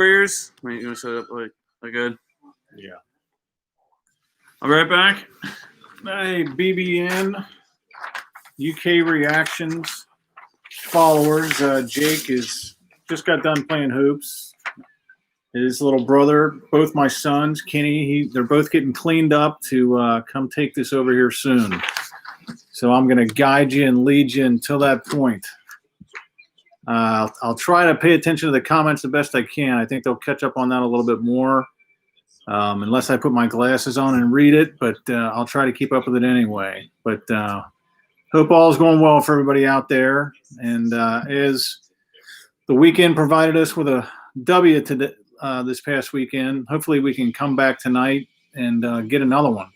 Warriors. Wait, you want to set it up like good? Yeah. I'll be right back. Hey, BBN, UK reactions, followers. Jake is just got done playing hoops. His little brother, both my sons, Kenny, they're both getting cleaned up to come take this over here soon. So I'm going to guide you and lead you until that point. I'll try to pay attention to the comments the best I can. I think they'll catch up on that a little bit more, unless I put my glasses on and read it. But I'll try to keep up with it anyway. But hope all is going well for everybody out there. And as the weekend provided us with a W today, this past weekend, hopefully we can come back tonight and get another one.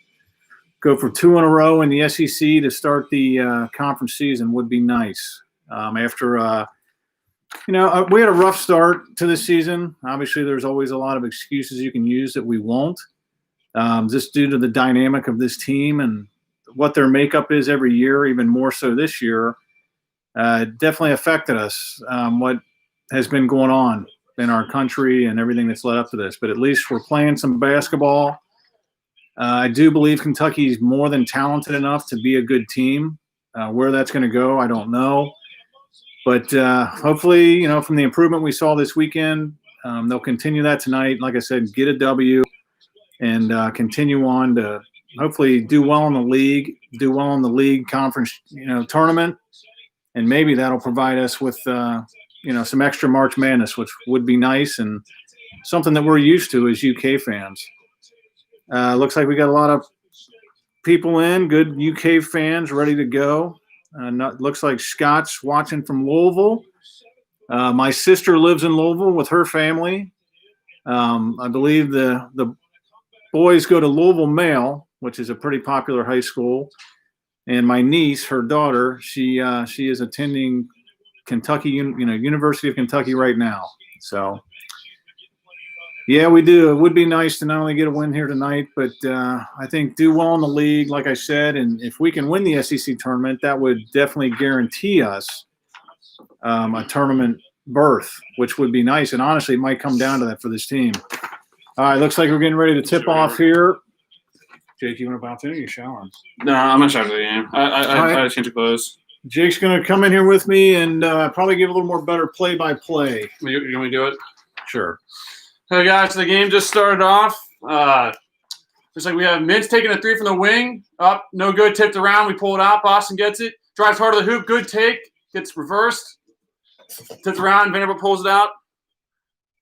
Go for 2 in a row in the SEC to start the conference season would be nice. After we had a rough start to this season. Obviously, there's always a lot of excuses you can use that we won't. Just due to the dynamic of this team and what their makeup is every year, even more so this year, definitely affected us, what has been going on in our country and everything that's led up to this. But at least we're playing some basketball. I do believe Kentucky's more than talented enough to be a good team. Where that's going to go, I don't know. But hopefully, from the improvement we saw this weekend, they'll continue that tonight. Like I said, get a W and continue on to hopefully do well in the league conference, tournament. And maybe that'll provide us with, some extra March Madness, which would be nice and something that we're used to as UK fans. Looks like we got a lot of people in, good UK fans ready to go. Looks like Scott's watching from Louisville. My sister lives in Louisville with her family. I believe the boys go to Louisville Male, which is a pretty popular high school. And my niece, her daughter, she is attending Kentucky, University of Kentucky right now. So, yeah, we do. It would be nice to not only get a win here tonight, but I think do well in the league, like I said. And if we can win the SEC tournament, that would definitely guarantee us a tournament berth, which would be nice. And honestly, it might come down to that for this team. All right, looks like we're getting ready to tip off here. Jake, you want to bounce in or you showering? No, I'm not showering the game. I had to change of clothes. Jake's going to come in here with me and probably give a little more better play-by-play. You want me to do it? Sure. Hey guys, the game just started off. Looks like we have Mintz taking a 3 from the wing. Up, no good, tipped around. We pull it out. Boston gets it. Drives hard to the hoop. Good take. Gets reversed. Tipped around. Vanderbilt pulls it out.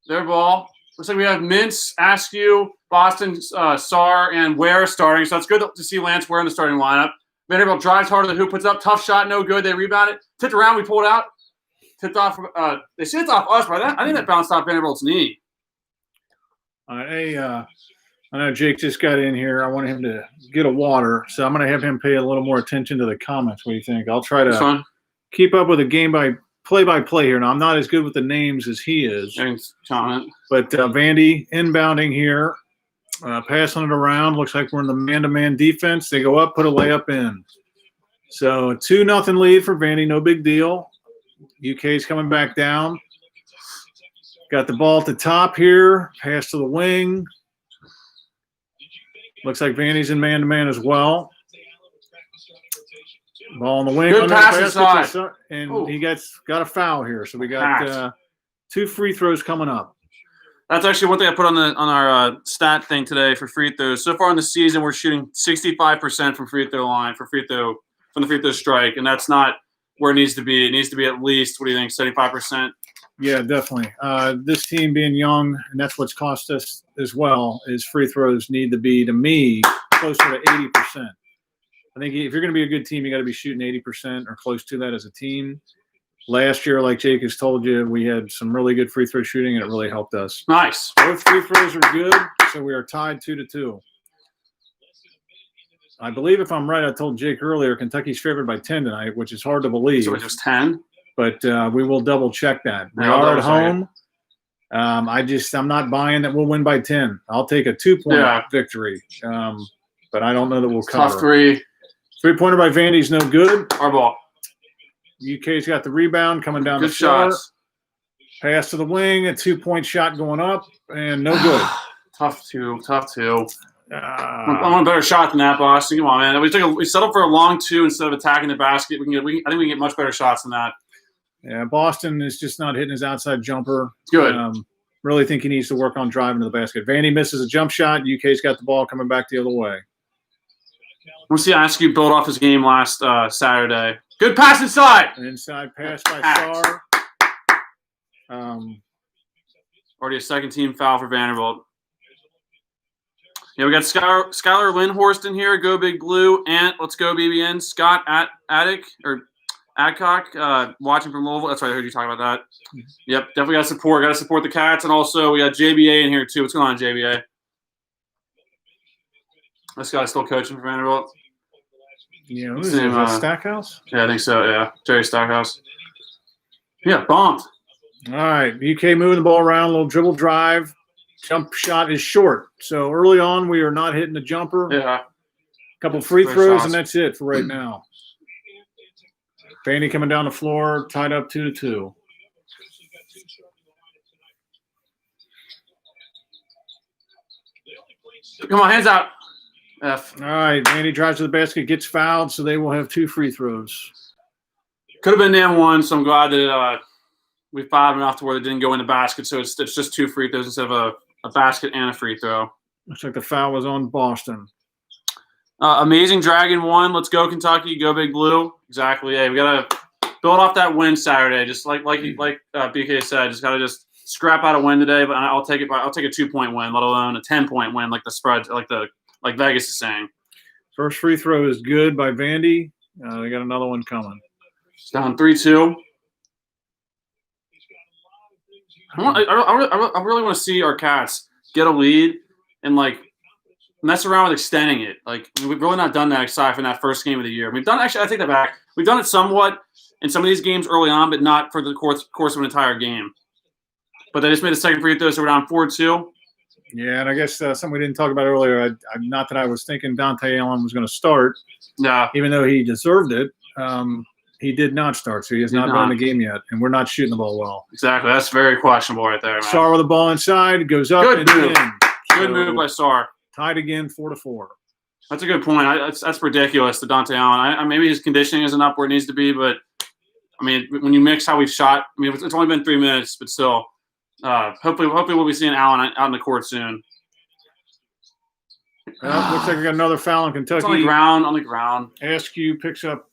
Their ball. Looks like we have Mintz, Askew, Boston, Sarr, and Ware starting. So it's good to see Lance Ware in the starting lineup. Vanderbilt drives hard to the hoop, puts it up. Tough shot, no good. They rebound it. Tipped around. We pull it out. Tipped off. They say it's off us, but I think that bounced off Vanderbilt's knee. Hey, I know Jake just got in here. I want him to get a water, so I'm going to have him pay a little more attention to the comments. What do you think? I'll try to keep up with the play-by-play here. Now, I'm not as good with the names as he is. Thanks, comment. But Vandy inbounding here, passing it around. Looks like we're in the man-to-man defense. They go up, put a layup in. So 2-0 lead for Vandy. No big deal. UK's coming back down. Got the ball at the top here. Pass to the wing. Looks like Vandy's in man-to-man as well. Ball on the wing. Good pass inside. And he got a foul here. So we got 2 free throws coming up. That's actually one thing I put on our stat thing today for free throws. So far in the season, we're shooting 65% from free throw line from the free throw strike, and that's not where it needs to be. It needs to be at least, what do you think, 75%? Yeah, definitely. This team being young, and that's what's cost us as well, is free throws need to be, to me, closer to 80%. I think if you're going to be a good team, you got to be shooting 80% or close to that as a team. Last year, like Jake has told you, we had some really good free throw shooting, and it really helped us. Nice. Both free throws are good, so we are tied 2-2. I believe if I'm right, I told Jake earlier, Kentucky's favored by 10 tonight, which is hard to believe. So it was 10? But we will double check that. We are at home. I'm not buying that we'll win by 10. I'll take a 2-point victory. But I don't know that we'll cover. Tough 3. 3-pointer by Vandy's no good. Our ball. UK's got the rebound coming down good the floor. Shots. Pass to the wing, a 2-point shot going up, and no good. Tough two. I want a better shot than that, Boston. Come on, man. We settled for a long 2 instead of attacking the basket. I think we can get much better shots than that. Yeah, Boston is just not hitting his outside jumper. Good. Really think he needs to work on driving to the basket. Vandy misses a jump shot. UK's got the ball coming back the other way. We'll see Askew build off his game last Saturday. Good pass inside. An inside pass by Sarr. Already a second-team foul for Vanderbilt. Yeah, we got Skylar Lindhorst in here. Go Big Blue. And let's go BBN. Scott Adcock, watching from Louisville. That's right. I heard you talk about that. Yep, definitely got to support. Got to support the Cats. And also we got JBA in here too. What's going on, JBA? This guy's still coaching for Vanderbilt. Yeah, who's his name? Stackhouse? Yeah, I think so. Yeah, Jerry Stackhouse. Yeah, bumped. All right, UK moving the ball around, a little dribble drive. Jump shot is short. So early on, we are not hitting the jumper. Yeah. A couple free throws, and that's it for right now. Vandy coming down the floor, tied up 2-2. Come on, hands out. F. All right, Vandy drives to the basket, gets fouled, so they will have 2 free throws. Could have been damn one, so I'm glad that we fouled enough to where they didn't go in the basket. So it's just 2 free throws instead of a basket and a free throw. Looks like the foul was on Boston. Amazing Dragon 1. Let's go Kentucky. Go Big Blue. Exactly. Yeah, we gotta build off that win Saturday. Just like BK said, just gotta just scrap out a win today. But I'll take it. I'll take a 2-point win, let alone a 10-point win, like the spread, like Vegas is saying. First free throw is good by Vandy. They got another one coming. It's down 3-2. I really want to see our Cats get a lead and mess around with extending it. We've really not done that aside from that first game of the year. We've done I take that back. We've done it somewhat in some of these games early on, but not for the course of an entire game. But they just made a second free throw, so we're down 4-2. Yeah, and I guess something we didn't talk about earlier. Not that I was thinking Dontaie Allen was going to start. Yeah. Even though he deserved it, he did not start, so he has not been in the game yet, and we're not shooting the ball well. Exactly. That's very questionable right there, man. Sarr with the ball inside, goes up. Good move. In. Good move by Sarr. Tied again, 4-4. That's a good point. That's ridiculous to Dontaie Allen. Maybe his conditioning isn't up where it needs to be, but, when you mix how we've shot, it's only been 3 minutes, but still, hopefully we'll be seeing Allen out in the court soon. Looks like we got another foul in Kentucky. It's on the ground. Askew picks up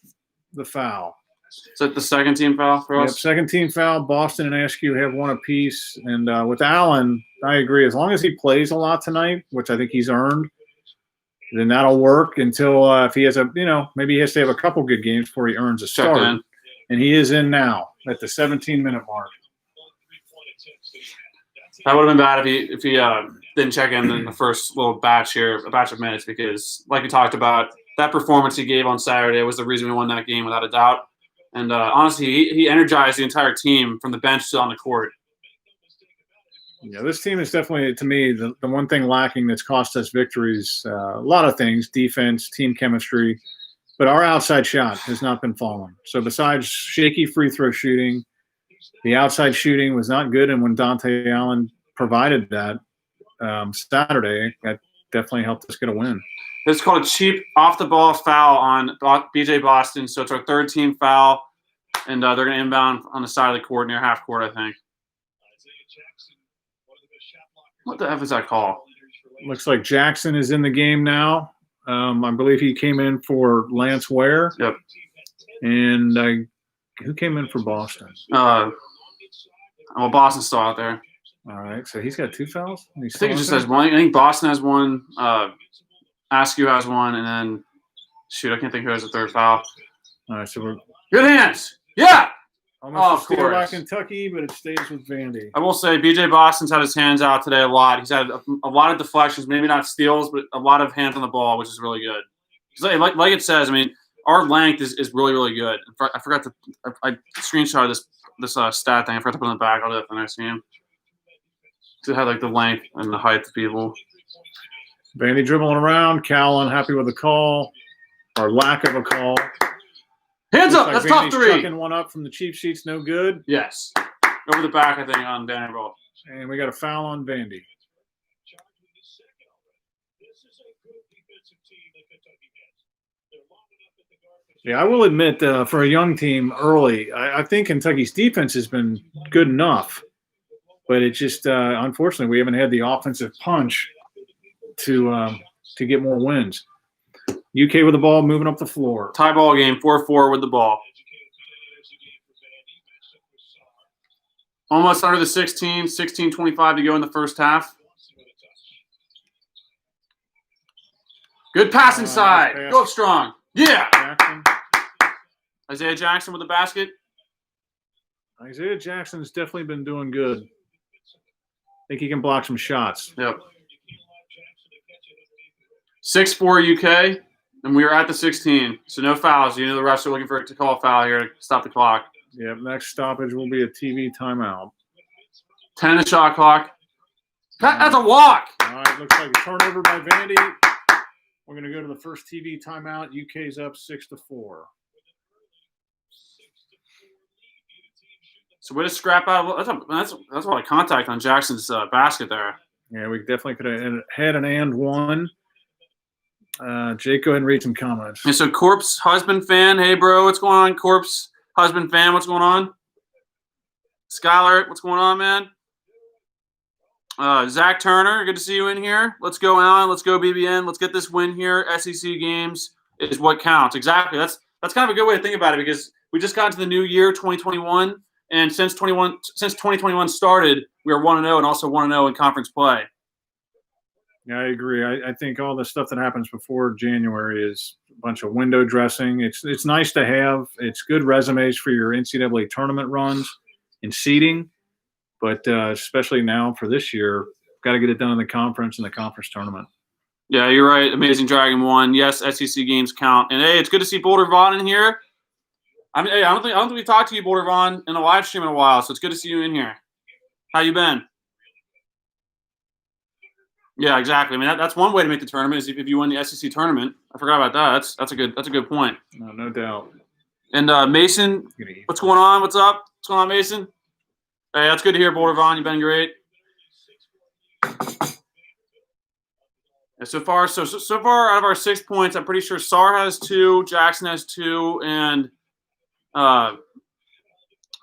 the foul. Is that the second team foul for us? Yep, second team foul. Boston and Askew have one apiece. And with Allen, I agree. As long as he plays a lot tonight, which I think he's earned, then that'll work until if he has maybe he has to have a couple good games before he earns a start. And he is in now at the 17-minute mark. That would have been bad if he didn't check in the first little batch of minutes, because like we talked about, that performance he gave on Saturday was the reason we won that game without a doubt. And honestly, he energized the entire team from the bench to on the court. Yeah, this team is definitely, to me, the one thing lacking that's cost us victories. A lot of things, defense, team chemistry, but our outside shot has not been falling. So besides shaky free throw shooting, the outside shooting was not good. And when Dontaie Allen provided that Saturday, that definitely helped us get a win. It's called a cheap off-the-ball foul on BJ Boston. So it's our third team foul, and they're going to inbound on the side of the court near half court, I think. What the F is that call? Looks like Jackson is in the game now. I believe he came in for Lance Ware. Yep. And who came in for Boston? Boston's still out there. All right, so he's got 2 fouls? I think it just has one. I think Boston has one. Askew has one, and then I can't think who has the third foul. All right, so we're good hands. Yeah. Almost a steal by Kentucky, but it stays with Vandy. I will say BJ Boston's had his hands out today a lot. He's had a lot of deflections, maybe not steals, but a lot of hands on the ball, which is really good. Like it says, our length is really, really good. I forgot I screenshotted this stat thing. I forgot to put it on the back. I'll do it for the next game. So it had the length and the height of people. Vandy dribbling around. Cal unhappy with the call, or lack of a call. Hands up. Looks That's like top 3. Chucking one up from the cheap sheets. No good. Yes. Over the back, I think, on Vanderbilt. And we got a foul on Vandy. Yeah, I will admit, for a young team early, I think Kentucky's defense has been good enough. But it's just, unfortunately, we haven't had the offensive punch to get more wins. UK with the ball, moving up the floor. Tie ball game, 4-4 with the ball. Almost under the 16, 16:25 to go in the first half. Good pass inside. Nice pass. Go up strong. Yeah. Jackson. Isaiah Jackson with the basket. Isaiah Jackson's definitely been doing good. I think he can block some shots. Yep. 6-4 UK, and we are at the 16. So no fouls. You know the refs are looking for it to call a foul here to stop the clock. Yep, next stoppage will be a TV timeout. 10 in the shot clock. That's a walk. All right, looks like a turnover by Vandy. We're going to go to the first TV timeout. UK's up 6-4. So way to scrap out. That's a lot of contact on Jackson's basket there. Yeah, we definitely could have had an and one. Jake, go ahead and read some comments. And so Corpse husband fan, hey bro, what's going on? Corpse husband fan, what's going on? Skylar, what's going on, man? Zach Turner, good to see you in here. Let's go, Allen. Let's go, BBN. Let's get this win here. SEC games is what counts. Exactly. That's kind of a good way to think about it because we just got into the new year, 2021, and since 2021 started, we are 1-0 and also 1-0 in conference play. Yeah, I agree. I think all the stuff that happens before January is a bunch of window dressing. It's nice to have. It's good resumes for your NCAA tournament runs and seeding. But especially now for this year, got to get it done in the conference and the conference tournament. Yeah, you're right. Amazing Dragon won. Yes, SEC games count. And hey, it's good to see Boulder Vaughn in here. I mean, hey, I don't think we've talked to you, Boulder Vaughn, in a live stream in a while, so it's good to see you in here. How you been? Yeah, exactly. I mean, that's one way to make the tournament is if you win the SEC tournament. I forgot about that. That's a good point. No doubt. And Mason, what's going on? What's up? What's going on, Mason? Hey, that's good to hear, Boulder Vaughn. You've been great. And so far out of our 6 points, I'm pretty sure Sar has 2, Jackson has 2, and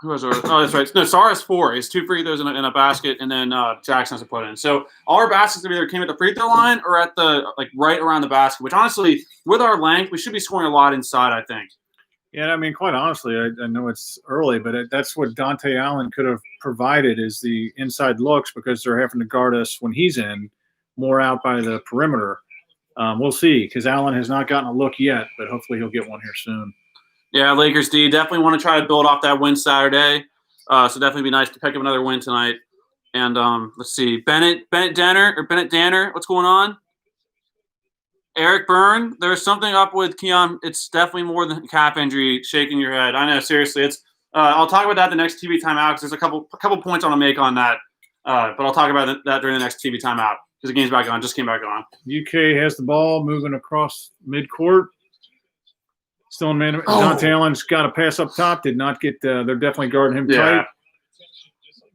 who has our? Oh, that's right. No, Sar has 4. He has 2 free throws in a basket, and then Jackson has to put in. So all our baskets either came at the free throw line or at the right around the basket. Which honestly, with our length, we should be scoring a lot inside. I think. Yeah, I mean, quite honestly, I know it's early, but that's what Dontaie Allen could have provided is the inside looks because they're having to guard us when he's in, more out by the perimeter. We'll see because Allen has not gotten a look yet, but hopefully he'll get one here soon. Yeah, Lakers D definitely want to try to build off that win Saturday. So definitely be nice to pick up another win tonight. And let's see, Bennett Danner, what's going on? Eric Byrne, there's something up with Keion. It's definitely more than calf injury. Shaking your head. I know, seriously. It's. I'll talk about that the next TV timeout because there's a couple points I want to make on that. But I'll talk about that during the next TV timeout because the game's back on. Just came back on. UK has the ball moving across midcourt. Still in man. Dontaie Allen's got a pass up top. Did not get. They're definitely guarding him tight.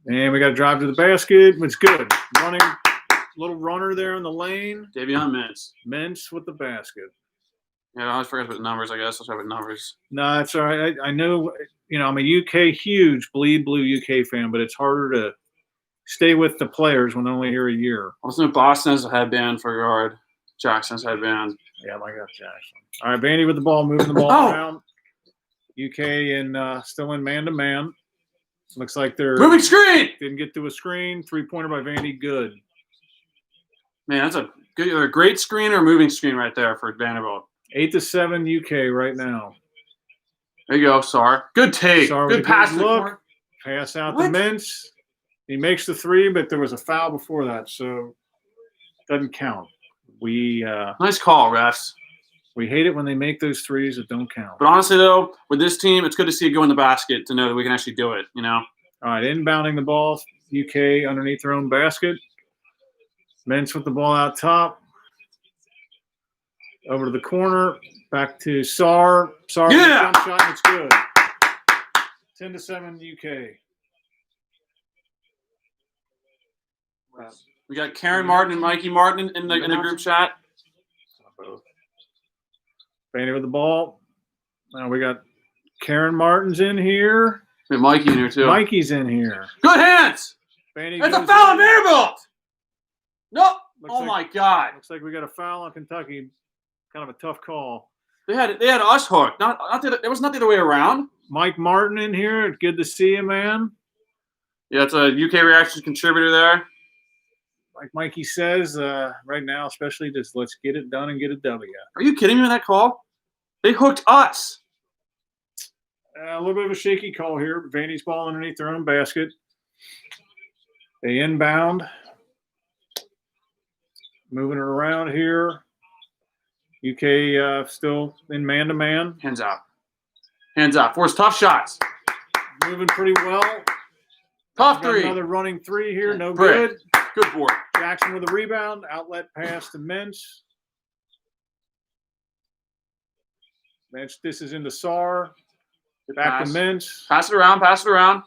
And we got to drive to the basket. It's good. Running. Little runner there in the lane. Davion Mintz. Mintz with the basket. Yeah, I always forget about the numbers, I guess. I'll try with numbers. No, it's all right. I know, I'm a UK, huge bleed blue UK fan, but it's harder to stay with the players when they're only here a year. Also, Boston has a headband for guard. Jackson's headband. Yeah, I got Jackson. All right, Vandy with the ball, moving the ball around. UK and still in man-to-man. Looks like they're – moving screen! Didn't get to a screen. Three-pointer by Vandy, good. Man, that's a great screen or moving screen right there for Vanderbilt. 8-7 UK right now. There you go, Sar. Good take. Good pass. Look. Pass out to Mintz. He makes the 3, but there was a foul before that, so doesn't count. Nice call, refs. We hate it when they make those 3s that don't count. But honestly, though, with this team, it's good to see it go in the basket to know that we can actually do it, All right, inbounding the ball. UK underneath their own basket. Mintz with the ball out top. Over to the corner. Back to Sar. Sar with a jump shot, and it's good. 10-7 UK. We got Karen Martin and Mikey Martin in the group chat. Both. Vandy with the ball. Now we got Karen Martin's in here. We have Mikey in here too. Mikey's in here. Good hands. Vandy It's a goes foul on in. Vanderbilt. Nope. Looks Oh like- my God. Looks like we got a foul on Kentucky. Kind of a tough call. They had us hooked. It was not the other way around. Mike Martin in here. Good to see you, man. Yeah, it's a UK Reactions contributor there. Like Mikey says, right now, especially, just let's get it done and get a W. Are you kidding me with that call? They hooked us. A little bit of a shaky call here. Vandy's ball underneath their own basket. They inbound. Moving it around here. UK still in man-to-man. Hands out. Hands out. Force tough shots. Moving pretty well. Tough Got three. another running three here. No Brick. good. Good board. Jackson with a rebound. Outlet pass to Mintz. Mintz, this is into Sar. Back pass. to Mintz. Pass it around. Pass it around.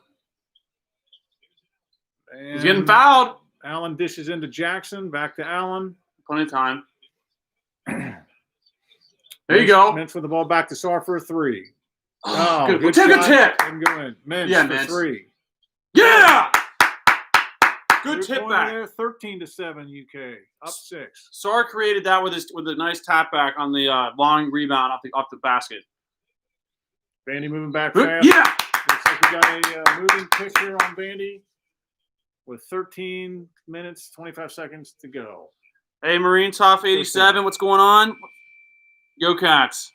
And He's getting fouled. Allen dishes into Jackson. Back to Allen. Plenty of time. There you go. Mintz with the ball back to Sar for a three. Oh, good. good Take a shot. tip. Didn't go in. Mintz Yeah, for Mintz. three. Yeah. Good Good tip point back. there, 13-7 UK. Up 6. Sar created that with a nice tap back on the long rebound off the basket. Vandy moving back Good. fast. Yeah. Looks like we got a moving picture on Vandy with 13 minutes, 25 seconds to go. Hey, Marine Tough 87. What's going on? Yo, Cats.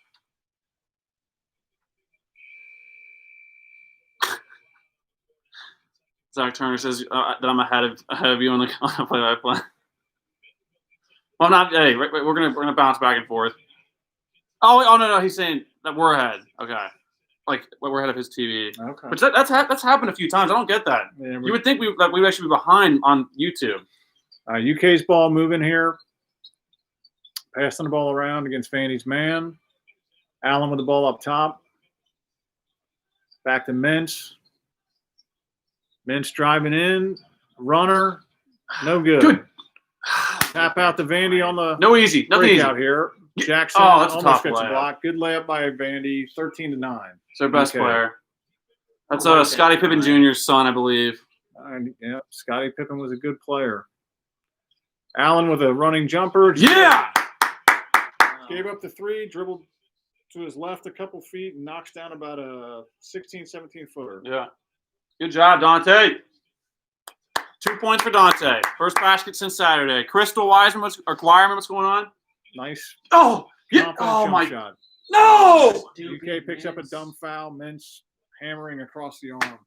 Zach Turner says that I'm ahead of you on the play-by-play. Well, not. Hey, we're gonna bounce back and forth. Oh no, he's saying that we're ahead. Okay, like we're ahead of his TV. Okay. But that's happened a few times. I don't get that. Yeah, You would think we would actually be behind on YouTube. UK's ball moving here. Passing the ball around against Vandy's man. Allen with the ball up top. Back to Mintz. Mintz driving in. Runner. No good. Good. Tap out to Vandy on the No easy. Nothing easy. breakout here. Jackson Oh, that's a almost tough gets a layup. block. Good layup by Vandy. 13-9. It's their best Okay. player. That's I like Scottie that. Pippen Jr.'s son, I believe. Yeah, Scottie Pippen was a good player. Allen with a running jumper. Yeah. Gave up the three, dribbled to his left a couple feet, and knocks down about a 16, 17-footer. Yeah. Good job, Dontaie. 2 points for Dontaie. First basket since Saturday. Crystal Wiseman, what's going on? Nice. Oh, yeah. confident Oh, jump my. shot. No. UK picks up a dumb foul. Mintz hammering across the arm.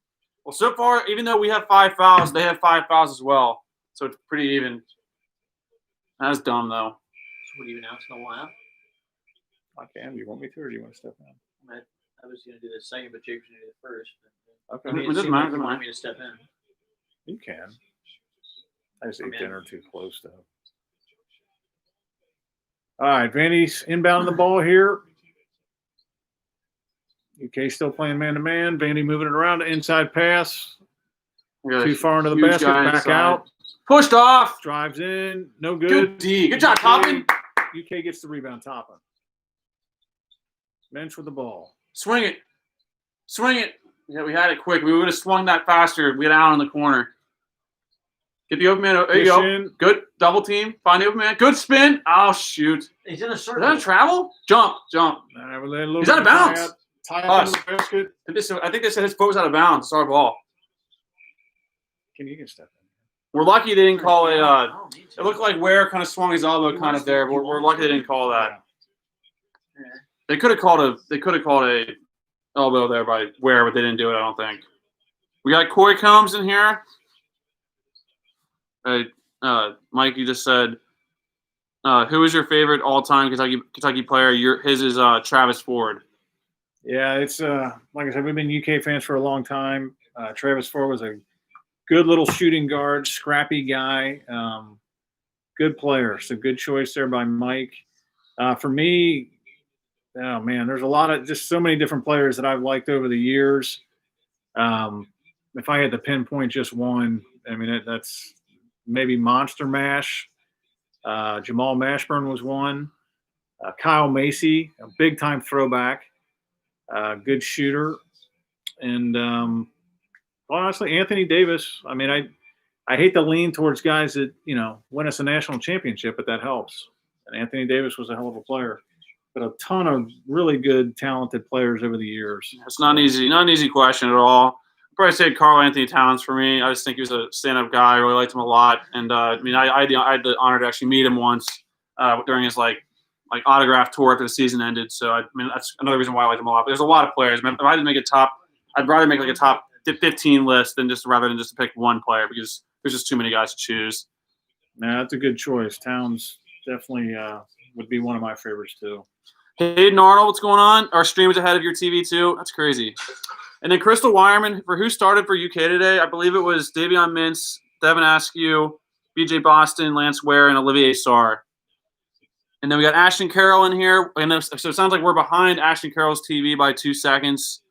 Well, so far, even though we have 5 fouls, they have 5 fouls as well. So it's pretty even. That's dumb, though. So what do you announce in a while? I can. Do you want me to, or do you want to step in? I was going to do the second, but Jake's going to do the first. Okay. I mean, It it doesn't seemed matter, like you doesn't wanted matter. me to step in. You can. I just ate Man. dinner too close, though. All right, Vandy's inbounding the ball here. UK still playing man-to-man. Vandy moving it around. Inside pass. We got a Too far into the huge basket. guy Back inside. out. Pushed off. Drives in. No good. Good D. Good job, Toppin. UK gets the rebound. Toppin. Mintz with the ball. Swing it. Swing it. Yeah, we had it quick. We would have swung that faster. We had Allen in the corner. Get the open man. There you Dish go. in. Good double team. Find the open man. Good spin. Oh, shoot. He's in a Is circle. that a travel? Jump. All right, we'll let a little He's out of bit of bounds. Tie up into Us. the basket. I think they said his foot was out of bounds. It's our ball. You can step in. We're lucky they didn't call a. I don't need to. It looked like Ware kind of swung his elbow kind of there. But we're lucky they didn't call that. Yeah. They could have called a elbow there by Ware, but they didn't do it. I don't think. We got Corey Combs in here. Mike, you just said, who is your favorite all-time Kentucky player? His is Travis Ford. Yeah, it's like I said, we've been UK fans for a long time. Travis Ford was a good little shooting guard, scrappy guy, good player. So good choice there by Mike. For me, oh man, there's a lot of just so many different players that I've liked over the years. If I had to pinpoint just one, I mean that's maybe Monster Mash. Jamal Mashburn was one. Kyle Macy, a big-time throwback, good shooter. And honestly, Anthony Davis, I mean, I hate to lean towards guys that, win us a national championship, but that helps. And Anthony Davis was a hell of a player. But a ton of really good, talented players over the years. It's not an easy question at all. I'd probably say Karl Anthony Towns for me. I just think he was a stand-up guy. I really liked him a lot. And I had the honor to actually meet him once during his like autograph tour after the season ended. So that's another reason why I liked him a lot. But there's a lot of players. If I had to make I'd rather make like a top 15 list rather than just pick one player because there's just too many guys to choose. Nah, that's a good choice. Towns definitely would be one of my favorites too. Hayden Arnold, what's going on? Our stream is ahead of your TV too. That's crazy. And then Crystal Wireman, for who started for UK today, I believe it was Davion Mintz, Devin Askew, BJ Boston, Lance Ware, and Olivier Sarr. And then we got Ashton Carroll in here. So it sounds like we're behind Ashton Carroll's TV by 2 seconds.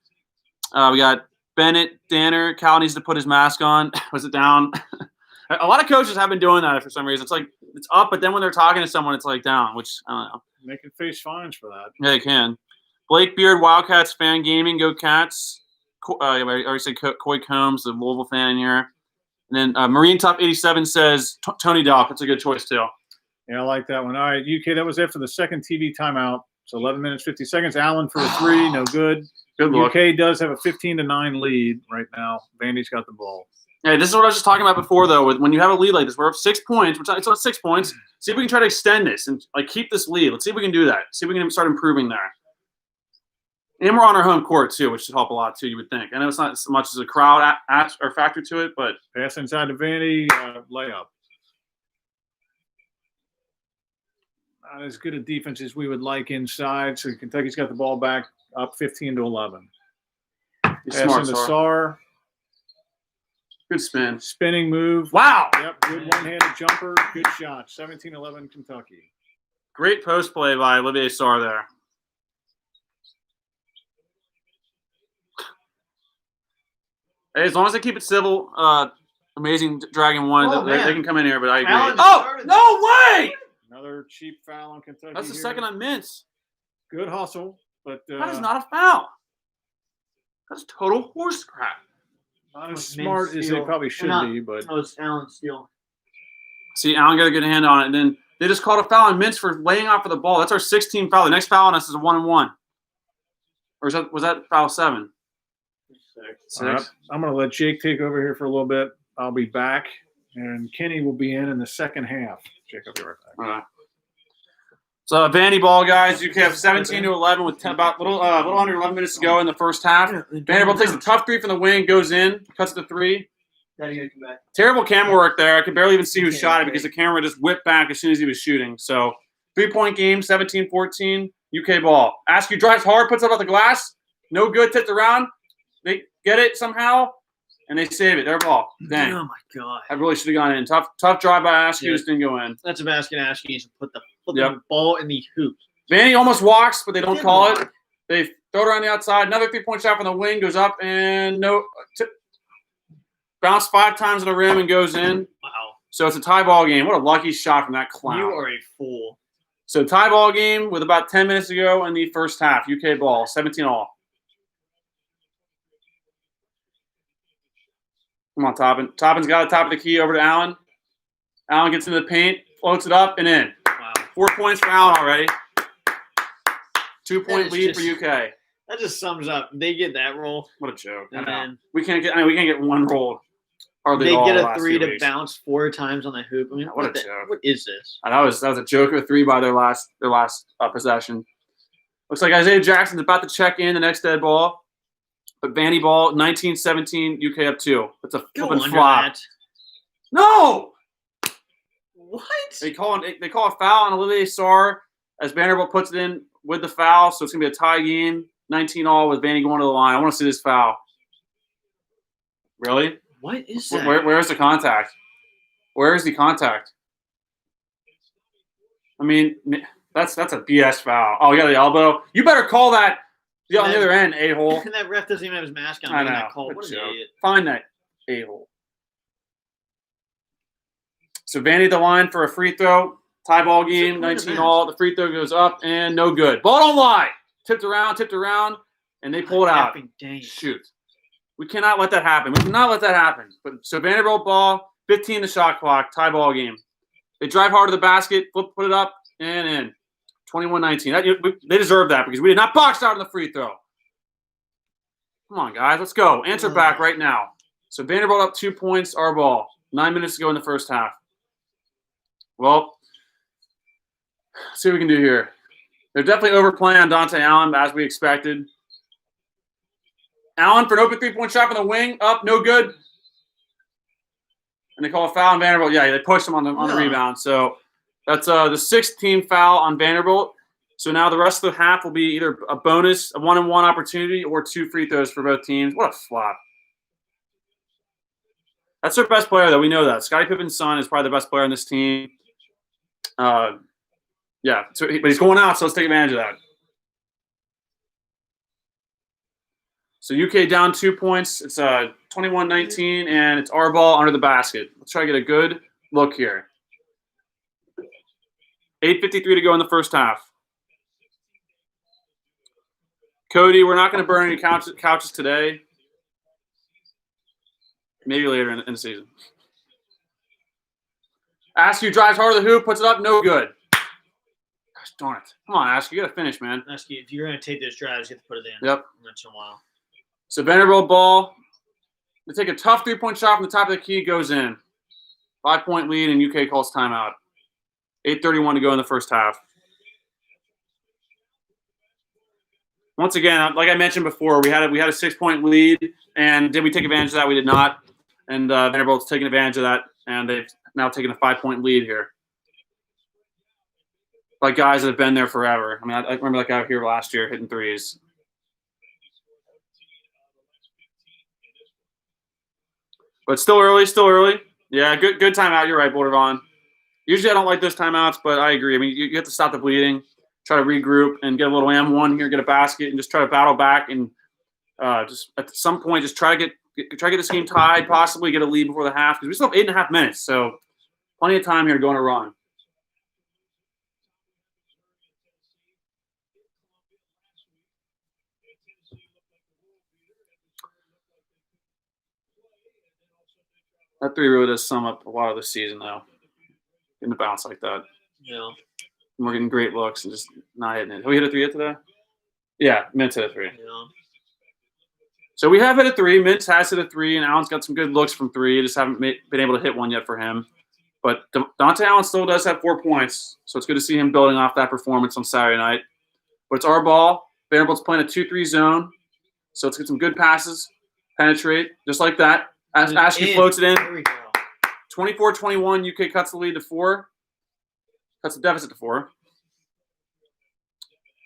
We got Bennett, Danner. Cal needs to put his mask on. Was it down? A lot of coaches have been doing that for some reason. It's like it's up, but then when they're talking to someone, it's like down, which I don't know. They can face fines for that. Yeah, they can. Blake Beard, Wildcats fan gaming, go Cats. I already said Coy Combs, the Louisville fan in here. And then Marine Top 87 says Tony Delk. That's a good choice too. Yeah, I like that one. All right, UK, that was after the second TV timeout. So 11 minutes, 50 seconds. Allen for a three, no good. Good look. UK does have a 15-9 lead right now. Vandy's got the ball. Hey, this is what I was just talking about before, though. When you have a lead like this, we're up 6 points. It's not 6 points. See if we can try to extend this and keep this lead. Let's see if we can do that. See if we can start improving there. And we're on our home court too, which should help a lot too. You would think. I know it's not as much as a crowd or factor to it, but pass inside to Vandy, layup. Not as good a defense as we would like inside. So Kentucky's got the ball back up 15-11. Pass into Sarr. Good spin. Spinning move. Wow. Yep, good one-handed jumper. Good shot. 17-11 Kentucky. Great post play by Olivier Sarr there. Hey, as long as they keep it civil, amazing Dragon One. They can come in here, but I agree. No way! Another cheap foul on Kentucky. That's the second on Mintz. Good hustle, but that is not a foul. That's total horse crap. Not as smart as they probably should be, but no, it's Allen steal. See, Allen got a good hand on it, and then they just called a foul on Mintz for laying off for the ball. That's our 16th foul. The next foul on us is a 1-1. Or was that foul 7? 6. Right. I'm going to let Jake take over here for a little bit. I'll be back, and Kenny will be in the second half. Jake, I'll be right back. All right. So Vandy ball, guys. UK have 17-11 with about little under 11 minutes to go in the first half. Vanderbilt takes a tough three from the wing, goes in, cuts the three. Terrible camera work there. I could barely even see who shot it because the camera just whipped back as soon as he was shooting. So 3-point game, 17-14, UK ball. Askew drives hard, puts it off the glass. No good, tipped around. They get it somehow, and they save it. Their ball. Dang. Oh, my God. That really should have gone in. Tough drive by Askew. Just didn't go in. That's a basket Askew needs to put the ball in the hoop. Vandy almost walks, but they don't call it. They throw it around the outside. Another 3-point shot from the wing goes up and bounce 5 times on the rim and goes in. Wow. So it's a tie ball game. What a lucky shot from that clown. You are a fool. So tie ball game with about 10 minutes to go in the first half. UK ball, 17-all. Come on, Toppin. Toppin's got the top of the key over to Allen. Allen gets into the paint, floats it up, and in. Wow. 4 points for Allen already. 2-point lead for UK. That just sums up. They get that roll. What a joke. And then we can't get one roll. They get a 3 to bounce 4 times on the hoop. I mean, what a joke. What is this? That was a joke of a 3 by their last possession. Looks like Isaiah Jackson's about to check in the next dead ball. But Vandy ball, 19-17, UK up 2. It's a flipping flop. That. No! What? They call a foul on Olivier Sarr as Vanderbilt puts it in with the foul, so it's going to be a tie game, 19-all with Vandy going to the line. I want to see this foul. Really? What is that? Where's the contact? Where is the contact? I mean, that's a BS foul. Oh, you got the elbow. You better call that. On the other end, a-hole. That ref doesn't even have his mask on. I know. That call. What an idiot. Find that a-hole. So Vandy at the line for a free throw. Tie ball game, 19 all. The free throw goes up and no good. Ball don't lie. Tipped around, and they pull it out. Shoot. We cannot let that happen. We cannot let that happen. But so Vanderbilt ball, 15 the shot clock, tie ball game. They drive hard to the basket, put it up, and in. 21-19. They deserve that because we did not box out on the free throw. Come on, guys. Let's go. Answer back right now. So Vanderbilt up 2 points, our ball. 9 minutes to go in the first half. Well, let's see what we can do here. They're definitely overplaying on Dontaie Allen, as we expected. Allen for an open three-point shot from the wing. Up, no good. And they call a foul on Vanderbilt. Yeah, they pushed him on the rebound. So that's the sixth team foul on Vanderbilt. So now the rest of the half will be either a bonus, a one-on-one opportunity, or 2 free throws for both teams. What a flop. That's their best player, though. We know that. Scottie Pippen's son is probably the best player on this team. Yeah, but he's going out, so let's take advantage of that. So UK down 2 points. It's 21-19, and it's our ball under the basket. Let's try to get a good look here. 8:53 to go in the first half. Cody, we're not going to burn any couches today. Maybe later in the season. Askew drives hard to the hoop, puts it up, no good. Gosh darn it. Come on, Askew, you got to finish, man. Askew, if you're going to take those drives, you have to put it in. Yep. Once in a while. So Vanderbilt ball. They take a tough three-point shot from the top of the key, goes in. 5-point lead, and UK calls timeout. 8:31 to go in the first half. Once again, like I mentioned before, we had a 6-point lead, and did we take advantage of that? We did not. And Vanderbilt's taking advantage of that, and they've now taken a 5-point lead here. Like guys that have been there forever. I mean, I remember that guy here last year hitting threes. But still early. Yeah, good timeout. You're right, Bordervon. Usually I don't like those timeouts, but I agree. I mean, you have to stop the bleeding, try to regroup, and get a little M1 here, get a basket, and just try to battle back, and just at some point just try to get this game tied, possibly get a lead before the half, because we still have 8.5 minutes, so plenty of time here to go on a run. That three really does sum up a lot of the season, though. In the bounce like that. Yeah. And we're getting great looks and just not hitting it. Have we hit a 3 yet today? Yeah, Mintz hit a 3. Yeah. So we have hit a 3. Mintz has hit a 3, and Allen's got some good looks from 3. Just haven't been able to hit one yet for him. But Dontaie Allen still does have 4 points, so it's good to see him building off that performance on Saturday night. But it's our ball. Vanderbilt's playing a 2-3 zone, so let's get some good passes, penetrate, just like that. Askew floats it in. There we go. 24-21, UK cuts the lead to 4. Cuts the deficit to 4.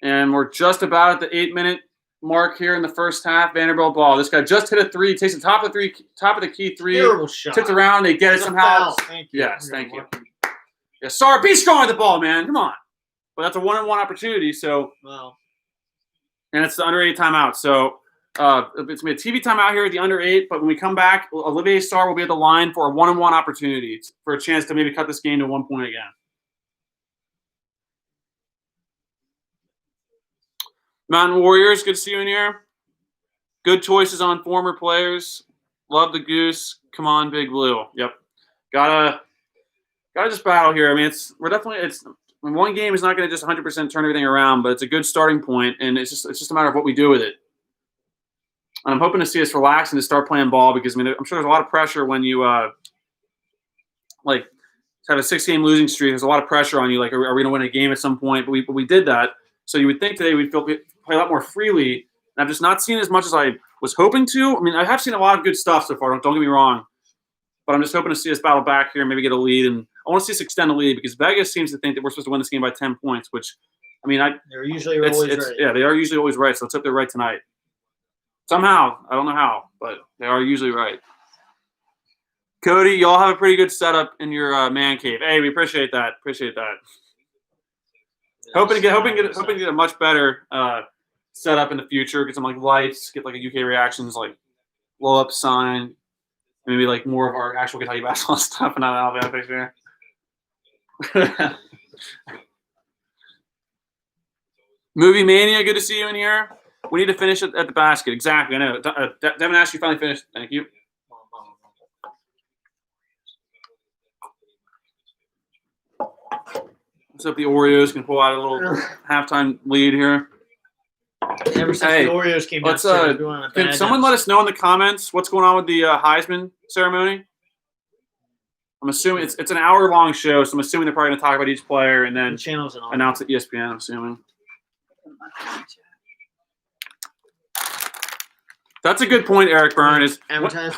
And we're just about at the 8-minute mark here in the first half. Vanderbilt ball. This guy just hit a 3. Takes the top of the key 3. Terrible shot. Tipped around. They get it somehow. Thank you. Yes, thank you. Yeah, sorry. Be strong with the ball, man. Come on. But that's a one-on-one opportunity. So, wow. And it's the under 8 timeout. So it's going to be a TV timeout here at the under 8. But when we come back, Olivier Sarr will be at the line for a one-on-one opportunity for a chance to maybe cut this game to 1 point again. Mountain Warriors, good to see you in here. Good choices on former players. Love the goose. Come on, Big Blue. Yep. Gotta just battle here. I mean, one game is not going to just 100% turn everything around, but it's a good starting point, and it's just a matter of what we do with it. And I'm hoping to see us relax and to start playing ball because, I mean, I'm sure there's a lot of pressure when you have a 6-game losing streak. There's a lot of pressure on you. Like, are we going to win a game at some point? But we did that. So you would think today we'd play a lot more freely. And I've just not seen as much as I was hoping to. I mean, I have seen a lot of good stuff so far. Don't get me wrong. But I'm just hoping to see us battle back here and maybe get a lead. And I want to see us extend the lead because Vegas seems to think that we're supposed to win this game by 10 points, which, I mean, they're usually always right. Yeah, they are usually always right. So let's hope they're right tonight. Somehow. I don't know how, but they are usually right. Cody, y'all have a pretty good setup in your man cave. Hey, we appreciate that. Hoping to get a much better setup in the future. Get some lights. Get a UK reactions blow up sign. Maybe more of our actual Kentucky basketball stuff and not an Alabama picture. Movie Mania, good to see you in here. We need to finish at the basket. Exactly. I know. Devin asked you finally finished. Thank you. Let's hope the Oreos can pull out a little halftime lead here. Ever since the Oreos came out, can someone let us know in the comments what's going on with the Heisman ceremony? I'm assuming it's an hour-long show, so I'm assuming they're probably going to talk about each player and then announce at ESPN, I'm assuming. That's a good point, Eric Byrne. Is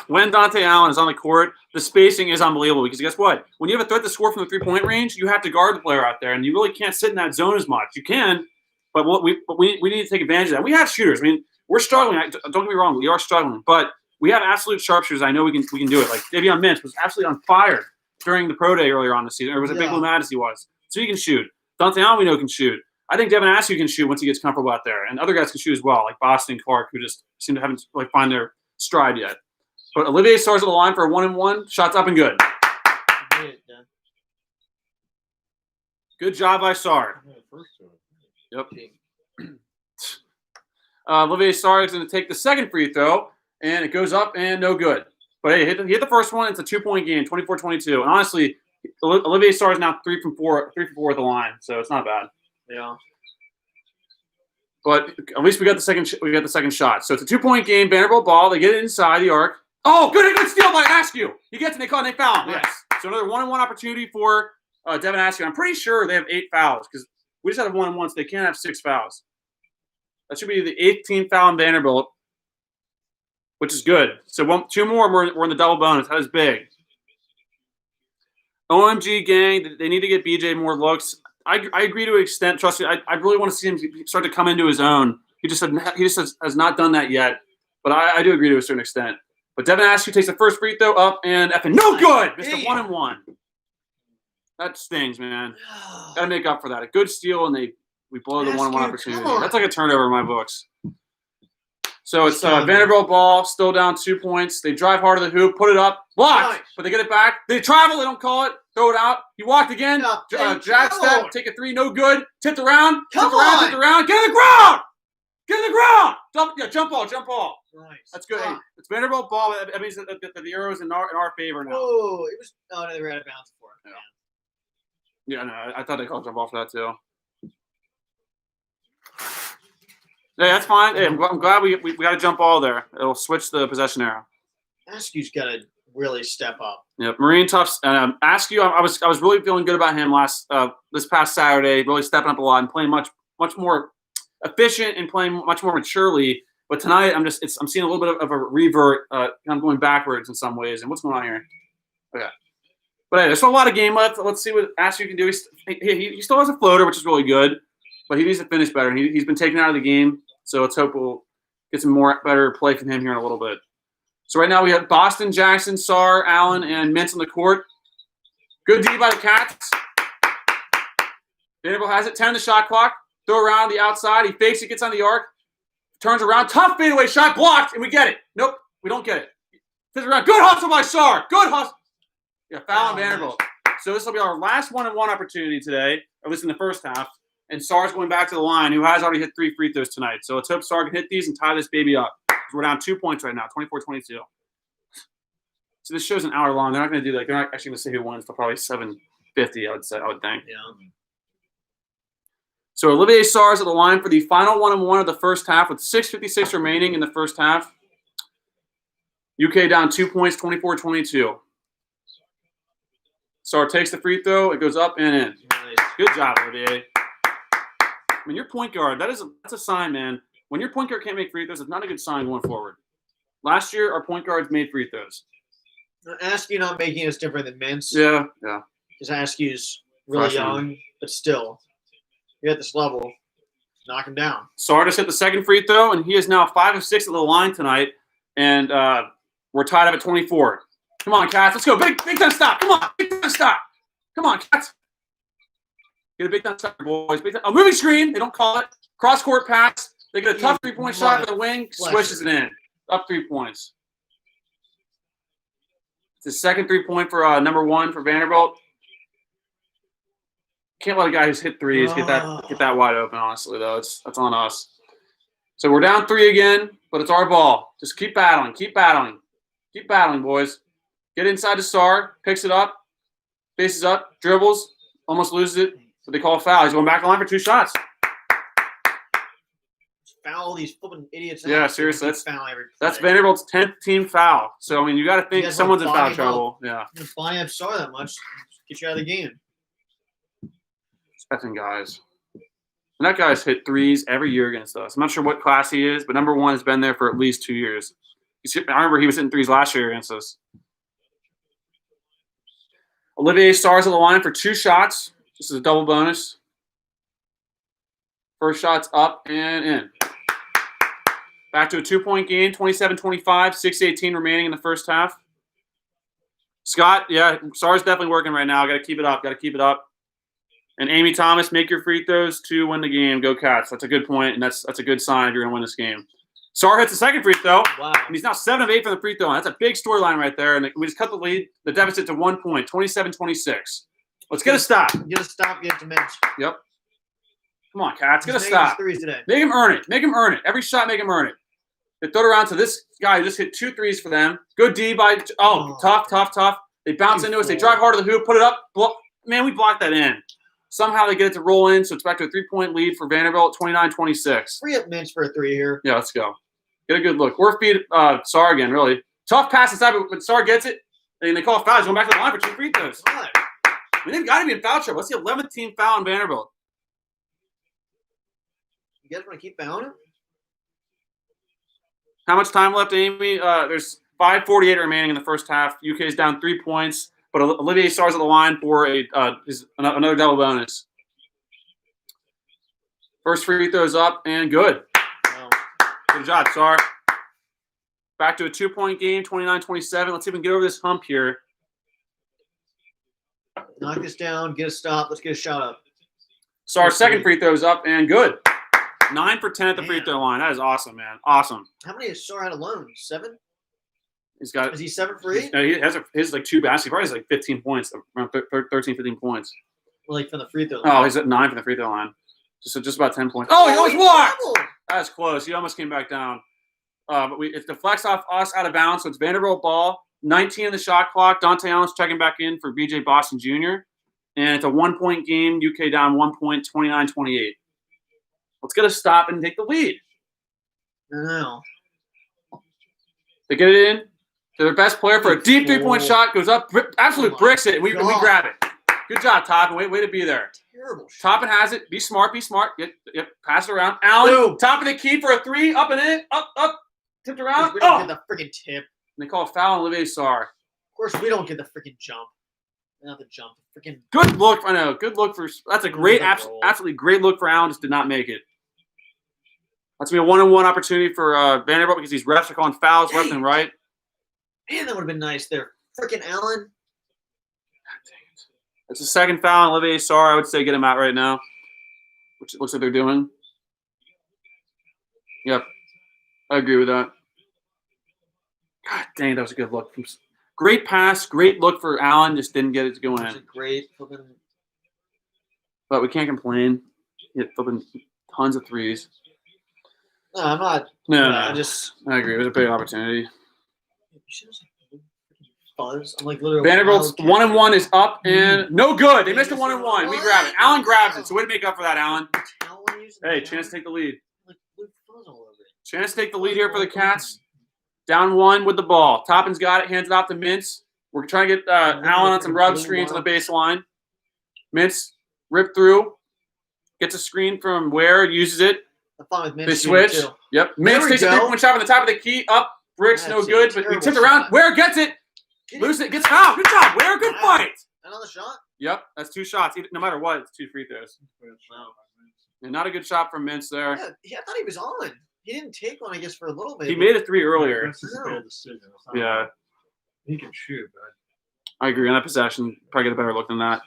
when Dontaie Allen is on the court, the spacing is unbelievable because guess what? When you have a threat to score from the three-point range, you have to guard the player out there, and you really can't sit in that zone as much. You can, but we need to take advantage of that. We have shooters. I mean, we're struggling. Don't get me wrong, we are struggling, but we have absolute sharpshooters. I know we can do it. Like Davion Mintz was absolutely on fire during the pro day earlier on the season. Or was it Big Blue Madness he was? So he can shoot. Dontaie Allen we know can shoot. I think Devin Askew can shoot once he gets comfortable out there, and other guys can shoot as well, like Boston and Clarke, who just seem to haven't find their stride yet. But Olivier Sarr's at the line for a 1-and-1. Shots up and good. Good job by Sarr. Yep. Olivier Sarr is going to take the second free throw, and it goes up and no good. But hey, he hit the first one. It's a 2-point game, 24-22. And honestly, Olivier Sarr is now 3 from 4 at the line, so it's not bad. Yeah. But at least we got the second shot. So it's a 2-point game. Vanderbilt ball. They get it inside the arc. Oh, good steal by Askew. He gets it. They call it. They foul him. Yes. So another 1-and-1 opportunity for Devin Askew. I'm pretty sure they have 8 fouls because we just had a 1-and-1, so they can't have 6 fouls. That should be the 18th foul in Vanderbilt, which is good. So 2 more, we're in the double bonus. That is big. OMG gang, they need to get BJ more looks. I agree to an extent. Trust me, I really want to see him start to come into his own. He just has not done that yet. But I do agree to a certain extent. But Devin Askew takes the first free throw up and effing no good. Missed a 1-and-1. That stings, man. Got to make up for that. A good steal and we blow the 1-and-1 opportunity. That's like a turnover in my books. So it's Vanderbilt ball, still down 2 points. They drive hard to the hoop, put it up, blocked, but they get it back. They travel, they don't call it, throw it out. He walked again, drag step, take a 3, no good. Tipped around, tipped around, get in the ground! Get in the ground! Jump ball. Nice. That's good. Hey, it's Vanderbilt ball. That means that the arrow's in our favor now. Oh, it was. Oh, no, they were out of bounds for it. Yeah, no, I thought they called jump ball for that too. Hey, that's fine. Hey, I'm glad we got a jump ball there. It'll switch the possession arrow. Askew's got to really step up. Yep, Marine Tufts. Askew, I was really feeling good about him this past Saturday. Really stepping up a lot and playing much more efficient and playing much more maturely. But tonight, I'm seeing a little bit of a revert. I'm going backwards in some ways. And what's going on here? Okay. But hey, there's still a lot of game left. Let's see what Askew can do. He still has a floater, which is really good. But he needs to finish better. He's been taken out of the game. So let's hope we'll get some better play from him here in a little bit. So right now we have Boston, Jackson, Sarr, Allen, and Mintz on the court. Good D by the Cats. Vanderbilt has it. 10 on the shot clock. Throw around the outside. He fakes it, gets on the arc. Turns around. Tough fadeaway shot. Blocked, and we get it. Nope, we don't get it. Flips around. Good hustle by Sarr. Good hustle. Yeah, foul on Vanderbilt. So this will be our last 1-and-1 opportunity today, at least in the first half. And Sarr's going back to the line, who has already hit 3 free throws tonight. So let's hope Sarr can hit these and tie this baby up. We're down 2 points right now, 24-22. So this show's an hour long. They're not going to do that. They're not actually going to say who wins until probably 7:50, I would think. Yeah. So Olivier Sarr's at the line for the final 1-and-1 of the first half with 6:56 remaining in the first half. UK down 2 points, 24-22. Sarr takes the free throw. It goes up and in. Nice. Good job, Olivier. I mean, your point guard, that's a sign, man. When your point guard can't make free throws, it's not a good sign going forward. Last year, our point guards made free throws. Askew not making us different than Mintz. Yeah. Because Askew's really young, but still, you're at this level, knock him down. Sarr just hit the second free throw, and he is now 5 of 6 at the line tonight, and we're tied up at 24. Come on, Cats. Let's go. Big time stop. Come on. Big time stop. Come on, Cats. Get a big time stop, boys. Moving screen. They don't call it. Cross-court pass. They get a tough three-point shot for the wing. Swishes it in. Up 3 points. It's the second 3-point for number 1 for Vanderbilt. Can't let a guy who's hit threes get that wide open, honestly, though. That's on us. So we're down 3 again, but it's our ball. Just keep battling. Keep battling. Keep battling, boys. Get inside to Sar. Picks it up. Faces up. Dribbles. Almost loses it. But they call a foul. He's going back to the line for 2 shots. Foul these flipping idiots. Yeah, seriously. That's Vanderbilt's 10th team foul. So, I mean, you got to think someone's in foul trouble. Yeah. If Bonnie up Sar that much, get you out of the game. Effing guys. And that guy's hit threes every year against us. I'm not sure what class he is, but number 1 has been there for at least 2 years. I remember he was hitting threes last year against us. Olivier Sarr's on the line for 2 shots. This is a double bonus. First shot's up and in. Back to a 2-point game, 27-25, 6:18 remaining in the first half. Scott, yeah, Sarr's definitely working right now. Got to keep it up. Got to keep it up. And Amy Thomas, make your free throws to win the game. Go Cats. That's a good point, and that's a good sign if you're going to win this game. Sarr hits the second free throw. Wow. And he's now 7 of 8 from the free throw line. That's a big storyline right there. And we just cut the lead, the deficit to 1 point, 27-26. Let's get a stop. Get a stop, get it to Mitch. Yep. Come on, Cats. Get a He's stop. threes today. Make him earn it. Make him earn it. Every shot, make him earn it. They throw it around to this guy who just hit 2 threes for them. Good D by tough. They bounce into us. They drive hard to the hoop, put it up. Man, we blocked that in. Somehow they get it to roll in, so it's back to a 3-point lead for Vanderbilt, 29-26. Free up Mitch for a 3 here. Yeah, let's go. Get a good look. We're feed Sarr again, really. Tough pass inside, but when Sarr gets it, and they call a foul. He's going back to the line for 2 free throws. God. I mean, they've got to be in foul trouble. That's the 11th team foul in Vanderbilt. You guys want to keep fouling him? How much time left, Amy? There's 5:48 remaining in the first half. UK's down 3 points, but Olivier Sarr's on the line for another double bonus. First free throws up and good. No. Good job, Sarr. Back to a 2-point game, 29-27. Let's see if we can get over this hump here. Knock this down, get a stop. Let's get a shot up. Sarr's second free throws up and good. 9 for 10 at the free throw line. That is awesome, man. Awesome. How many has Sarr had alone? 7? He's got. Is he 7 for 8? No, he has like 2 baskets. He probably has like 15 points, around 13, 15 points. Well, like from the free throw line. Oh, he's at 9 from the free throw line. Just about 10 points. Oh, he almost walked. That's close. He almost came back down. But it deflects off us out of bounds, so it's Vanderbilt ball. 19 in the shot clock. Dontaie Allen's checking back in for BJ Boston Jr. And it's a 1-point game. UK down 1 point, 29-28. Let's get a stop and take the lead. No. They get it in to their best player for a deep 3-point shot. Goes up, absolutely bricks it, and we grab it. Good job, Toppin. Way to be there. Terrible shot. Toppin has it. Be smart. Yep. Pass it around. Allen, top of the key for a 3. Up and in. Up. Tipped around. We don't get the freaking tip. And they call a foul on Olivier Sarr. Of course, we don't get the freaking jump. Not the jump. Freaking. Good look. I know. Good look for. That's a great, absolutely great look for Allen. Just did not make it. That's going to be a 1-on-1 opportunity for Vanderbilt because these refs are calling fouls left and right. Man, that would have been nice there. Freaking Allen. It's the second foul on Olivier Sarr. I would say get him out right now, which it looks like they're doing. Yep. I agree with that. God dang, that was a good look. Great pass, great look for Allen. Just didn't get it to go in. Great flipping. But we can't complain. Hit flipping tons of threes. No, I'm not. No, I agree. It was a big opportunity. Buzz. I'm like literally. Vanderbilt's 1-1 is up and no good. They missed a 1-1. We grab it. Allen grabs it. So way to make up for that, Allen. Hey, chance to take the lead. Chance to take the lead here for the Cats. Down 1 with the ball. Toppin's got it. Hands it off to Mintz. We're trying to get Allen on some rub screens on the baseline. Mintz rip through. Gets a screen from Ware. Uses it. They switch. Yep. Mintz takes a 3-point shot from the top of the key. Up. Bricks. No good. But we tipped around. Ware gets it. Lose it. Gets fouled. Good job. Ware. Good fight. Another shot? Yep. That's 2 shots. No matter what, it's 2 free throws. And not a good shot from Mintz there. Yeah, I thought he was on. He didn't take one, I guess, for a little bit. He made a 3 earlier. No. Yeah. He can shoot, but I agree on that possession. Probably get a better look than that.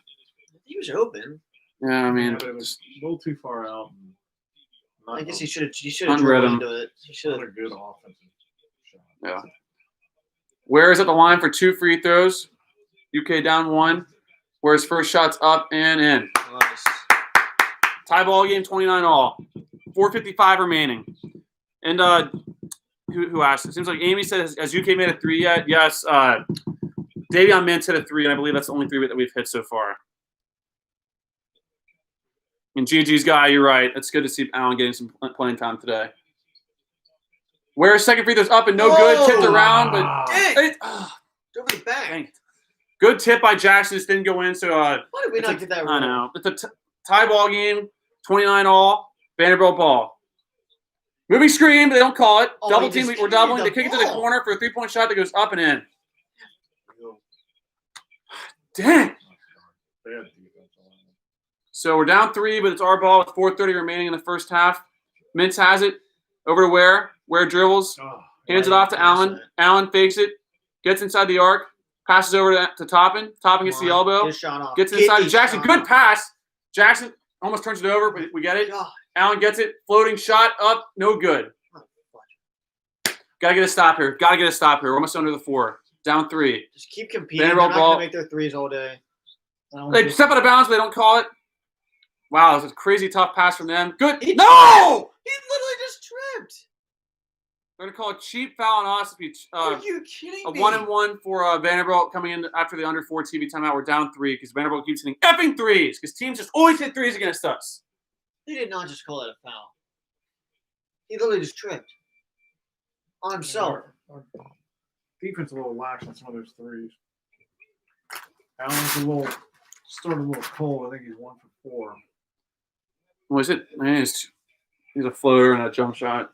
He was open. Yeah, I mean, but it was a little too far out. I guess he should have Unread drilled him. into it. He should Not have. a good offensive shot. yeah. Ware is at the line for 2 free throws. UK down 1. where his first shot's up and in. Nice. Tie ball game, 29-all. 4:55 remaining. And who asked? It seems like Amy said, has UK made a 3 yet? Yes. Davion Mintz hit a 3, and I believe that's the only 3 that we've hit so far. And GG's guy, you're right. It's good to see Allen getting some playing time today. Where's second free throw's up and no good. Tipped around, but Over the back. dang it. Good tip by Jackson. Just didn't go in. So Why did we not get that I right? know. It's a tie ball game. 29-all. Vanderbilt ball. Moving screen, but they don't call it. Oh, Double he team. just We're kicked doubling. the They kick it to the ball. corner for a 3-point shot that goes up and in. Dang. Bad defense. So we're down 3, but it's our ball with 4:30 remaining in the first half. Mintz has it. Over to Ware. Ware dribbles. Oh, Hands it off to Allen. Allen fakes it. Gets inside the arc. Passes over to Toppin. Toppin gets the elbow. Get a shot off. Gets Get inside to a Jackson. shot Good off. pass. Jackson almost turns it over, but we get it. God. Allen gets it. Floating shot up. No good. Gotta get a stop here. We're almost under the 4. Down 3. Just keep competing. They're Vanderbilt not ball. going to make their threes all day. They step out of bounds, but they don't call it. Wow, this is a crazy tough pass from them. Good. He No! He literally just tripped. They're going to call a cheap foul on us. Are you kidding A me? 1-and-1 for Vanderbilt coming in after the under 4 TV timeout. We're down 3 because Vanderbilt keeps hitting effing threes because teams just always hit threes against us. He did not just call that a foul. He literally just tripped. On himself. Our defense a little lax on some of those threes. Allen's started a little cold. I think he's 1 for 4. Was it? Man, he's a floater and a jump shot.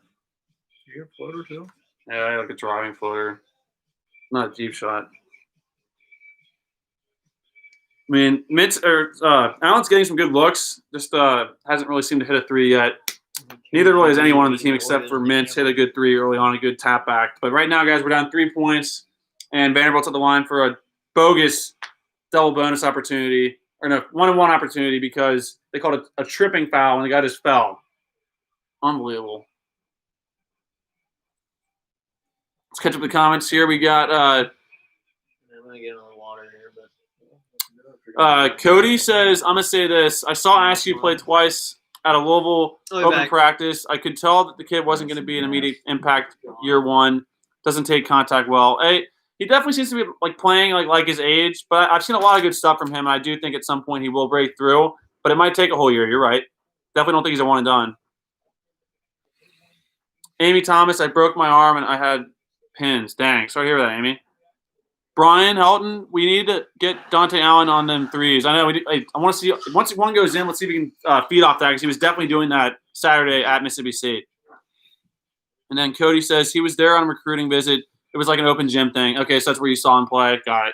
You get a floater too? Yeah, like a driving floater. Not a deep shot. I mean, Allen's getting some good looks. Just hasn't really seemed to hit a 3 yet. Neither really has anyone on the team except for Mintz hit a good 3 early on, a good tap back. But right now, guys, we're down 3 points, and Vanderbilt's at the line for a bogus double bonus opportunity, or no, 1-and-1 opportunity because they called it a tripping foul and the guy just fell. Unbelievable. Let's catch up the comments here. We got I'm going to get on the water here, but Cody says, I'm going to say this. I saw Askew play twice at a Louisville I'll be open back. practice. I could tell that the kid wasn't going to be an immediate impact year 1. Doesn't take contact well. He definitely seems to be like playing like his age, but I've seen a lot of good stuff from him. And I do think at some point he will break through, but it might take a whole year. You're right. Definitely don't think he's a one and done. Amy Thomas, I broke my arm and I had pins. Dang. Sorry to hear that, Amy. Brian Helton, we need to get Dontaie Allen on them threes. I know. I want to see once one goes in. Let's see if we can feed off that because he was definitely doing that Saturday at Mississippi State. And then Cody says he was there on a recruiting visit. It was like an open gym thing. Okay, so that's where you saw him play. Got it.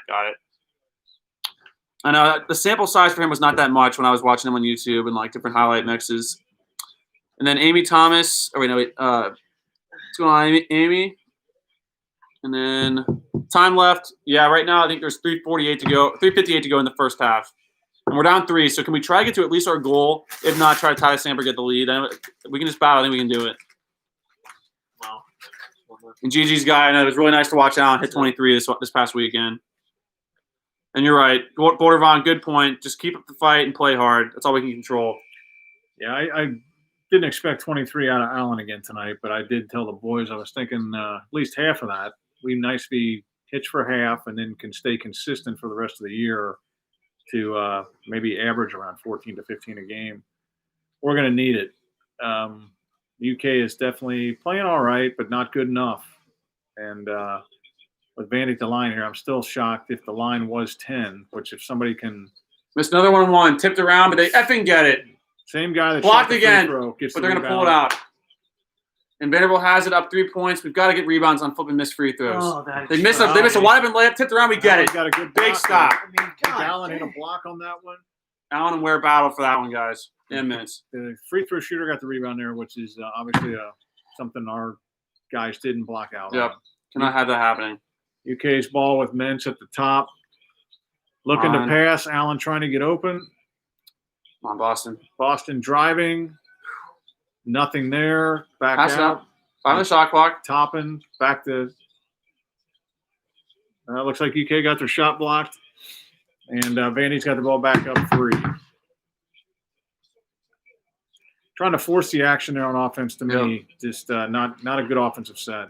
I know the sample size for him was not that much when I was watching him on YouTube and like different highlight mixes. And then Amy Thomas. Oh wait, no wait. What's going on, Amy? And then time left. Yeah, right now I think there's 3:58 to go. 3:58 to go in the first half, and we're down 3. So can we try to get to at least our goal? If not, try to tie the Samper, get the lead. We can just battle. I think we can do it. wow. And GG's guy, I know it was really nice to watch Allen hit 23 this past weekend. And you're right, Bordervon, good point. Just keep up the fight and play hard. That's all we can control. Yeah, I didn't expect 23 out of Allen again tonight, but I did tell the boys I was thinking at least half of that. We nice to be hitched for half and then can stay consistent for the rest of the year to maybe average around 14 to 15 a game. We're going to need it. UK is definitely playing all right, but not good enough. And with Vandy the line here, I'm still shocked if the line was 10, which if somebody can – Missed another 1-1, tipped around, but they effing get it. same guy that Blocked shot the again, free throw gets But the they're going to pull it rebound. out. And Vanderbilt has it up 3 points. We've got to get rebounds on flipping missed free throws. They miss a wide open layup, tipped around, we get it. Got a good Big block. stop. I mean, I think God, Allen hit a dang. block on that one. Allen and Ware battle for that one, guys. 10 minutes. The free throw shooter got the rebound there, which is obviously something our guys didn't block out. Yep. Cannot have that happening. UK's ball with Mintz at the top. Looking to Fine. pass. Allen trying to get open. Come on, Boston. Boston driving. Nothing there. Back Pass it out. out. 5 on the shot clock. Topping. Back to – looks like UK got their shot blocked. And Vandy's got the ball back up 3. Trying to force the action there on offense to me. Just not a good offensive set.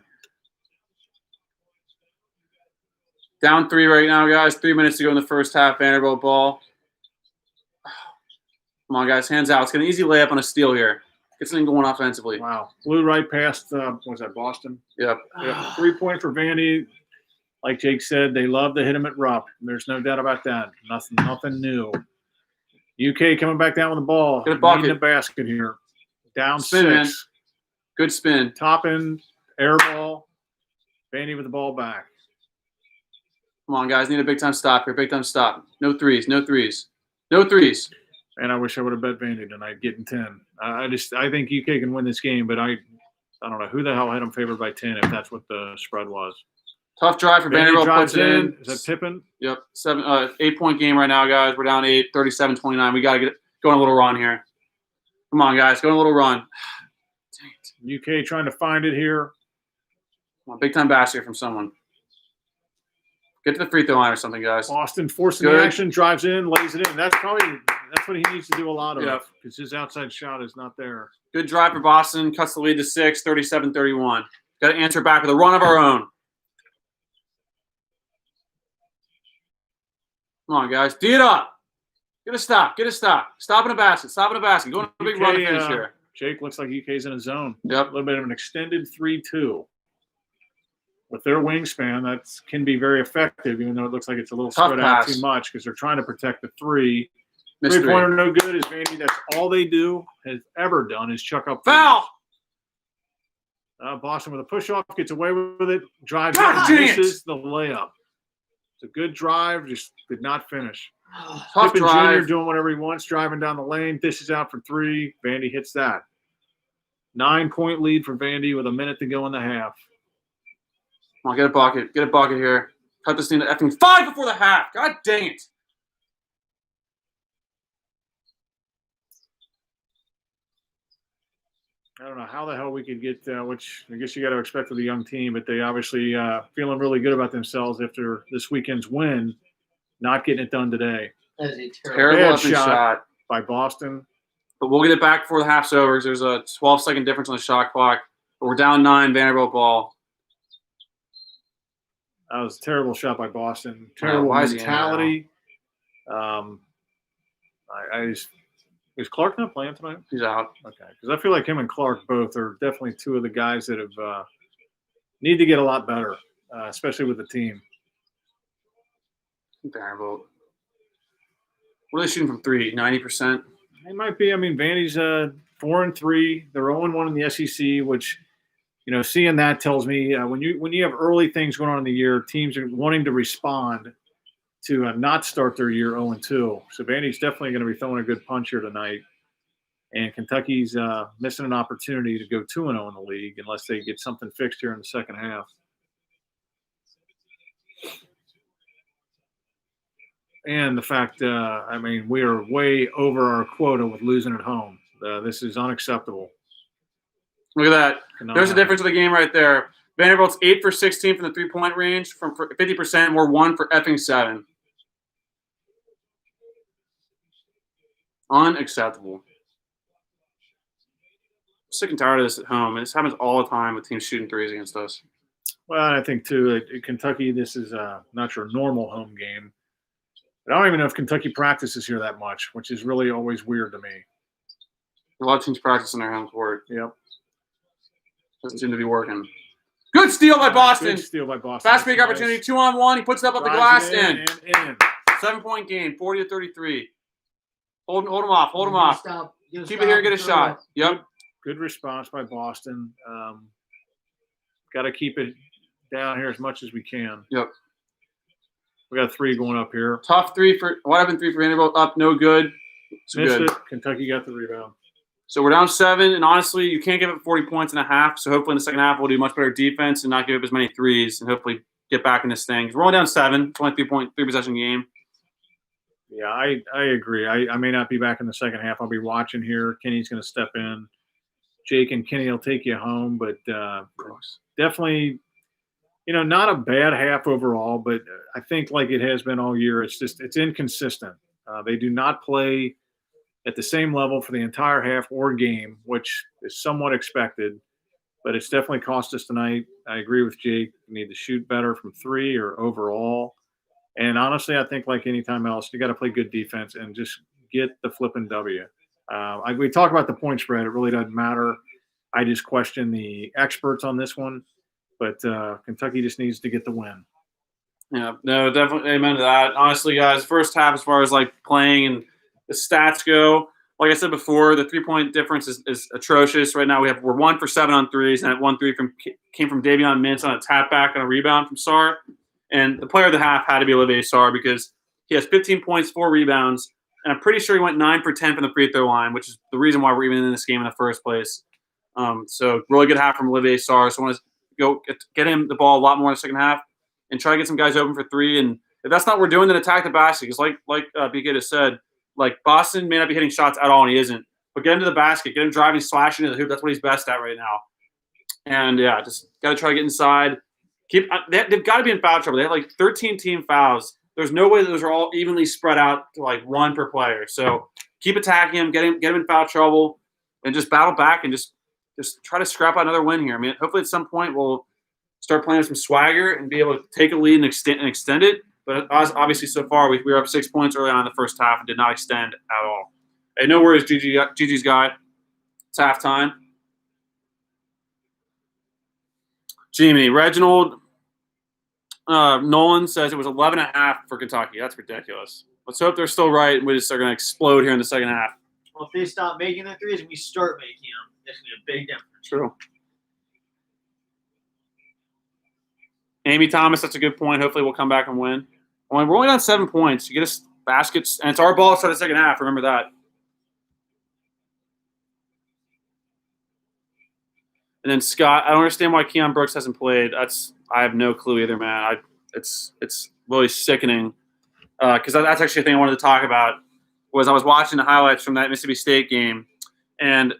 Down 3 right now, guys. 3 minutes to go in the first half. Vanderbilt ball. Come on, guys. Hands out. It's got an easy layup on a steal here. Get something going offensively. Wow. Blew right past, what was that, Boston? Yep. 3-point for Vandy. Like Jake said, they love to hit him at Rupp. There's no doubt about that. Nothing new. UK coming back down with the ball. Get a bucket. Needing a basket here. Down Spin, 6. man. Good spin. Top end, air ball. Vandy with the ball back. Come on, guys. Need a big-time stop here. Big-time stop. No threes. No threes. No threes. And I wish I would have bet Vandy tonight, getting 10. I think UK can win this game, but I don't know who the hell had them favored by 10 if that's what the spread was. Tough drive for Vanderbilt. Drives Puts it in. Is that Pippen? Yep. 8-point game right now, guys. We're down 8, 37-29. We got to go on a little run here. Come on, guys. Go on a little run. Dang it. UK trying to find it here. Come on, big-time basket from someone. Get to the free throw line or something, guys. Austin forcing the action, drives in, lays it in. That's what he needs to do a lot of because his outside shot is not there. Good drive for Boston. Cuts the lead to 6, 37-31. Got to answer back with a run of our own. Come on, guys. D it up. Get a stop. Get a stop. Stop in a basket. Stop in a basket. Go on a big run to finish here. Jake looks like UK's in a zone. Yep. A little bit of an extended 3-2. With their wingspan, that can be very effective, even though it looks like it's a little Tough spread pass. out too much because they're trying to protect the 3. Missed 3-pointer no good is Vandy. That's all they has ever done is chuck up. Foul! Boston with a push-off, gets away with it, drives God in, dang it. misses the layup. It's a good drive, just did not finish. Tough Pippen drive. Jr. doing whatever he wants, driving down the lane, dishes out for 3. Vandy hits that. 9-point lead for Vandy with a minute to go in the half. Come on, get a bucket. Get a bucket here. Cut this thing to effing 5 before the half. God dang it. I don't know how the hell we could get, which I guess you got to expect with a young team, but they obviously feeling really good about themselves after this weekend's win, not getting it done today. That is a Terrible Bad effing shot. shot. By Boston. But we'll get it back before the half's over. There's a 12-second difference on the shot clock. But we're down 9, Vanderbilt ball. That was a terrible shot by Boston. Terrible why is he in mentality. Is Clarke not playing tonight? He's out. Okay, because I feel like him and Clarke both are definitely 2 of the guys that have need to get a lot better, especially with the team. Vanderbilt. What are they shooting from 3? 90%? They might be. I mean, Vandy's 4-3. They're 0-1 in the SEC, which, seeing that tells me when you have early things going on in the year, teams are wanting to respond to not start their year 0-2. So Vandy's definitely going to be throwing a good punch here tonight. And Kentucky's missing an opportunity to go 2-0 in the league unless they get something fixed here in the second half. And the fact, we are way over our quota with losing at home. This is unacceptable. Look at that. Cannot There's a happen. difference of the game right there. Vanderbilt's 8 for 16 from the 3-point range, from 50%. We're 1 for effing 7. Unacceptable. Sick and tired of this at home. And this happens all the time with teams shooting threes against us. Well, I think, too, at Kentucky, this is not your normal home game. But I don't even know if Kentucky practices here that much, which is really always weird to me. A lot of teams practice in their home court. Yep. Doesn't seem to be working. Good steal by Boston. Good steal by Boston. Fast break That's opportunity. nice. 2-on-1. He puts it up the glass. Drives In. in. 7-point game. 40-33. Hold him off. Hold him Give off. stop, give Keep stop, it here and get a throw shot. up. Yep. Good response by Boston. Got to keep it down here as much as we can. Yep. We got 3 going up here. Tough 3 for what happened? 3 for Vanderbilt. Up. No good. It's Missed good. it. Kentucky got the rebound. So we're down 7, and honestly, you can't give up 40 points in a half. So hopefully in the second half we'll do much better defense and not give up as many threes, and hopefully get back in this thing. We're only down 7. It's only a 3 possession game. Yeah, I agree. I may not be back in the second half. I'll be watching here. Kenny's going to step in. Jake and Kenny will take you home, but definitely Not a bad half overall, but I think like it has been all year, it's inconsistent. They do not play at the same level for the entire half or game, which is somewhat expected, but it's definitely cost us tonight. I agree with Jake. We need to shoot better from three or overall. And honestly, I think like any time else, you got to play good defense and just get the flipping W. We talk about the point spread. It really doesn't matter. I just question the experts on this one, but Kentucky just needs to get the win. Yeah, no, definitely amen to that. Honestly, guys, first half as far as like playing and the stats go, like I said before, the 3-point difference is atrocious. Right now we're 1 for 7 on threes, and that 1-3 came from Davion Mintz on a tap back on a rebound from Sarr. And the player of the half had to be Olivier Sarr because he has 15 points, 4 rebounds, and I'm pretty sure he went 9 for 10 from the free throw line, which is the reason why we're even in this game in the first place. So really good half from Olivier Sarr. So I want to go get him the ball a lot more in the second half and try to get some guys open for three. And if that's not what we're doing, then attack the basket. Because like BK just said, like Boston may not be hitting shots at all, and he isn't. But get him to the basket, get him driving, slashing to the hoop. That's what he's best at right now. And yeah, just got to try to get inside. They've got to be in foul trouble. They have like 13 team fouls. There's no way that those are all evenly spread out to like 1 per player. So keep attacking him, get him in foul trouble, and just battle back and just try to scrap out another win here. I mean, hopefully at some point we'll start playing with some swagger and be able to take a lead and extend it. But obviously so far we were up 6 points early on in the first half and did not extend at all. Hey, no worries, GG's guy. It's halftime. Jimmy, Reginald Nolan says it was 11.5 for Kentucky. That's ridiculous. Let's hope they're still right and we just are going to explode here in the second half. Well, if they stop making their threes and we start making them, there's going to be a big difference. True. Amy Thomas, that's a good point. Hopefully we'll come back and win. We're only down 7 points. You get us baskets, and it's our ball to start the second half. Remember that. And then Scott, I don't understand why Keion Brooks hasn't played. I have no clue either, man. It's really sickening because that's actually a thing I wanted to talk about. Was I was watching the highlights from that Mississippi State game, and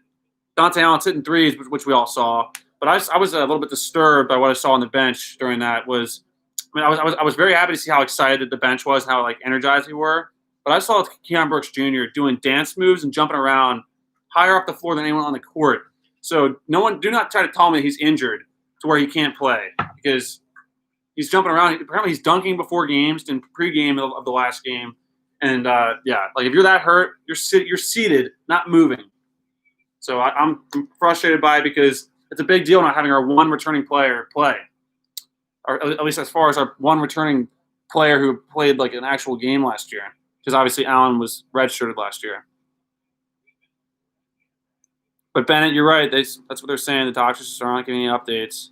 Dontaie Allen hitting threes, which we all saw. But I was a little bit disturbed by what I saw on the bench during that. I was very happy to see how excited the bench was and how like energized we were. But I saw Keion Brooks Jr. doing dance moves and jumping around higher up the floor than anyone on the court. So do not try to tell me he's injured to where he can't play because he's jumping around. Apparently he's dunking before games and pregame of the last game. And yeah, like if you're that hurt, you're seated, not moving. So I'm frustrated by it because it's a big deal not having our one returning player play, or at least as far as our one returning player who played like an actual game last year, because obviously Allen was redshirted last year. But Bennett, you're right. That's what they're saying. The doctors just aren't giving any updates.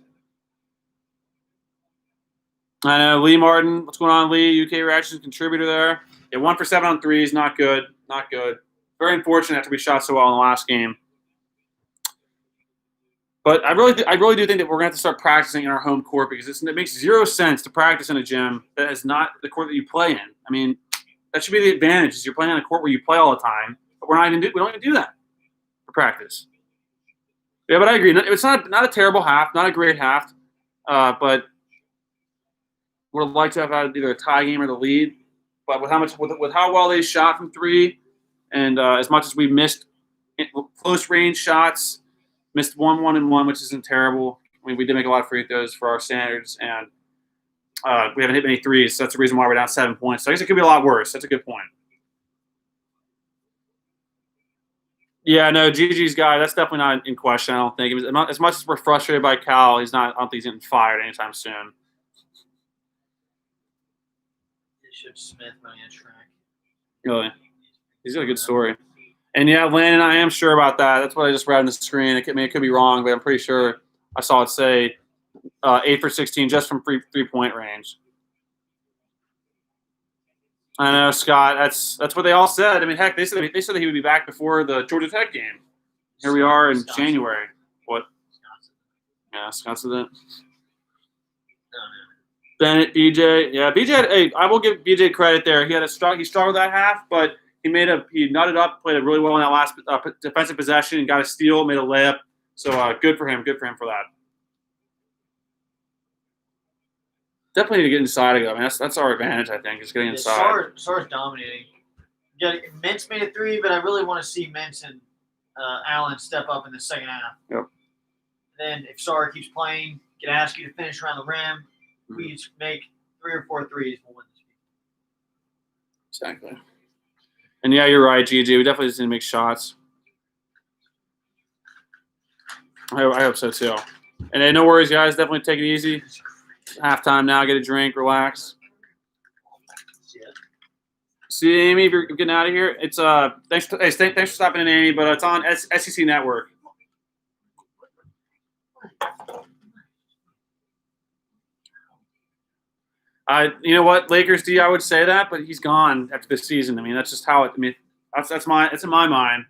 I know Lee Martin. What's going on, Lee? UK reaction contributor there. Yeah, 1 for 7 on threes. Not good. Not good. Very unfortunate after we shot so well in the last game. But I really do think that we're going to have to start practicing in our home court because it makes zero sense to practice in a gym that is not the court that you play in. I mean, that should be the advantage is you're playing on a court where you play all the time, but we don't even do that for practice. Yeah, but I agree. It's not a terrible half, not a great half, but would have liked to have had either a tie game or the lead. But with how well they shot from three, and as much as we missed close range shots. Missed 1-1-1, which isn't terrible. I mean, we did make a lot of free throws for our standards, and we haven't hit many threes, so that's the reason why we're down 7 points. So I guess it could be a lot worse. That's a good point. Yeah, no, GG's guy, that's definitely not in question, I don't think. As much as we're frustrated by Cal, I don't think he's getting fired anytime soon. They should Smith money on track. Really? He's got a good story. And yeah, Landon, I am sure about that. That's what I just read on the screen. It could be wrong, but I'm pretty sure I saw it say 8 for 16 just from three-point range. I know, Scott. That's what they all said. I mean, heck, they said that he would be back before the Georgia Tech game. Here we are in January. What? Yeah, Scott said that. Bennett, BJ. Yeah, BJ. Hey, I will give BJ credit there. He struggled that half, but he nutted up, played it really well in that last defensive possession, and got a steal, made a layup. So good for him. Good for him for that. definitely need to get inside of it. I mean, that's our advantage, I think, is getting inside. Sar's dominating. Mintz made a 3, but I really want to see Mintz and Allen step up in the second half. Yep. And then if Sar keeps playing, can ask you to finish around the rim. We each make 3 or 4 threes, we'll win this game. Exactly. And yeah, you're right, GG. We definitely just need to make shots. I hope so too. And hey, no worries, guys. Definitely take it easy. Halftime now. Get a drink, relax. See you, Amy. If you're getting out of here, it's thanks for stopping in, Amy. But it's on SEC Network. You know what, Lakers D, I would say that, but he's gone after this season. I mean, that's just how it. I mean, it's in my mind.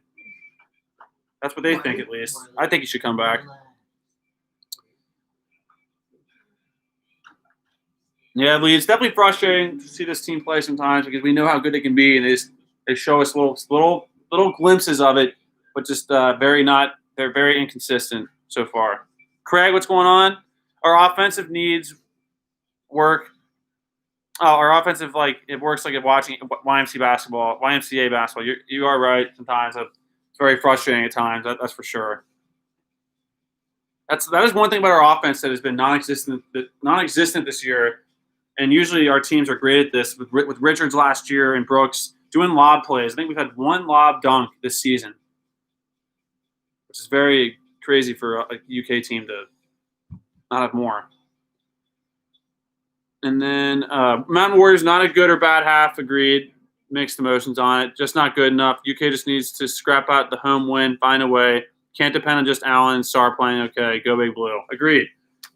That's what they think, at least. I think he should come back. Yeah, Lee, it's definitely frustrating to see this team play sometimes because we know how good they can be, and they show us little glimpses of it, but just they're very inconsistent so far. Craig, what's going on? Our offensive needs work. Our offensive, it works like watching YMCA basketball. You are right. Sometimes it's very frustrating at times. That's for sure. That is one thing about our offense that has been non-existent this year. And usually our teams are great at this. With Richards last year and Brooks doing lob plays, I think we've had 1 lob dunk this season, which is very crazy for a UK team to not have more. And then Mountain Warriors, not a good or bad half, agreed. Mixed emotions on it. Just not good enough. UK just needs to scrap out the home win, find a way. Can't depend on just Allen and Sar playing okay. Go Big Blue. Agreed.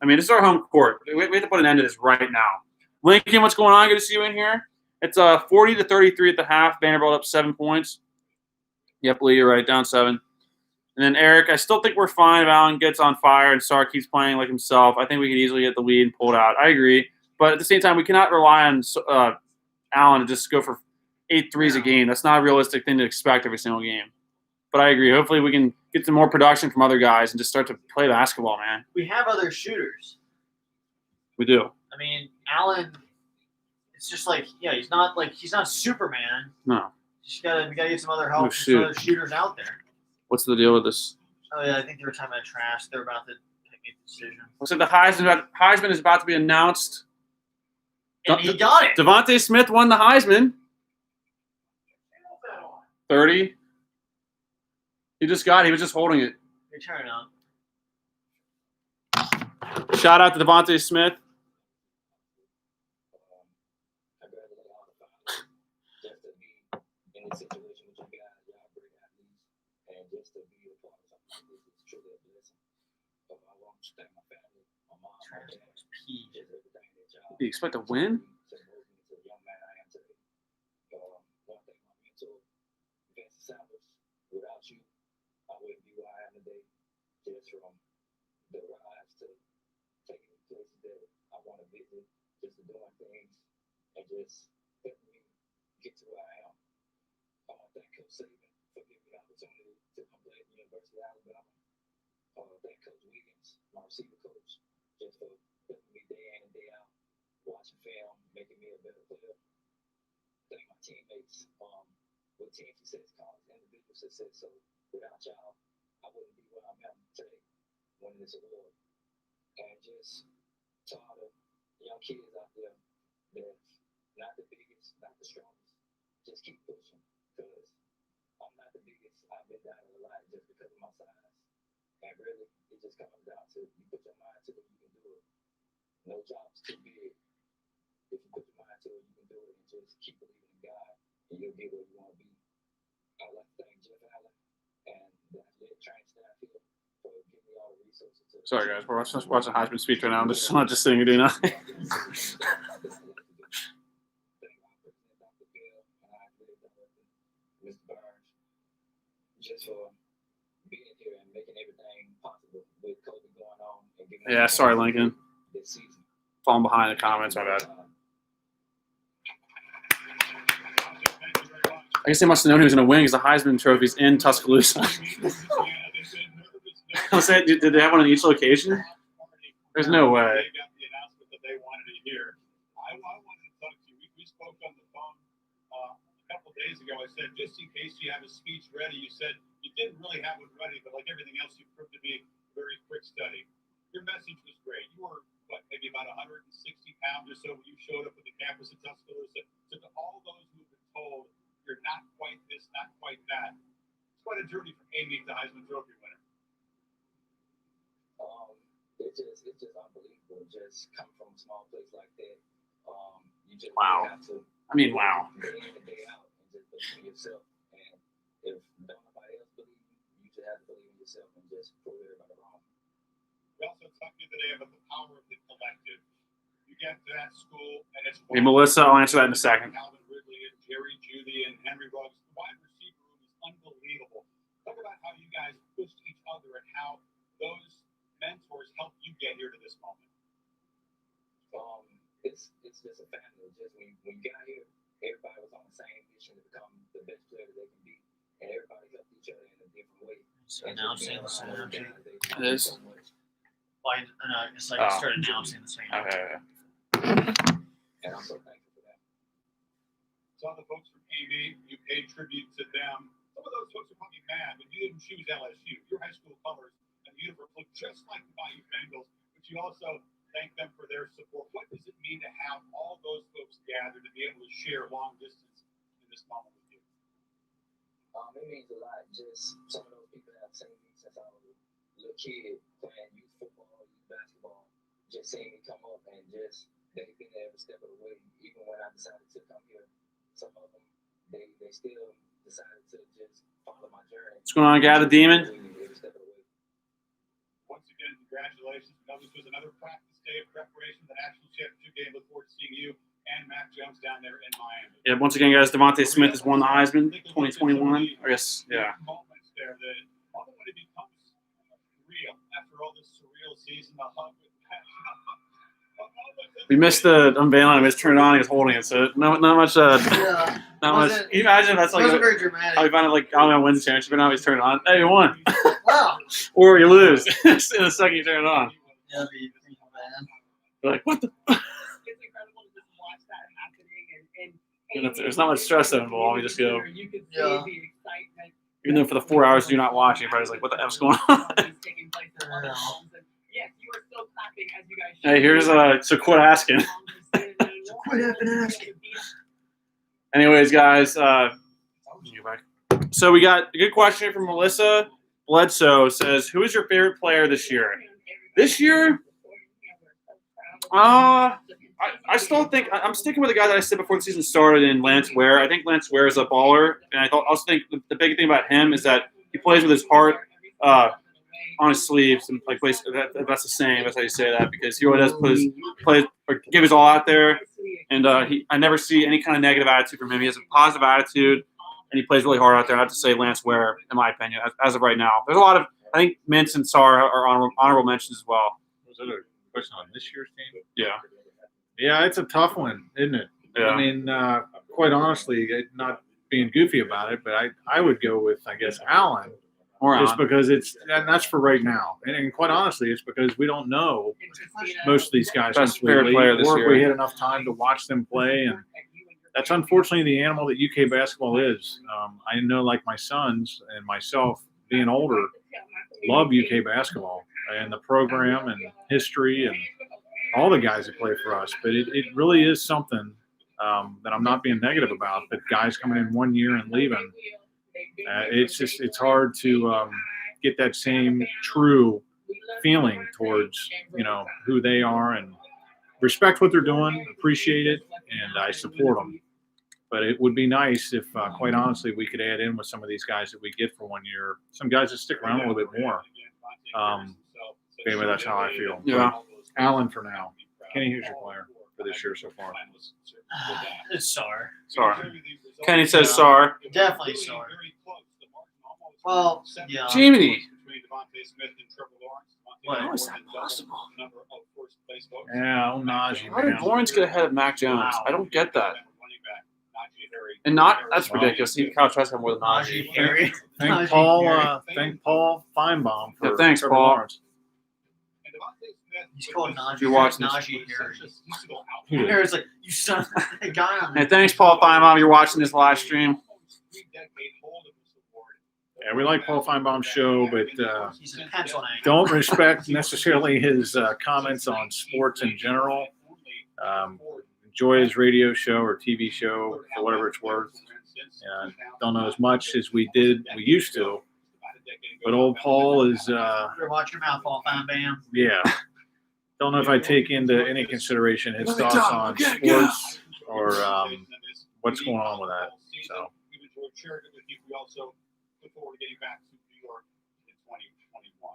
I mean, this is our home court. We have to put an end to this right now. Lincoln, what's going on? Good to see you in here. It's 40-33 at the half. Vanderbilt up 7 points. Yep, Lee, you're right. Down 7. And then Eric, I still think we're fine if Allen gets on fire and Sar keeps playing like himself. I think we could easily get the lead and pull it out. I agree. But at the same time, we cannot rely on Allen to just go for 8 threes a game. That's not a realistic thing to expect every single game. But I agree. Hopefully we can get some more production from other guys and just start to play basketball, man. We have other shooters. We do. I mean, Allen, it's just he's not Superman. No. We gotta get some other help, some other shooters out there. What's the deal with this? Oh yeah, I think they were talking about trash. They're about to make a decision. Looks like the Heisman is about to be announced. And he got it. Devontae Smith won the Heisman. 30. He was just holding it. They turn it on. Shout out to Devontae Smith. Do you expect to win? Watching film, making me a better player. Thank my teammates. With team success comes individual success. So without y'all, I wouldn't be where I'm at today, winning this award. And just to all the young kids out there that's not the biggest, not the strongest, just keep pushing. Because I'm not the biggest. I've been down a lot just because of my size. And really, it just comes down to you put your mind to it, you can do it. No job's too big. If you put your mind to it, you can do it, and just keep believing in God, and you'll get where you want to be. I'd like to thank Jeff Allen and the training staff here for giving me all the resources. Sorry, guys. We're watching Heisman speech right now. I'm just not just sitting here doing nothing. Just for being here and making everything possible with COVID going on. Yeah, sorry, Lincoln. Falling behind in the comments, my bad. I guess they must have known he was going to win because the Heisman Trophy's in Tuscaloosa. I was saying, did they have one in each location? There's no way. They got the announcement that they wanted to hear. days ago, I said, just in case you have a speech ready, you said you didn't really have one ready, but like everything else, you proved to be a very quick study. Your message was great. You were, maybe about 160 pounds or so when you showed up at the campus in Tuscaloosa. So to all those who have been told you're not quite this, not quite that, it's quite a journey from Amy to Heisman Trophy winner. It's just unbelievable. Just come from a small place like that. You just Wow. have to Wow. day in and day out and just believe in yourself. And if nobody else believes you, you just have to believe in yourself and just prove everybody wrong. We also talked to you today about the power of the collective. You get to that school and it's Hey, Melissa, I'll answer that in a second. Calvin Ridley and Jerry Judy and Henry Ruggs. The wide receiver room is unbelievable. Talk about how you guys pushed each other and how those mentors helped you get here to this moment. It's just a family. Just when you got here, everybody was on the same mission to become the best player they can be, and everybody helped each other in a different way. So announcing the same. It is. Why? It's like I started announcing the same. Okay. And I'm so thankful for that. Some of the folks from AB, you paid tribute to them. Some of those folks are probably mad, but you didn't choose LSU. Your high school colors and the uniform look just like the Bayou Bengals, but you also thank them for their support. What does it mean to have all those folks gathered to be able to share long distance in this moment with you? It means a lot. Just some of those people that have seen me since I was a little kid playing youth football, youth basketball, just seeing me come up and just they've been there every step of the way. Even when I decided to come here, some of them they still decided to just follow my journey. What's going on, guy, the demon? Every step of the way. Once again, congratulations. We know this was another practice day of preparation for the national championship game. Look forward to seeing you and Mac Jones down there in Miami. Yeah, once again, guys, Devontae Smith has won the Heisman 2021. I guess, yeah. Moments there that when it becomes real after all this surreal season, the hug with Pat. We missed the unveiling. I just turned it on. He was holding it, so not much. Yeah. Not much. Can you imagine that's like Wasn't very how dramatic. you find it like I don't know wins the championship, but now he's turned it on. Hey, you won, Wow. or you lose in a second. You turn it on. Yeah, that'd be bad. You're like, what the? It's incredible to just watch that happening and There's not much stress involved. You just go. You could see Yeah. the excitement. Even though for the 4 hours you're not watching, you're probably like, what the F's going on? Taking place in other homes. And yes, you are still clapping as you guys. Hey, here's so quit asking. Quit effing asking. Anyways, guys, so we got a good question from Melissa Bledsoe. Says, who is your favorite player this year? This year, I still think I'm sticking with the guy that I said before the season started in Lance Ware. I think Lance Ware is a baller, and I also think the big thing about him is that he plays with his heart on his sleeves, and like that's the same. That's how you say that, because he always does give his all out there, and I never see any kind of negative attitude from him. He has a positive attitude, and he plays really hard out there. I have to say Lance Ware, in my opinion, as of right now. There's a lot of I think Mintz and Sarr are honorable mentions as well. Was it a question on this year's team? Yeah. Yeah, it's a tough one, isn't it? Yeah. I mean, quite honestly, not being goofy about it, but I would go with, I guess, Allen. Just because and that's for right now. And quite honestly, it's because we don't know most of these guys Best completely, player this or if year. we had enough time to watch them play. And that's unfortunately the animal that UK basketball is. I know, like my sons and myself, being older, love UK basketball and the program and history and all the guys that play for us. But it really is something that I'm not being negative about. But guys coming in 1 year and leaving, it's hard to get that same true feeling towards who they are, and respect what they're doing, appreciate it, and I support them. But it would be nice if, quite honestly, we could add in with some of these guys that we get for 1 year, some guys that stick around a little bit more. Anyway, that's how I feel. Yeah. Allen for now. Kenny, who's your player for this year so far? It's Sarr. Sarr. Kenny says Sarr. Definitely Sarr. Well, yeah. Jiminy. What? How is that possible? Yeah, Najee. How did man. Lawrence get ahead of Mac Jones? Wow. I don't get that. And that's ridiculous. He Kyle tries to have more than Najee. Najee Harry. Thank Najee Paul Feinbaum for Yeah, thanks, Trevor Paul. Lawrence. He's called Najee. You're watching this. Najee Harry. Who is? Harry's like, you son of a guy on Hey, there. thanks, Paul Feinbaum. You're watching this live stream. Yeah, we like Paul Feinbaum's show, but He's a pencil anchor. don't respect necessarily his comments on sports in general. Enjoy his radio show or TV show for whatever it's worth. Don't know as much as we used to. But old Paul is, Watch your mouth fall, Bam. yeah. Don't know if I take into any consideration his thoughts on sports or what's going on with that. So. We also look forward to getting back to New York in 2021.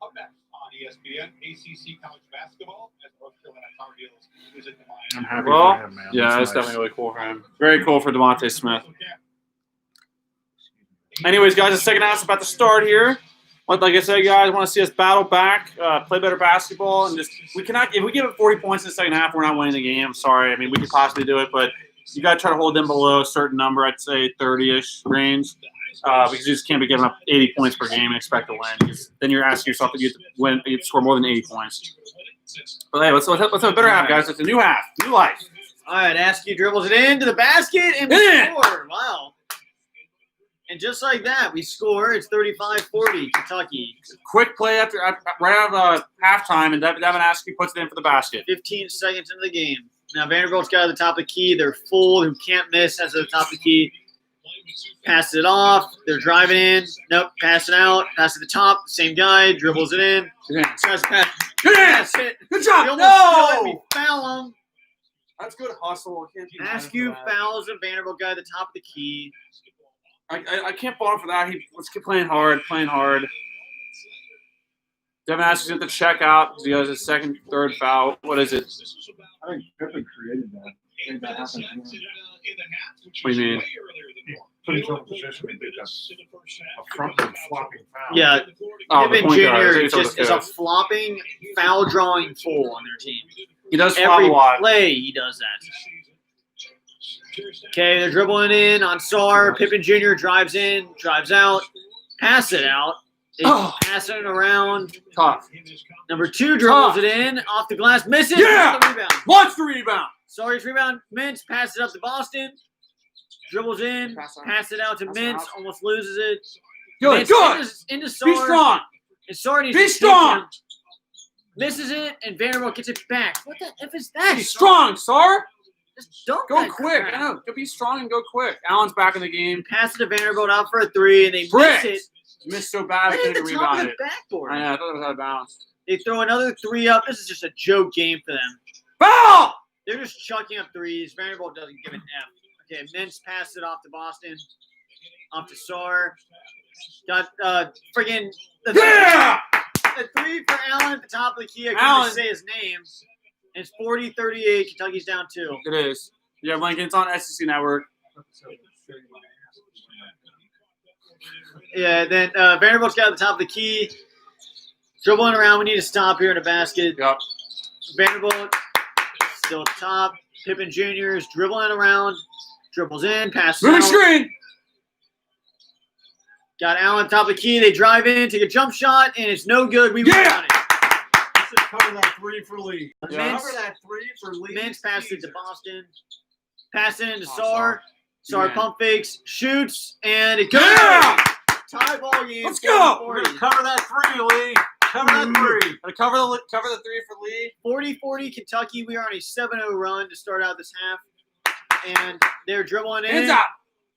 Up next on ESPN, ACC college basketball as North Carolina Tar Heels visit the Miami. I'm happy Well, for him, man. yeah, That's it's nice. definitely really cool for him. Very cool for DeMonte Smith. Anyways, guys, the second half's about to start here. Like I said, guys, want to see us battle back, play better basketball, and just if we give it 40 points in the second half, we're not winning the game. Sorry, I mean we could possibly do it, but you got to try to hold them below a certain number. I'd say 30-ish range, because you just can't be giving up 80 points per game and expect to win. Because then you're asking yourself that you have to score more than 80 points. But hey, let's have a better half, guys. It's a new half, new life. All right, Askew dribbles it into the basket and we Yeah. score. Wow. And just like that, we score. It's 35-40, Kentucky. Quick play right out of halftime, and Devin Askew puts it in for the basket. 15 seconds into the game. Now Vanderbilt's got at the top of the key. They're full, who can't miss, has at the top of the key. Passes it off. They're driving in. Nope. Pass it out. Pass at the top. Same guy. Dribbles it in. Good hands. Tries to pass. Good hands. That's it. Good We job. almost No. feel like we foul him. That's good hustle. Askew fouls a Vanderbilt guy at the top of the key. I can't fault him for that. Let's keep playing hard. Devin Askew's at the checkout because he has his second, third foul. What is it? I think Pippen created that. I think that happened to him. What do you mean? Put himself in position to get a front and flopping foul. Yeah. Oh, the Pippen point guard. Jr. He's over just the is a fifth. flopping, foul drawing fool on their team. He does flop Every a lot. play he does that. Okay, they're dribbling in on Sar. Pippen Jr. drives in, drives out, pass it out. They pass it around. Tough. Number 2 dribbles it in, off the glass, misses. Yeah! The rebound. Launch the rebound. Sarri's rebound. Mintz passes it up to Boston. Dribbles in, pass it out to Pass it Mintz, out. almost loses it. Good. Mintz Good. into Sar. Be strong. And Sar needs Be to take strong. him. Misses it, and Vanderbilt gets it back. What the F is that? Be strong, Sar. Just dunk Go that quick. crap. I know. Go be strong and go quick. Allen's back in the game. Pass it to Vanderbilt out for a 3, and they Bricked. miss it. Missed so bad. I Right at couldn't the top of rebound the it. backboard. I know. I thought it was out of bounds. They throw another 3 up. This is just a joke game for them. Foul. They're just chucking up 3s. Vanderbilt doesn't give an F. Okay, Mintz passed it off to Boston. Off to Sar. Got friggin' Yeah. the 3 for Allen at the top of the key. I couldn't Allen. even say his name. And it's 40-38. Kentucky's down 2. It is. Yeah, Lincoln. It's on SEC Network. Yeah, then Vanderbilt's got at the top of the key. Dribbling around. We need to stop here in the basket. Yep. Vanderbilt still at the top. Pippen Jr. is dribbling around. Dribbles in. Passes Moving out. screen. Got Allen top of the key. They drive in, take a jump shot, and it's no good. We win Yeah. on it. Let's just cover that 3 for Lee. Yeah. Cover that 3 for Lee. Mintz passed it to Boston. Pass it into Oh, Sar. Sar Man. pump fakes, shoots, and it goes. Yeah. Tie ball game. Let's go. 40. Cover that 3, Lee. Cover that 3. Gonna cover the 3 for Lee. 40-40 Kentucky. We are on a 7-0 run to start out this half. And they're dribbling in. Hands up.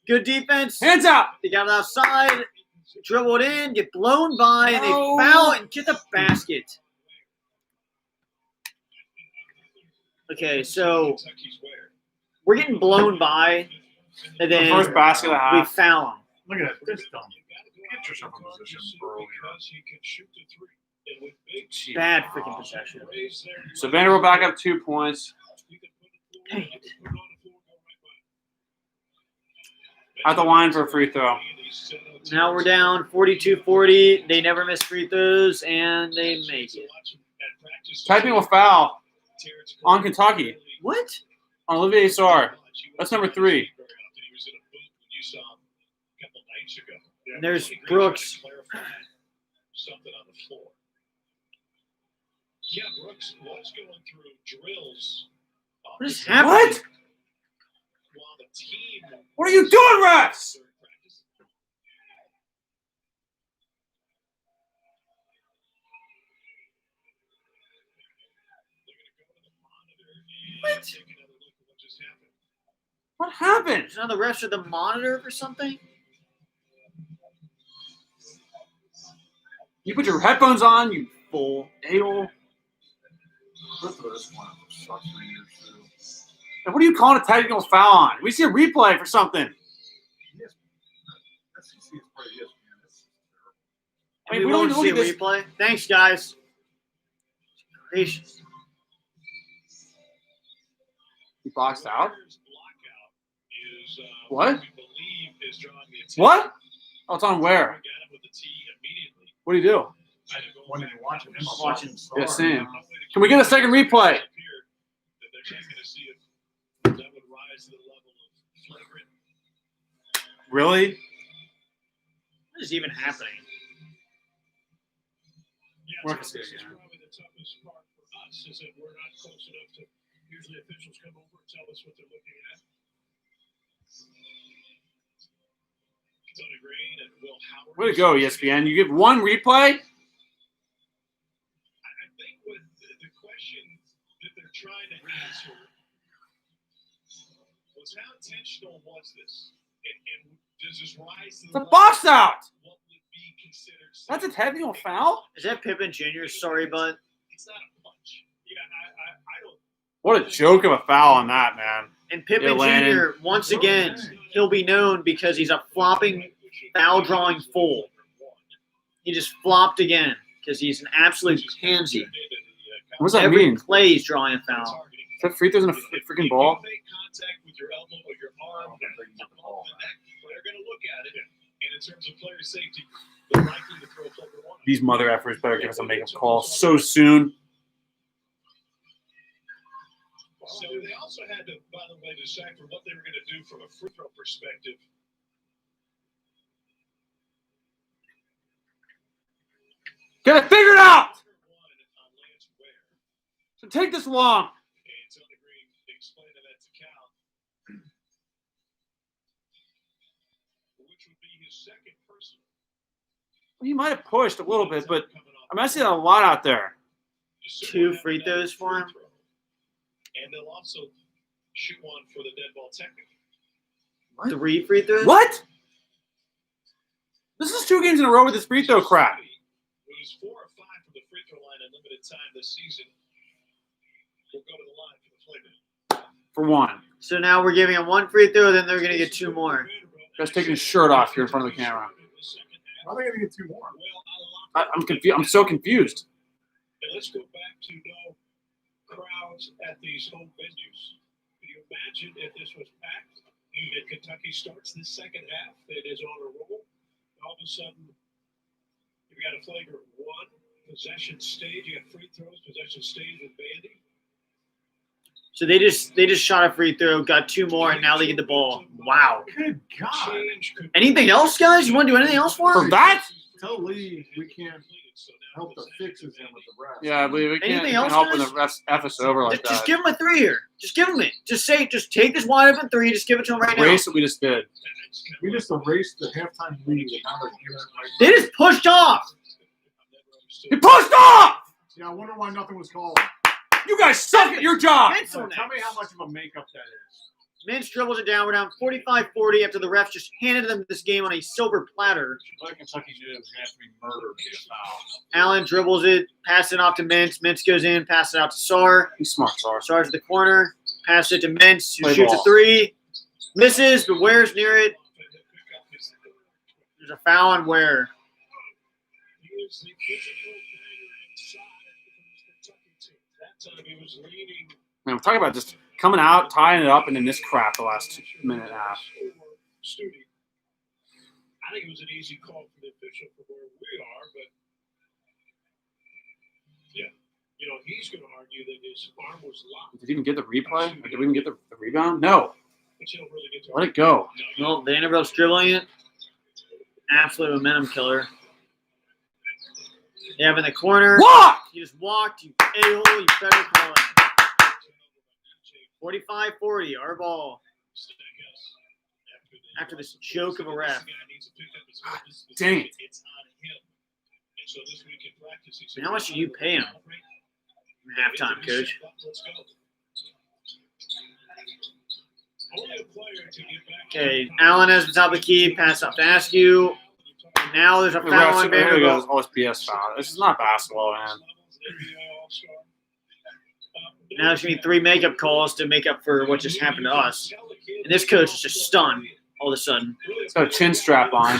Good defense. Hands up. They got it outside. Dribbled in, get blown by, and they No. foul and get the basket. Okay, so we're getting blown by, and then First basket of the we half. foul them. Look at that. This dumb. Get yourself in position earlier. Bad freaking possession. So Vanderbilt back up 2 points. Dang it. At the line for a free throw. Now we're down 42-40. They never miss free throws, and they make it. Typing will foul on Kentucky. What? On Olivier Sarr. That's number 3. And there's Brooks. Something on the floor. Yeah, Brooks was going through drills. What is happening? What? While the team. What are you doing, refs? What? What happened? Is now the refs are the monitor for something? You put your headphones on, you fool. A-hole. And what are you calling a technical foul on? We see a replay for something. I mean, We we don't won't even see look a at this. replay. Thanks, guys. Gracious. He boxed out? Is, What? we believe is drawing the attention. What? Oh, it's on where? Got him with the tee immediately. What do you do? When you're watching him, I'm Watching. Yeah, same. Can we get a second replay? That they're checking to see if that would rise to the level of flagrant. Really? What is even happening? Yeah, We're not so gonna this see it is again. probably the toughest part for us is that we're not close enough to. Usually officials come over and tell us what they're looking at. Tony Green and Will Howard. Way to go, ESPN. You give one replay? I think what the question that they're trying to answer was how intentional was this? And does this rise to It's the a level box out. what would be considered That's a technical foul? Is that Pippen Jr.? Sorry, bud. It's not a punch. Yeah, I don't. What a joke of a foul on that, man. And Pippen Yeah, Landon. Jr., once again, he'll be known because he's a flopping foul drawing fool. He just flopped again because he's an absolute pansy. What does that Every mean? play he's drawing a foul. Is that free throws in a freaking ball? If you make contact with your elbow or your arm, they're going to look at it. And in terms of player safety, they're likely to throw a player one. These mother effers better give us a make-up call so soon. So they also had to, by the way, decipher what they were going to do from a free throw perspective. Get it figured out! So take this long. And Tony Green explained that to Cal, which would be his second personal. He might have pushed a little bit, but I'm not seeing a lot out there. 2 free throws for him. And they'll also shoot one for the dead ball technical. 3 free throws? What? This is 2 games in a row with this free throw crap. It was 4 or 5 from the free throw line in limited time this season. We'll go to the line for the Flamin. For one. So now we're giving him 1 free throw, then they're going to get 2 more. Guy's taking his shirt off here in front of the camera. How are they going to get 2 more? I'm confused. I'm so confused. And let's go back to no crowds at these home venues. Can you imagine if this was packed and Kentucky starts this second half? It is on a roll. All of a sudden, you got a flagrant 1 possession stage. You got free throws, possession stage with Vandy. So they just shot a free throw, got 2 more, and now they get the ball. Wow. Good God. Anything else, guys? You want to do anything else for For him? that? Tell Lee we can't help the fixes him with the refs. Yeah, I believe we can't, Anything we can't else, help when the guys? refs F us over like Just that. give him a 3 here. Just give him it. Just take this wide open 3. Just give it to him right now. Race that we just did. We just erased the halftime lead, and now they're giving it right They just pushed off. He pushed off! Yeah, I wonder why nothing was called. You guys suck at your job! Mintz So on tell me that. how much of a makeup that is. Mintz dribbles it down. We're down 45-40 after the refs just handed them this game on a silver platter. Like Kentucky knew it was going to have to be murdered to be a foul. Allen dribbles it, passes it off to Mintz. Mintz goes in, passes it out to Sar. He's smart, Sar. Sar's at the corner, passes it to Mintz, who Play shoots ball. a 3. Misses, but Ware's near it. There's a foul on Ware. Man, we're talking about just coming out, tying it up, and then this crap the last minute and a half. I think it was an easy call for the official for where we are, but yeah, you know, he's going to argue that his arm was locked. Did he even get the replay? Or did we even get the rebound? No. But you don't really get to Let it go. Well, Vanderbilt's dribbling it. Absolute momentum killer. You have in the corner. Walk! You just walked. You a-hole. You better call it. 45-40, our ball. After this joke of a ref. Dang it. I mean, how much did you pay him in halftime, Coach? Okay, Allen has the top of the key. Pass off to Askew. And now there's a foul on There we go. Vanderbilt. Oh, it's BS foul. This is not basketball, man. Now there's going to be 3 makeup calls to make up for what just happened to us. And this coach is just stunned all of a sudden. It's got a chin strap on.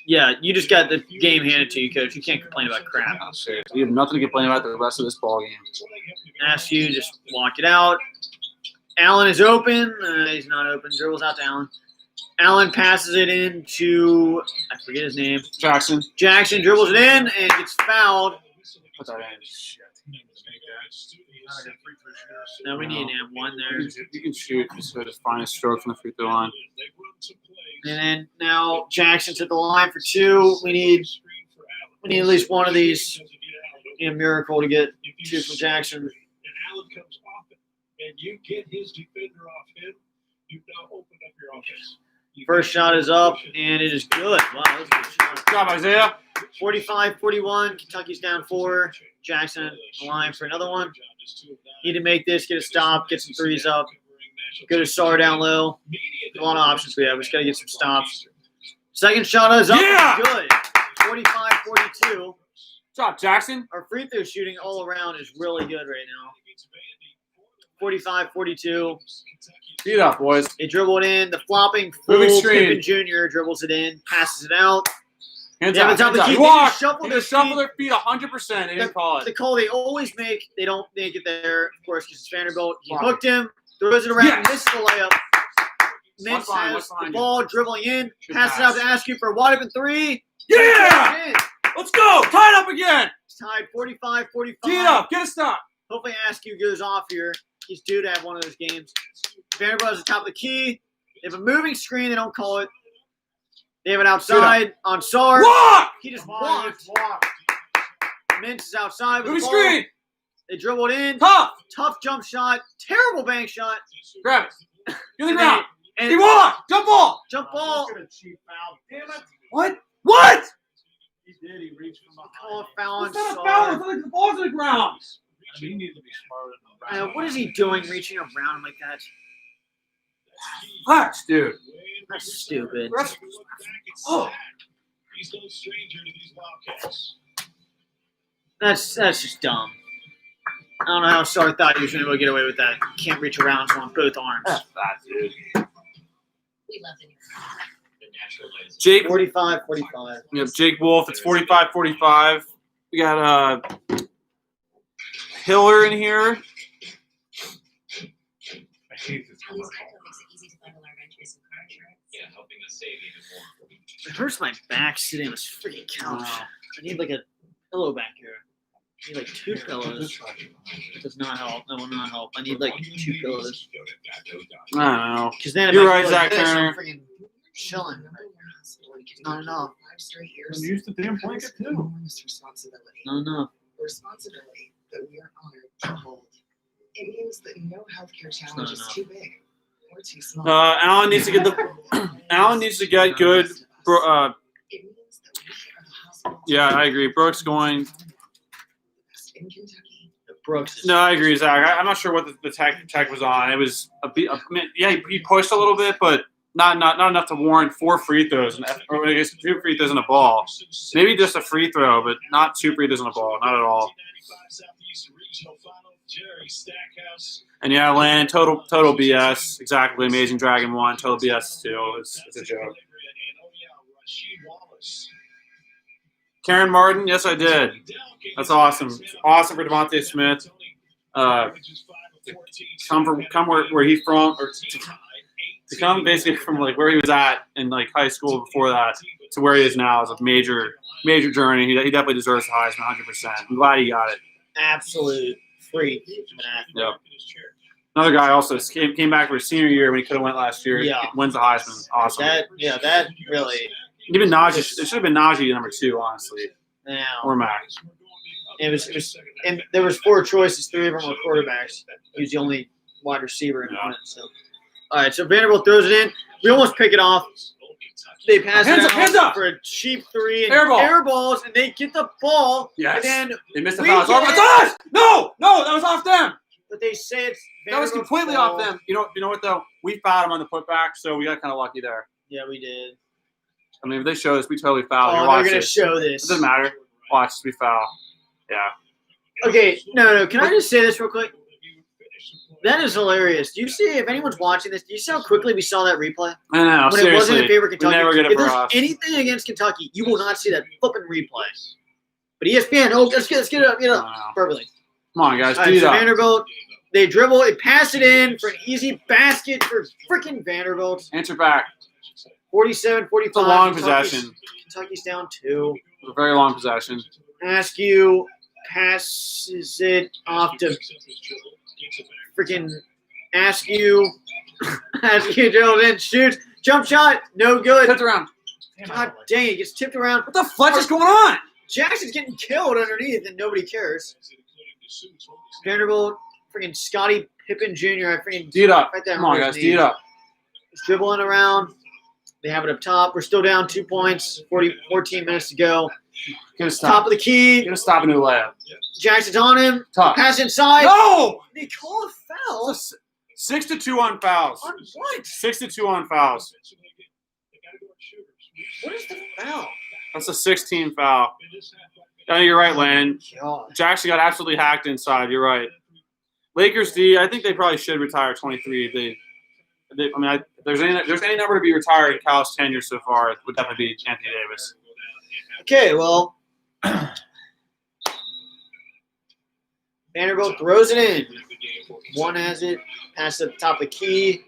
Yeah, you just got the game handed to you, Coach. You can't complain about crap. Oh, seriously. You have nothing to complain about the rest of this ball game. Askew just walk it out. Allen is open. He's not open. Dribbles out to Allen. Allen passes it in to, I forget his name. Jackson. Jackson dribbles it in and gets fouled. Put that in. Now we need an M1 there. You can shoot. Just find a stroke from the free throw line. And then now Jackson's at the line for 2. We need at least one of these. A miracle to get 2 from Jackson. And Allen comes off it, and you get his defender off him, you've now opened up your offense. First shot is up, and it is good. Wow, that was a good shot. Good job, Isaiah. 45-41. Kentucky's down 4. Jackson at the line for another one. Need to make this, get a stop, get some threes up. Go to Sar down low. A lot of options we have. We just got to get some stops. Second shot is up. Yeah! Good. 45-42. Good job, Jackson. Our free throw shooting all around is really good right now. 45-42. Beat up, boys. They dribbled in. The flopping Moving fool, screen. Pippen Jr. dribbles it in, passes it out. Hands Yeah, up. but top of Hands the up. key, He they walked. just shuffled They their just shuffled feet. their feet 100%. They didn't call The it. call they always make, they don't make it there, of course, because it's Vanderbilt. He Wow. hooked him, throws it around, Yes. misses the layup. Mintz fine, has what's the behind ball dribbling in, Good passes out pass. to Askew for a wide open 3. Yeah! In. Let's go. Tie it up again. It's tied 45-45. Tee it up. Get a stop. Hopefully Askew goes off here. He's due to have one of those games. Vanderbilt is at the top of the key. They have a moving screen. They don't call it. They have it outside on Sar. Walk. He just Come on, walked. it's blocked. Mintz is outside with Moving the ball. screen. They dribbled in. Tough. Tough jump shot. Terrible bank shot. Grab it. Get the And ground. And He walked. Jump ball. jump ball. Look at a cheap foul. Damn it. What? What? He did. He reached from behind. Call a foul on It's not a foul. Sar. It's like the ball's on the ground. I mean, he needs to be smarter than that. What is he doing reaching around like that? Flex, dude. That's stupid. That's- Oh. He's no stranger to these Wildcats. That's just dumb. I don't know how Sar thought he was going to be able to get away with that. Can't reach around on both arms. That's bad, dude. We love the Jake. 45-45. We have Jake Wolf. It's 45-45. We got Hiller in here. I hate this commercial. makes it easy to bundle our renters and car insurance. Yeah, helping us save even more. It hurts my back sitting on this freaking couch. I need like a pillow back here. I need like 2 pillows. It does not help. That will not help. I need like 2 pillows. I don't know. Because then if You're I right, feel like Zach this, Turner. I'm freaking chilling. Not enough. And use the damn blanket too. Enormous responsibility. Not enough. A responsibility that we are honored to hold. It means that no healthcare challenge is enough. too big or too small. Allen needs to get the. Allen needs to get good. It means that we are the hospital Yeah, I agree. Brooks going. in Kentucky. Brooks. No, I agree, Zach. I'm not sure what the tech was on. It was yeah, he pushed a little bit, but not enough to warrant 4 free throws, or I guess 2 free throws in a ball. Maybe just a free throw, but not 2 free throws in a ball. Not at all. And yeah, Landon, total BS. Exactly. Amazing Dragon 1, total BS 2. It's a joke. Karen Martin, yes, I did. That's awesome. Awesome for Devontae Smith. Come where he's from, or to come basically from like where he was at in like high school before that to where he is now is a major journey. He definitely deserves the Heisman, 100%. I'm glad he got it. Absolute freak. Yep. Another guy also came back for his senior year when he could have went last year. Yeah. Wins the Heisman. Awesome. That really. Even Najee. It should have been Najee number 2, honestly, Now. or Mac. It was, and there was 4 choices. 3 of them were quarterbacks. He was the only wide receiver in Yeah. it. So, all right, so Vanderbilt throws it in. We almost pick it off. They pass Hands it up, hands up! for a cheap 3 and Air ball. air balls, and they get the ball. Yes. And then, They missed the We foul. It's get over. it. It's us! No, that was off them. but they say it's That was Vanderbilt's completely ball. off them. You know what though? We fouled them on the putback, so we got kind of lucky there. Yeah, we did. I mean, if they showed us, we totally fouled. Oh, Here, they're watch gonna this. show It this. doesn't matter. Watch this. We foul. Yeah. Okay, no. Can I just say this real quick? That is hilarious. Do you see, if anyone's watching this, do you see how quickly we saw that replay? I know. When it wasn't in Seriously. favor of We Kentucky. never get it If for there's us. anything against Kentucky, you will not see that flipping replay. But ESPN, let's get it up, Wow. perfectly. Come on, guys. All Do right, it so up. Vanderbilt, they dribble, they pass it in for an easy basket for freaking Vanderbilt. Answer back. 47-45. It's a long possession. Kentucky's down 2. It's a very long possession. Askew passes it off to freaking Askew. Askew drills in, shoots, jump shot, no good. Tipped around. God dang it, gets tipped around. What the fletch is going on? Jackson's getting killed underneath, and nobody cares. Vanderbilt, freaking Scotty Pippen Jr. I freaking D it up. right there. Come on, guys. D it up. He's dribbling around. They have it up top. We're still down 2 points. 14 minutes to go. Get a Top stop. of the key. Get a stop and do a layup. Jackson's on him. Tough. Pass inside. No! They call a foul. It's a 6-2 on fouls. On what? 6-2 on fouls. What is the foul? That's a 16 foul. Yeah, you're right, Landon. God. Jackson got absolutely hacked inside. You're right. Lakers D. I think they probably should retire 23. If there's any number to be retired in Cal's tenure so far, it would definitely be Anthony Davis. Okay, well, Vanderbilt throws it in. One has it. Pass at the top of the key.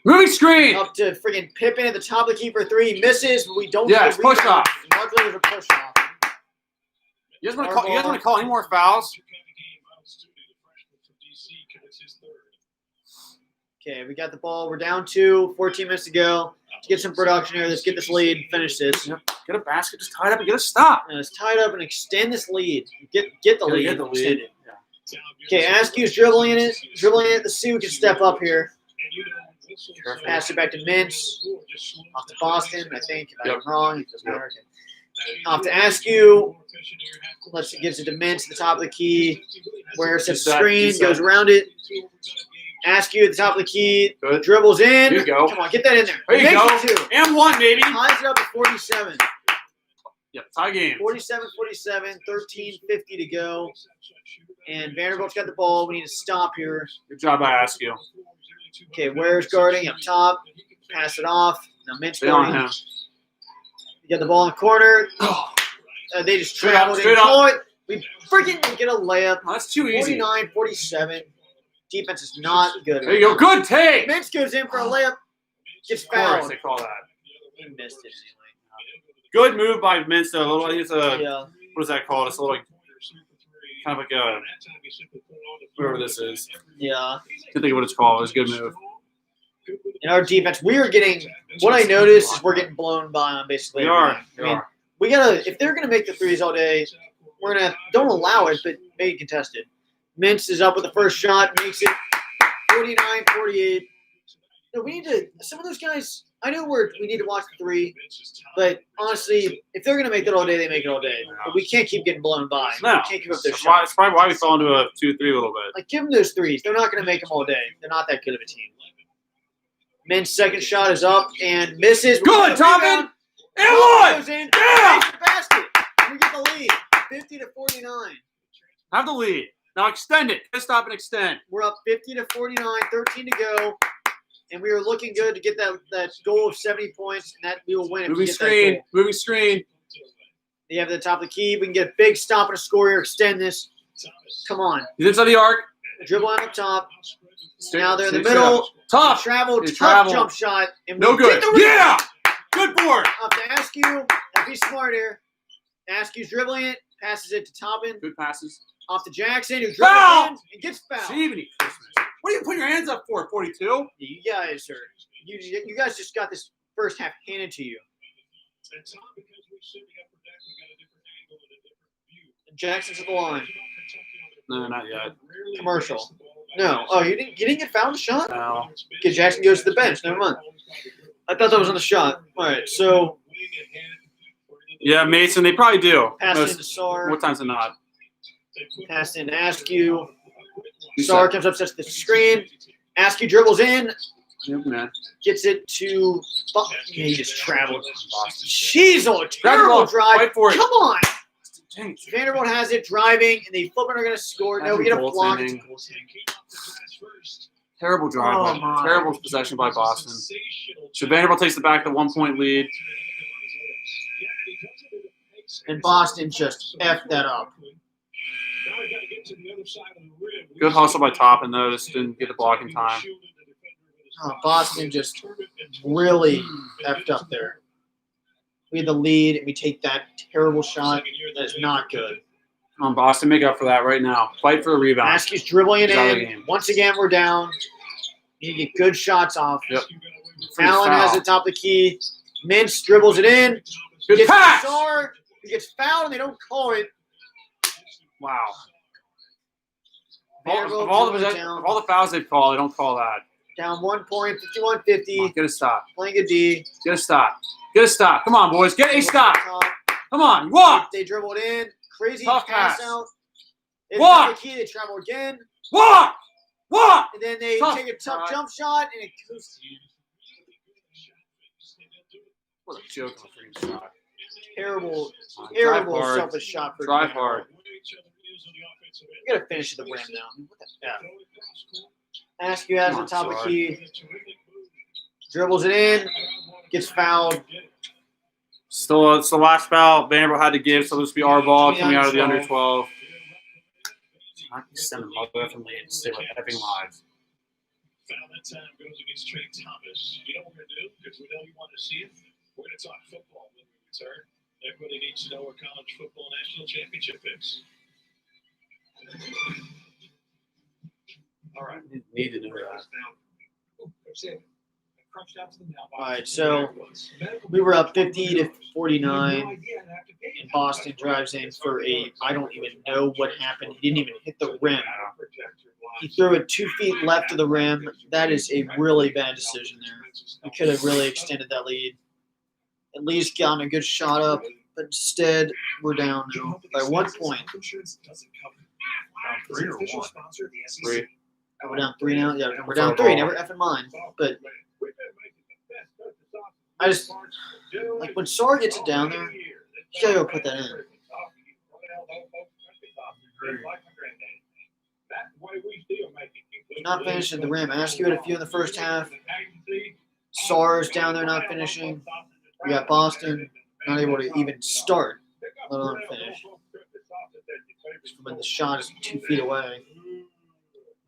Moving screen. Up to freaking Pippen at the top of the key for 3. Misses, but we don't Yes, get a push rebound. off. Luckily, there's a push off. You guys want to call any more fouls? Okay, we got the ball. We're down 2. 14 minutes to go. Let's get some production here. Let's get this lead and finish this. Yep. Get a basket, just tie it up and get a stop. Let's tie it up and extend this lead. Get the lead. Get the lead. Extend it. Okay, Askew's dribbling it. The Sioux can step up here. Pass it back to Mintz. Off to Boston, I think. If I'm wrong, it doesn't matter. Okay. Off to Askew. Gives it to Mintz at the top of the key. Where sets the screen, goes around it. Askew at the top of the key. Good. Dribbles in. There you go. Come on, get that in there. There you Makes go. it 2. And 1, baby. Ties it up at 47. Yep, tie game. 47-47, 13:50 to go. And Vanderbilt's got the ball. We need to stop here. Good job by Askew. Okay, Ware's guarding up top. Pass it off. Now Mintz Stay on guarding. him. You got the ball in the corner. They just Straight traveled up, and straight up. call it. We freaking get a layup. Oh, that's too easy. 49-47. Defense is not good. There you go. Good take. Mintz goes in for a layup. Gets Of course fouled. they call that. He missed it Good move by Mintz, though. It's a, anyway. Yeah. what is that called? It's a little, kind of like a, whoever this is. Yeah. Can't think of what it's called. It was a good move. In our defense, we are getting – what I noticed is we're getting blown by on basically We are. everything. I mean, we got to – if they're going to make the threes all day, we're going to – don't allow it, but make it contested. Mintz is up with the first shot, makes it 49-48. No, we need to – some of those guys – I know we need to watch the 3, but honestly, if they're going to make it all day, they make it all day. But we can't keep getting blown by. No. We can't give up their That's why, shots. it's probably why we fell into a 2-3 a little bit. Like, give them those 3s. They're not going to make them all day. They're not that good of a team. Mint's second shot is up and misses. Good, Toppin! And 1! Goes in. Yeah! Makes the basket. We get the lead, 50-49. Have the lead. Now extend it. Just stop and extend. We're up 50-49, 13 to go, and we are looking good to get that goal of 70 points, and that we will win if we Moving get screen. that goal. Moving screen. They have it at the top of the key. We can get a big stop and a score here. Extend this. Come on. He's inside the arc. Dribble out up top. Stay- Now they're in the stay middle. straight up. Tough. Travel. They Tough travel. jump shot. And No we good. get the Yeah! Good board. Up to Askew. Be smart here. Askew's dribbling it. Passes it to Toppin. Good passes. Off to Jackson, who Foul! dribbles in and gets fouled. Jiminy Christmas. What are you putting your hands up for, 42? You guys are you guys just got this first half handed to you. Jackson's at the line. No, not yet. Commercial. No. Oh, you didn't get fouled on the shot? No. Okay, Jackson goes to the bench. Never mind. I thought that was on the shot. All right, so Yeah, Mason, they probably do. pass Most- into Sar. more times than not. Pass in Askew. You Sar said- comes up, sets the screen. Askew dribbles in, Yep, man. gets it to. Yeah, he just traveled. Jeez, oh, a Grab the terrible ball. drive. Fight for it. Come on. Dang. Vanderbilt has it driving, and they flip and are going to score. No, we get a block. Goaltending. Terrible drive. Oh, my. Terrible possession by Boston. So Vanderbilt takes the back the 1-point lead. And Boston just effed that up. Good hustle by Toppin, though. Just didn't get the block in time. Boston just really effed up there. We had the lead, and we take that terrible shot. That is not good. Come on, Boston, make up for that right now. Fight for a rebound. Askew's dribbling it He's out of the in. game. Once again, we're down. You get good shots off. Yep. Allen Foul. has the top of the key. Mintz dribbles it in. Good Gets pass. Sar. He gets fouled, and they don't call it. Wow. Vanderbilt Of all dribbling down. of all the fouls they've called, they don't call that. Down 1 point, Come on, 51-50. get a stop. Playing a D. Get a stop. Get a stop. Come on, boys. Get a stop. Come on. Walk. They dribble it in. Crazy Tough pass pass. out. It's Walk. not the key. They travel again. Walk. Walk. And then they Tough. take a tough Alright. jump shot, and it goes What a joke of a freaking shot. terrible, Drive terrible hard. selfish shot for Drive Vanderbilt. hard. You gotta finish at the rim now. What the yeah. Askew has Come the on, top of the Sar. key. Dribbles it in. Gets fouled. Still, it's the last foul Vanderbilt had to give, so this will be our ball coming out of the under 12. 12. I can send them mother effing lead and stay like effing lives. Foul that time goes against Trey Thomas. You know what we're going to do? Because we know you want to see it. We're going to talk football when we return. Everybody needs to know our college football national championship picks. All right. Need to know that. All right, so we were up 50-49, and Boston drives in for a. I don't even know what happened. He didn't even hit the rim. He threw it 2 feet left of the rim. That is a really bad decision there. We could have really extended that lead. At least gotten a good shot up, but instead we're down now by 1 point. Three or one? Three. We're down 3 now. Yeah, we're down 3. Never effing mind. But I just like when Sar gets it down there, you gotta go put that in. Not finishing the rim. Askew had a few in the first half. Sar's down there not finishing. We got Boston not able to even start, let alone finish. When the shot is 2 feet away.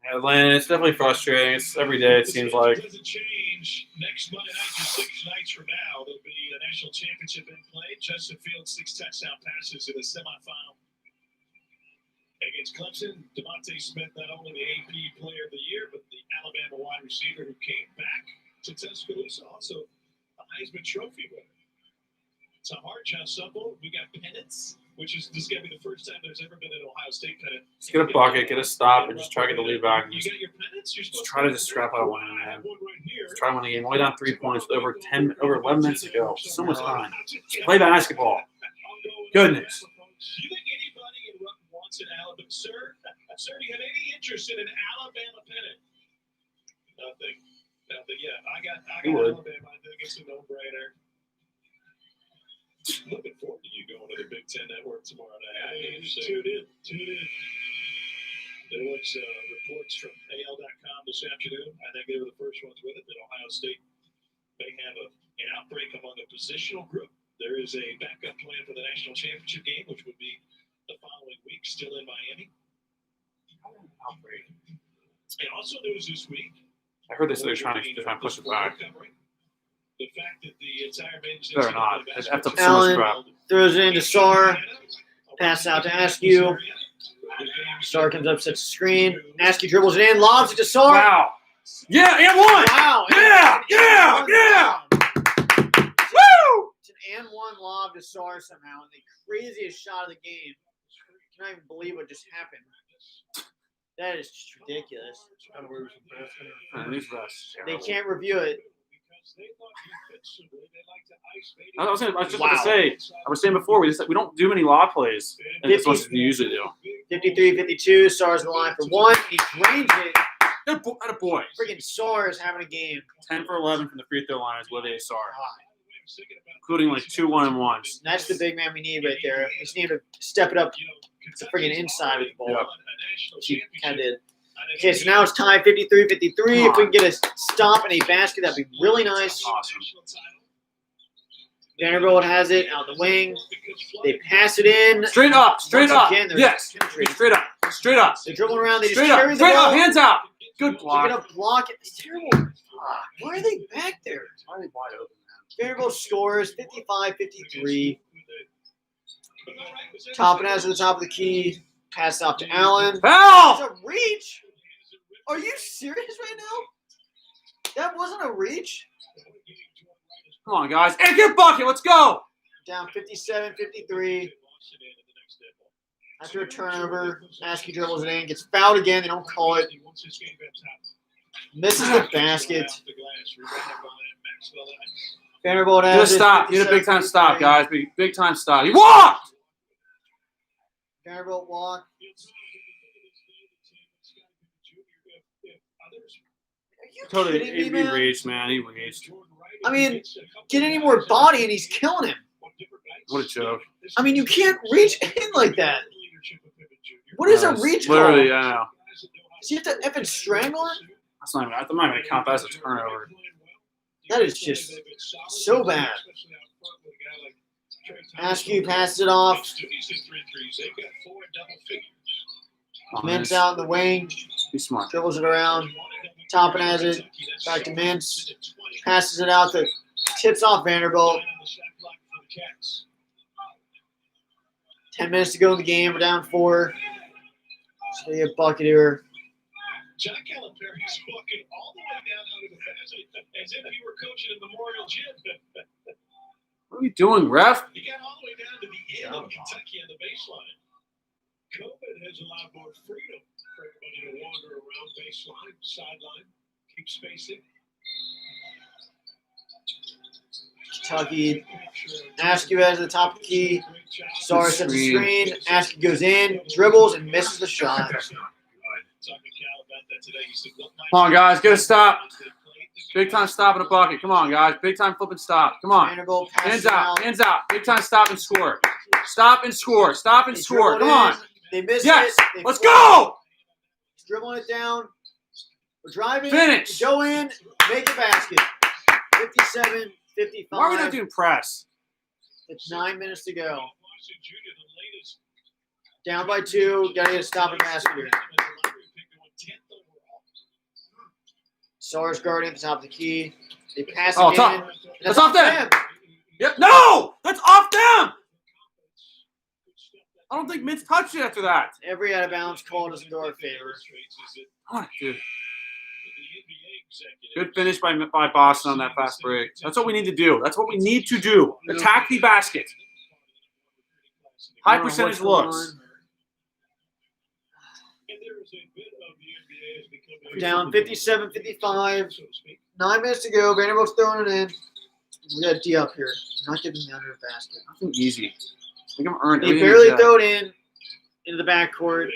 Yeah, Landon, it's definitely frustrating. It's every day, it seems like. Doesn't change. Next Monday night, just 6 nights from now, there'll be a national championship in play. Justin Fields 6 touchdown passes in the semifinal against Clemson. DeVonta Smith, not only the AP Player of the Year, but the Alabama wide receiver who came back to Tuscaloosa, also a Heisman Trophy winner. It's a hard shot stumble. We got pennants, which is this is gonna be the first time there's ever been an Ohio State pennant. Just get a bucket, get a stop, and just try to get the lead back. And You just got your pennants. You're supposed try to just scrap out a win, man. Just try to win the game. Only down 3 points with over 11 minutes to go. So much time. Just play basketball. Goodness. Do you think anybody in Rupp wants an Alabama? Sir, do you have any interest in an Alabama pennant? Nothing. Yeah, I got You would. Alabama. I think it's a no-brainer. Looking forward to you going to the Big Ten Network tomorrow night. Tune in. There was reports from AL.com this afternoon. I think they were the first ones with it, that Ohio State may have an outbreak among a positional group. There is a backup plan for the national championship game, which would be the following week, still in Miami. Outbreak. And also news this week. I heard they're trying to push it back. The fact that the entire men's Better not. It's up so much Allen crap. throws it into Sar. Pass out to Askew. Sar comes up, sets the screen. Askew dribbles it in, lobs it to Sar. Wow. Yeah, and one. Wow. Yeah. Woo! It's an and one lob to Sar somehow, and the craziest shot of the game. I can't even believe what just happened. That is just ridiculous. These refs. They can't review it. I was just about Wow. to say. I was saying before we don't do many law plays as much as we usually do. 53-52. Stars in the line for one. He drains it. That a boy. Freaking Stars having a game. 10 for 11 from the free throw line is Olivier Sarr, including like 2 1-and-1s. That's the big man we need right there. We just need to step it up to freaking inside with the ball. Yep. Which he kind of did. Okay, so now it's tied 53-53. If we can get a stop and a basket, that'd be really nice. Awesome. Vanderbilt has it out the wing. They pass it in. Straight up. Once again, they're Yes. penetrating. Straight up. Straight up. They're dribbling around. They just Straight carry up. the Straight ball. up. Hands out. Good They're block. going to block it. It's terrible. Why are they back there? Why are they wide open, man? Vanderbilt scores 55-53. Topping has to the top of the key. Pass off to Allen. Foul! It's a reach. Are you serious right now? That wasn't a reach. Come on, guys. And get bucket. Let's go. Down 57-53. After a turnover, Askey dribbles it in, gets fouled again. They don't call it. Misses the basket. Vanderbilt has Just it, stop. You need a big time 57-53. stop, guys. Big time stop. He walked! Vanderbilt walk. Are you Totally. kidding me, He man? reached, man. He reached. I mean, get any more body and he's killing him. What a joke. I mean, you can't reach in like that. What is a Yes, reach literally, call? I know. Does he have to effing strangle him? That's not even, I'm not going to count that as a turnover. That is just so bad. Askew passes it off. Oh, Mintz out in the wing. Be smart. Dribbles it around. Toppin has it. Back to Mintz. Passes it out to tips off Vanderbilt. 10 minutes to go in the game. We're down 4. So you have bucket here. John Calipari's walking all the way down out of the pass as if he were coaching a memorial gym. What are you doing, ref? He got all the way down to the end of Kentucky on the baseline. COVID has allowed more freedom for everybody to wander around baseline, sideline, keep spacing. Kentucky. Askew has the top of the key. Sarr sets the screen. Askew goes in, dribbles, and misses the shot. Come on, guys. Get a stop. Big time stop in a bucket. Come on, guys. Big time flip and stop. Come on. Vanderbilt passes Hands it out. out. Hands out. Big time stop and score. Stop and score. Stop and They score. dribble Come it on. in. They miss Yes. it. They Let's flip go. it. Dribbling it down. We're driving. Finish. Go in. Make a basket. 57-55. Why are we not doing press? It's 9 minutes to go. Down by 2. Got to get a stop and basket here. Sarr's guarding at the top of the key. They pass it Oh, in. tough. And That's off them. them. Yep. No. That's off them. I don't think Mintz touched it after that. Every out of bounds call doesn't go our favor. Come on, dude. Good finish by Boston on that fast break. That's what we need to do. That's what we need to do. Attack the basket. High percentage looks. We're down 57-55. 9 minutes to go. Vanderbilt's throwing it in. We got D up here. Not giving the under the basket. Nothing easy. I think I'm earned. They everything barely is that. throw it in into the backcourt.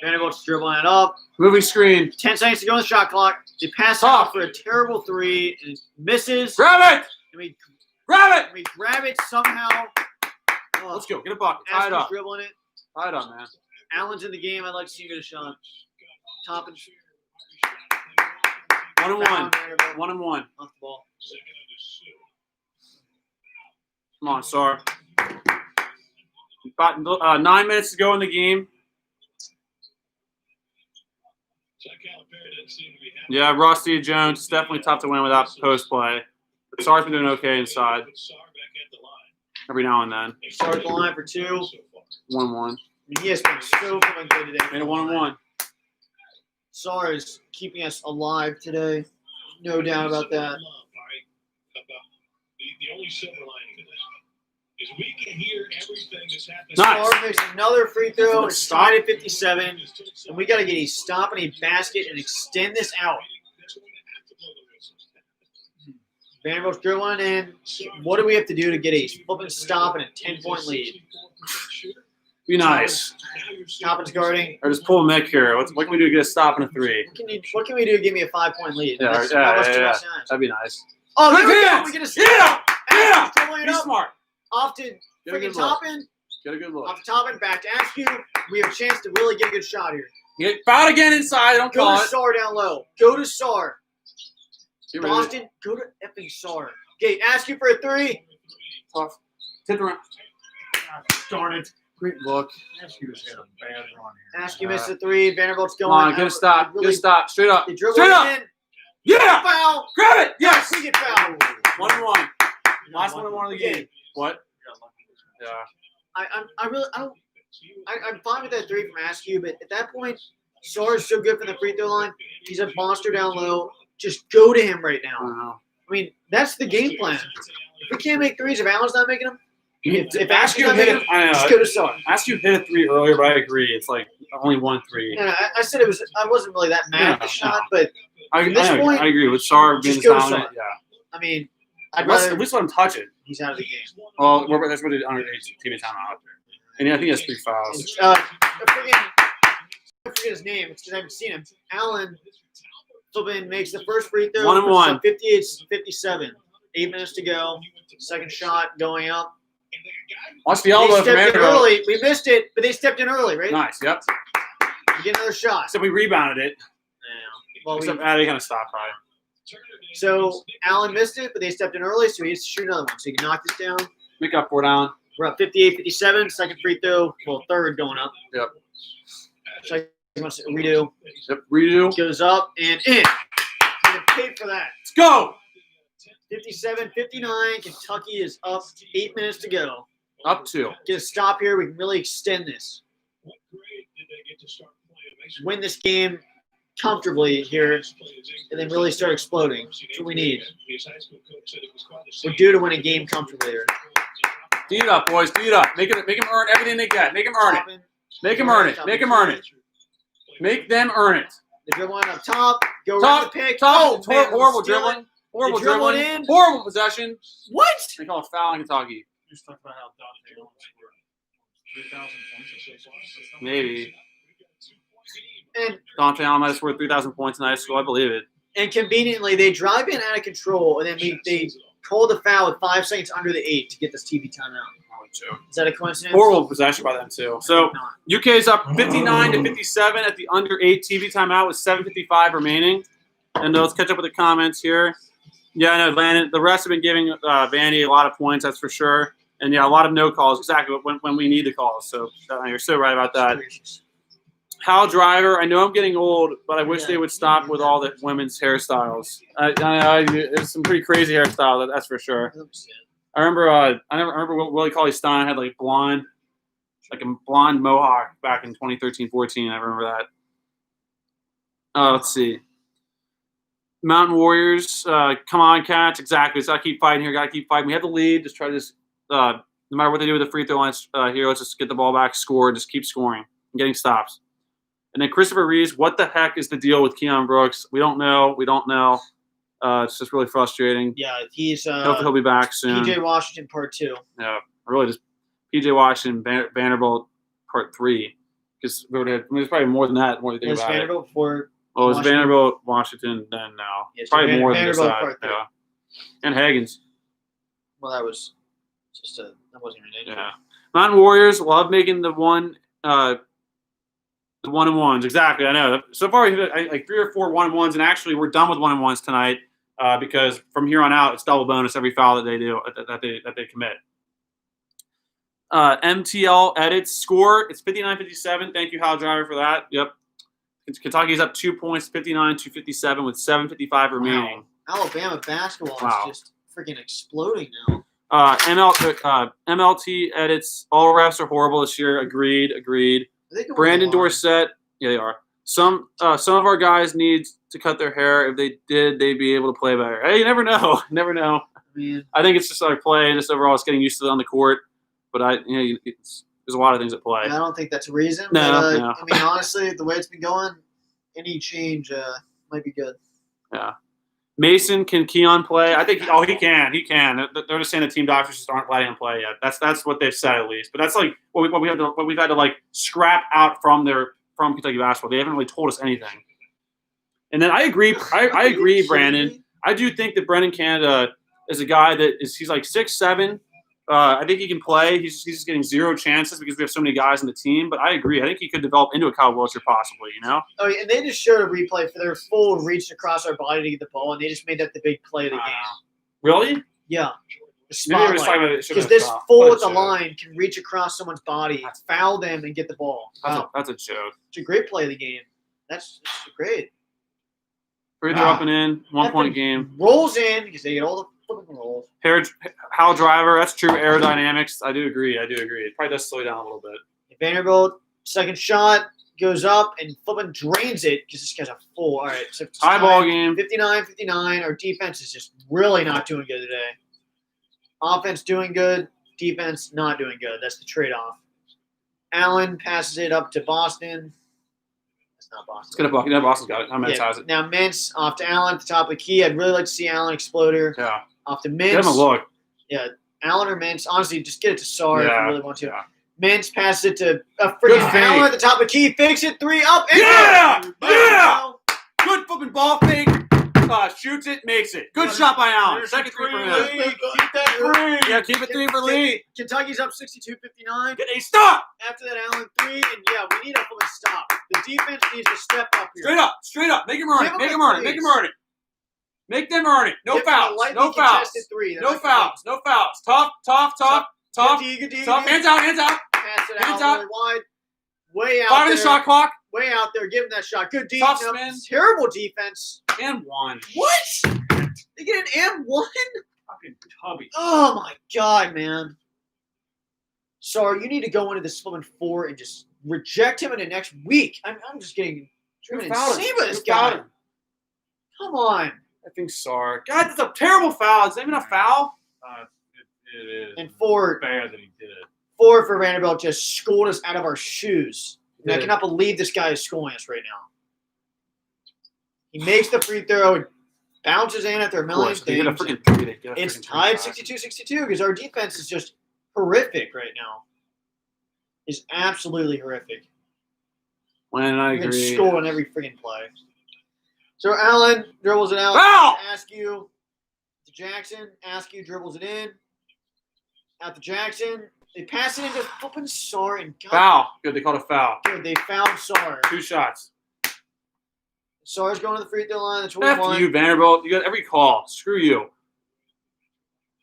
Vanderbilt's dribbling it up. Moving screen. 10 seconds to go on the shot clock. They pass it off for a terrible 3 and it misses. Grab it. And we Grab it. grab it somehow. Oh, Let's go. Get a bucket. Tie it Aske's up. dribbling it. Tie it up, man. Allen's in the game. I'd like to see him get a shot. Toppin. 1-1. 1-1. Off the ball. Come on, Sarr. About 9 minutes to go in the game. Yeah, Rusty Jones. It's definitely tough to win without post play. But Sarr's been doing okay inside. Every now and then. Start the line for 2. 1-1. He has been so fucking good today. Made it 1-1. Sarr is keeping us alive today. No doubt about that. The only silver lining in this. is we can hear everything that's happening. Nice. Clarke makes another free throw. It's tied at 57. And we got to get a stop and a basket and extend this out. Vanderbilt's dribbling in. What do we have to do to get a flipping stop and a 10-point lead? Be nice. Toppin's guarding. Or just pull a Mick here. What can we do to get a stop and a 3? What can we do to give me a 5-point lead? Yeah, That's- yeah, that was yeah, too yeah. much time. That'd be nice. Oh, there Good we go. hands. We get a stop. Yeah. Dribbling it Be up. smart. Off to Get a freaking good look. Toppin. Get a good look. Off to Toppin. Back to Askew. We have a chance to really get a good shot here. Get fouled again inside. Don't Go call to it. Sar down low. Go to Sar. Get rid of it. Boston, go to effing Sar. Okay, Askew for a 3. Tough. Tip around. Darn it. Great look. Askew's had a bad run here. Askew missed a 3. Vanderbilt's Come going. on, get a stop. Get a stop. Straight up. They dribble Straight it up. in. Yeah. Foul. Grab it. Yes. We get fouled. 1-1. Last 1-1 of the game. What? Yeah. I'm fine with that 3 from Askew, but at that point, Sar is so good from the free throw line. He's a monster down low. Just go to him right I now. don't know. I mean, that's the game plan. If we can't make 3s, if Allen's not making them, if Askew Askew's not hit making it, them, I just know. go to Sar. Askew hit a 3 earlier, but I agree. It's like only 1 3. Yeah, I said it was. I wasn't really that mad at the Yeah, shot, but I this point, agree with Sar being just go to dominant. Sar. Yeah. I mean, I'd At rather least let him touch it. he's out of the game. Well, that's what it under TV timeout. And I think he has 3 fouls. I forget his name. It's because I haven't seen him. Allen flipping makes the first free throw. 1-1. 58-57. 8 minutes to go. Second shot going up. Watch the They elbow from stepped in Vanderbilt. early. We missed it, but they stepped in early, right? Nice. Yep. We get another shot. Except we rebounded it. Yeah. Well, Except they kind of stopped probably. so Allen missed it, but they stepped in early, so he has to shoot another one. So he can knock this down. Make up for it, Allen. We're up 58-57. Second free throw. Well, third going up. Yep. Second wants to redo. Yep. Redo. Goes up and in. Gonna pay for that. Let's go. 57-59. Kentucky is up. 8 minutes to go. Up 2. Get a stop here. We can really extend this. Win this game comfortably here, and then really start exploding. That's what we need. We're due to win a game comfortably here. D it up, boys. D it up. Make them earn everything they get. Make them earn it. Make them earn it. Make them earn it. Make them earn it. The dribble line up top. Go right Top. the pick. Top. man, Horrible steal it. dribbling. Horrible They dribble it dribbling. in. Horrible possession. What? They call it foul in Kentucky. Just talk about how Dontaie Allen scored 3,000 points. Maybe. And Dontaie Allen might have scored 3,000 points in high school. I believe it. and conveniently, they drive in out of control, and then they call the foul with 5 seconds under the 8 to get this TV timeout. Is that a coincidence? Horrible possession by them too. So Not. UK is up 59-57 at the under 8 TV timeout with 7:55 remaining. And let's catch up with the comments here. Yeah, I know Landon. The rest have been giving Vandy a lot of points, that's for sure. And yeah, a lot of no calls, exactly when we need the calls. So you're so right about that. Hal Driver, I know I'm getting old, but I wish they would stop with all the women's hairstyles. There's some pretty crazy hairstyle, that's for sure. I remember Willie Cauley-Stein had like a blonde mohawk back in 2013-14. I remember that. Let's see. Mountain Warriors, come on, Cats. Exactly. So I keep fighting here. Got to keep fighting. We have the lead. Just try to no matter what they do with the free throw lines here, let's just get the ball back, score, just keep scoring and getting stops. And then Christopher Reeves, what the heck is the deal with Keion Brooks? We don't know. It's just really frustrating. Yeah, he's Hopefully he'll be back soon. PJ Washington Part 2. Yeah, really just PJ Washington, Vanderbilt Part 3. Because there's probably more than that. More than you think Was about it. Vanderbilt for Well, it's Washington? Vanderbilt, Washington, then now. Yeah, so probably more than this Vanderbilt side. Part 3. Yeah. And Hagens. Well, that was just that wasn't even it. Yeah. Mountain Warriors love making the 1-and-1s. Exactly, I know. So far, we've had like 3 or 4 1-and-1s, and actually, we're done with 1-and-1s tonight because from here on out, it's double bonus every foul that they do that they commit. MTL edits score. It's 59-57. Thank you, Hal Driver, for that. Yep. Kentucky's up 2 points, 59-57, with 7:55 remaining. Wow. Alabama basketball Wow. is just freaking exploding now. MLT edits. All refs are horrible this year. Agreed. Are they going Brandon on? Dorsett. Yeah, they are. Some of our guys need to cut their hair. If they did, they'd be able to play better. Hey, you never know. Never know. mean, I think it's just our play, just overall, it's getting used to it on the court. But there's a lot of things at play. I don't think that's a reason. No, but, no. I mean, honestly, the way it's been going, any change might be good. Yeah. Mason, can Keion play? I think. He can. He can. They're just saying the team doctors just aren't letting him play yet. That's what they've said at least. But that's like what we've had to like scrap out from Kentucky basketball. They haven't really told us anything. And then I agree. I agree, Brandon. I do think that Brendan Canada is a guy he's like 6'7". I think he can play. He's just getting zero chances because we have so many guys on the team. But I agree. I think he could develop into a Kyle Wiltshire possibly, Oh, yeah, and they just showed a replay for their full reach across our body to get the ball, and they just made that the big play of the game. Really? Yeah. The Maybe we were just talking spotlight. about it. Because this full at the line can reach across someone's body, foul them, and get the ball. Wow. That's a joke. It's a great play of the game. That's great. Free throw up and in, 1 point game. Rolls in because they get all the flipping rolls. Hal driver, that's true. Aerodynamics, I do agree. It probably does slow down a little bit. Vanderbilt, second shot, goes up and flipping drains it because this guy's a full. All right, so High ball game. 59-59. Our defense is just really not doing good today. Offense doing good, defense not doing good. That's the trade-off. Allen passes it up to Boston. That's not Boston. It's good bucket. Yeah, Boston's got it. Mintz has it. Now Mintz off to Allen at the top of the key. I'd really like to see Allen explode here. Yeah. Off to Mintz. Give him a look. Yeah, Allen or Mintz. Honestly, just get it to Sarr if you really want to. Yeah. Mintz passes it to a freaking Allen at the top of the key. Fakes it, 3 up. And Yeah! Good flipping ball fake. Shoots it, makes it. Good shot by Allen. Second three for him. Keep that free. Yeah, keep it 3 for Lee. Kentucky's up 62-59. Get a stop. After that, Allen 3, and yeah, we need a fucking stop. The defense needs to step up here. Straight up. Make him earn it. Make them earn it. Make them earn it. No Give him a fouls. lightly No fouls. contested three. No fouls. Tough. Good D. Hands out. Pass it Hands out out. really wide. Way out Fire there. the shot clock. Way out there. Give him that shot. Good D. Tough No, spin. terrible defense. And one. What? They get an M1? Fucking tubby. Oh, my God, man. Sorry, you need to go into this flipping 4 and just reject him in the next week. I'm just getting driven insane by this guy. Come on. I think Sarr. God, that's a terrible foul. Is that even a foul? It is. And 4 bad that he did it. 4 for Vanderbilt just schooled us out of our shoes. And I Yeah. cannot believe this guy is schooling us right now. He makes the free throw and bounces in after a million They get a things. freaking 3. It's tied 62-62 because our defense is just horrific right now. It's absolutely horrific. When I We've been agree. schooled on every freaking play. So Allen dribbles it out. Foul! Askew to Jackson. Askew dribbles it in. Out to Jackson. They pass it into flipping Sarr and God. Foul. Good. They called a foul. Good, they found Sarr. 2 shots. Sarr's going to the free throw line. That's what we F want. you, Vanderbilt. You got every call. Screw you.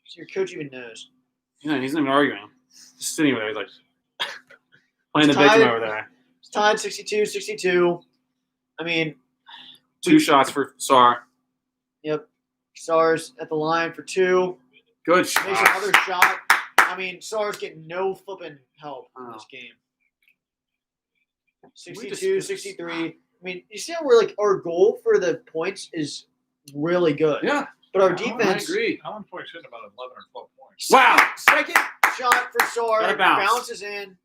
So your coach even knows. Yeah, he's not even arguing. Just sitting there. He's like playing the It's tied. victim over there. It's tied 62-62. I mean, 2 shots for Sarr. yep. Sarr's at the line for 2. Good Makes shot. another shot. I mean, Sarr's getting no flipping help in this game. 62-63. I mean, you see how we're like our goal for the points is really good. Yeah. But our I defense. agree. Alan Point should about 11 or 12 points. Wow. Second shot for Sarr. Gotta bounce. Bounces in.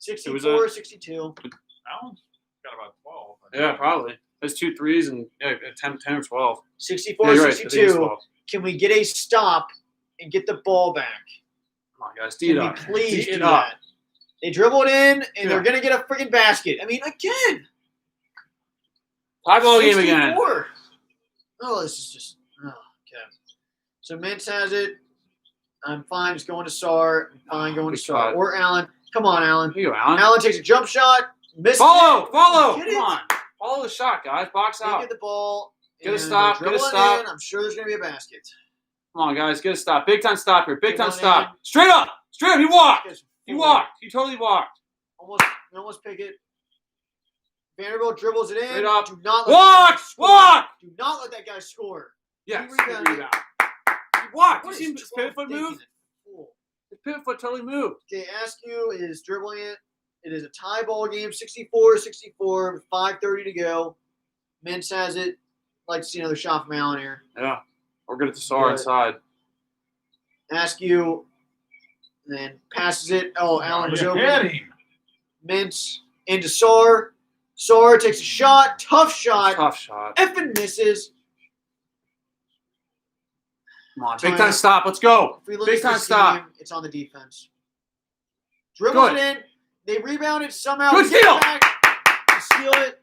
It was 64-62. Alan's got about 12. Yeah, probably. There's 2 threes and 10 or 12. 64-62. Yeah, you're right. I think it's 12. Can we get a stop and get the ball back? Come on, guys. Can D it we up. please D do it up. that? They dribble it in, and Yeah. they're going to get a freaking basket. I mean, again. High ball game again. 64. Oh, this is just okay. So Mintz has it. I'm fine just going to Sarr. I'm fine going to Good Sarr. shot. Or Allen. Come on, Allen. Here you go, Allen. Allen takes a jump shot. Misses Follow. it. Come Get it. on. Follow the shot, guys. Box They out. get the ball. Get a and stop, they're get a dribbling stop. in. I'm sure there's going to be a basket. Come on, guys. Get a stop. Big time stop here. Big time Get one stop. in. Straight up. He walked. Guys, He walked. He totally walked. Almost pick it. Vanderbilt dribbles it in. Straight up. Do not let Walk. that guy score. Walk. Do not let that guy score. Yes. He Good rebounded. rebound. He walked. You What see is his pivot foot thinking? move? Fool. His pivot foot totally moved. Okay, Askew is dribbling it. It is a tie ball game, 64-64, with 5:30 to go. Mintz has it. Like to see another shot from Allen here. Yeah. We're good at the Sarr Good. inside. Askew then passes it. Oh, Allen was You open. had him. Mintz into Sar. Sar takes a shot. Tough shot. Tough shot. Effing misses. Come on. Big time stop. Let's go. If we lose Big time this stop. game, it's on the defense. Dribbles Good. it in. They rebound it somehow. Good We get it steal. back. We steal it.